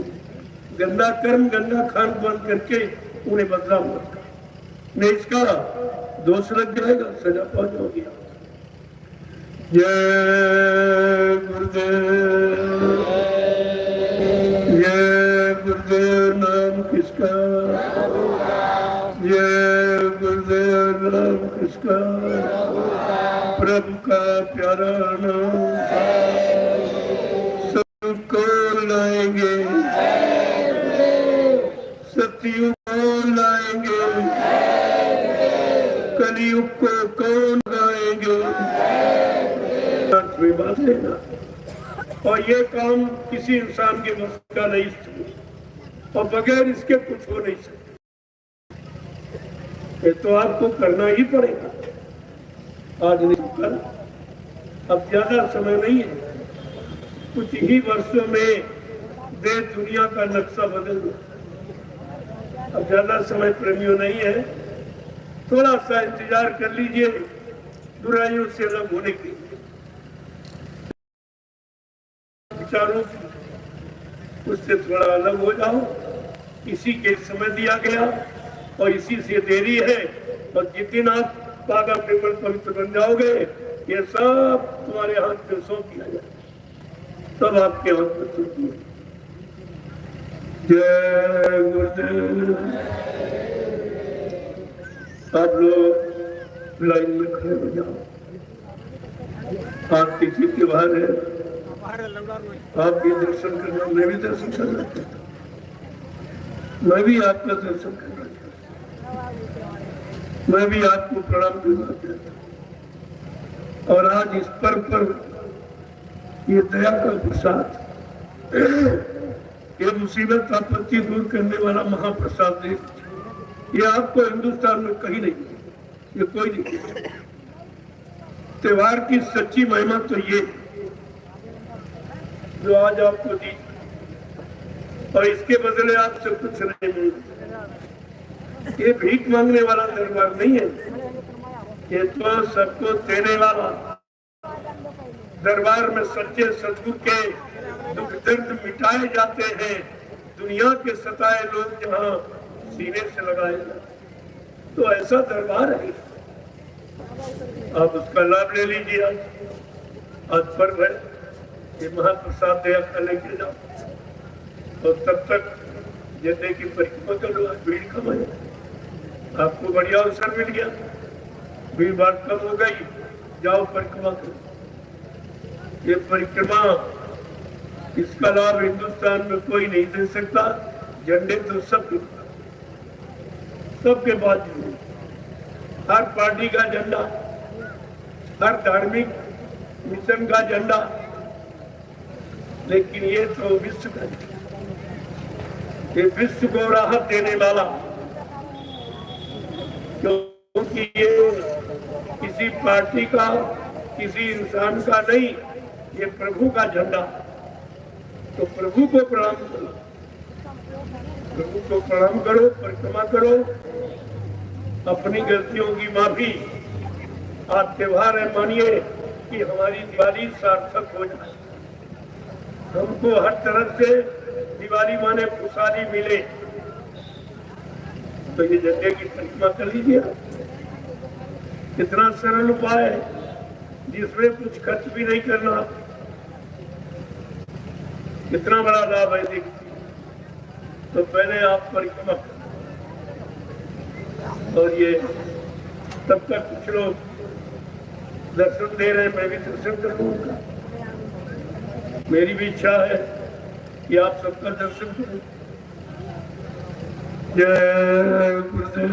गंदा कर्म, गंदा खान पान करके उन्हें बदनाम मत करो। नहीं, इसका दोष लग जाएगा, सजा पा जाओगे। जय गुरुदेव, जय गुरुदेव। नाम किसका? जय गुरुदेव। नाम किसका? प्रभु का प्यारा नाम सबको लाएंगे, सत्युग को लाएंगे, कलयुग को कौन गाएंगे? बात लेना, और ये काम किसी इंसान के बस का नहीं, और बगैर इसके कुछ हो नहीं सकता। ये तो आपको करना ही पड़ेगा, आज नहीं तो कल। अब ज्यादा समय नहीं है, कुछ ही वर्षों में देश दुनिया का नक्शा बदल गया। अब ज्यादा समय प्रेमियों नहीं है, थोड़ा सा इंतजार कर लीजिए बुराइयों से अलग होने के लिए। विचारों उससे थोड़ा अलग हो जाओ, इसी के समय दिया गया और इसी से देरी है। और जितने आप पागा पेपर पवित्र बन जाओगे, ये सब तुम्हारे हाथ में सौंप दिया जाए, सब आपके हाथ में सौंप दिया। जय गुरुदेव। आप लोग लाइन में खड़े हो जाओ। आप किसी के बाहर है, आप भी दर्शन करना, मैं भी दर्शन करना चाहता हूँ, मैं भी आपका दर्शन करना चाहता हूँ, मैं भी आपको प्रणाम करना चाहता हूँ। और आज इस पर्व पर ये दया का प्रसाद, ये मुसीबत आपत्ति दूर करने वाला महाप्रसाद दे दीजिए। ये आपको हिंदुस्तान में कहीं नहीं मिलेगा, ये कोई नहीं। त्योहार की सच्ची महिमा तो ये जो आज आपको दी, और इसके बदले आपसे कुछ नहीं मिलेगा। ये भीख मांगने वाला दरबार नहीं है, ये तो सबको देने वाला दरबार में सच्चे सदगुरु के दुख दर्द मिटाए जाते हैं। दुनिया के सताए लोग जहाँ सीने से लगाए, तो ऐसा दरबार है, आप उसका लाभ ले लीजिए। आज पर्व है, ये महाप्रसाद दया का लेके जाओ, और तब तक जैसे की परिक्रमा कर लो। आज भीड़ कम है, आपको बढ़िया अवसर मिल गया, भीड़ भाड़ कम हो गई, जाओ परिक्रमा करो। ये परिक्रमा, इसका लाभ हिंदुस्तान में कोई नहीं दे सकता। झंडे तो सबके बाद झंडे, हर पार्टी का झंडा, हर धार्मिक मिशन का झंडा, लेकिन ये तो विश्व का, ये विश्व को राहत देने वाला, क्योंकि ये किसी पार्टी का, किसी इंसान का नहीं, ये प्रभु का झंडा। तो प्रभु को प्रणाम करो, प्रभु को प्रणाम करो, परिक्रमा करो, अपनी गलतियों की माफी। आज त्योहार है, मानिए कि हमारी दिवाली सार्थक हो जाए, हमको हर तरफ से दिवाली माने खुशहाली मिले। तो ये झंडे की परिक्रमा कर लीजिए। कितना सरल उपाय है, जिसमें कुछ खर्च भी नहीं करना, कितना बड़ा लाभ है। देखिए, तो पहले आप परिक्रमा, और ये तब तक कुछ लोग दर्शन दे रहे हैं, मैं भी दर्शन कर लूंगा। मेरी भी इच्छा है कि आप सबका दर्शन करें। जय गुरुदेव।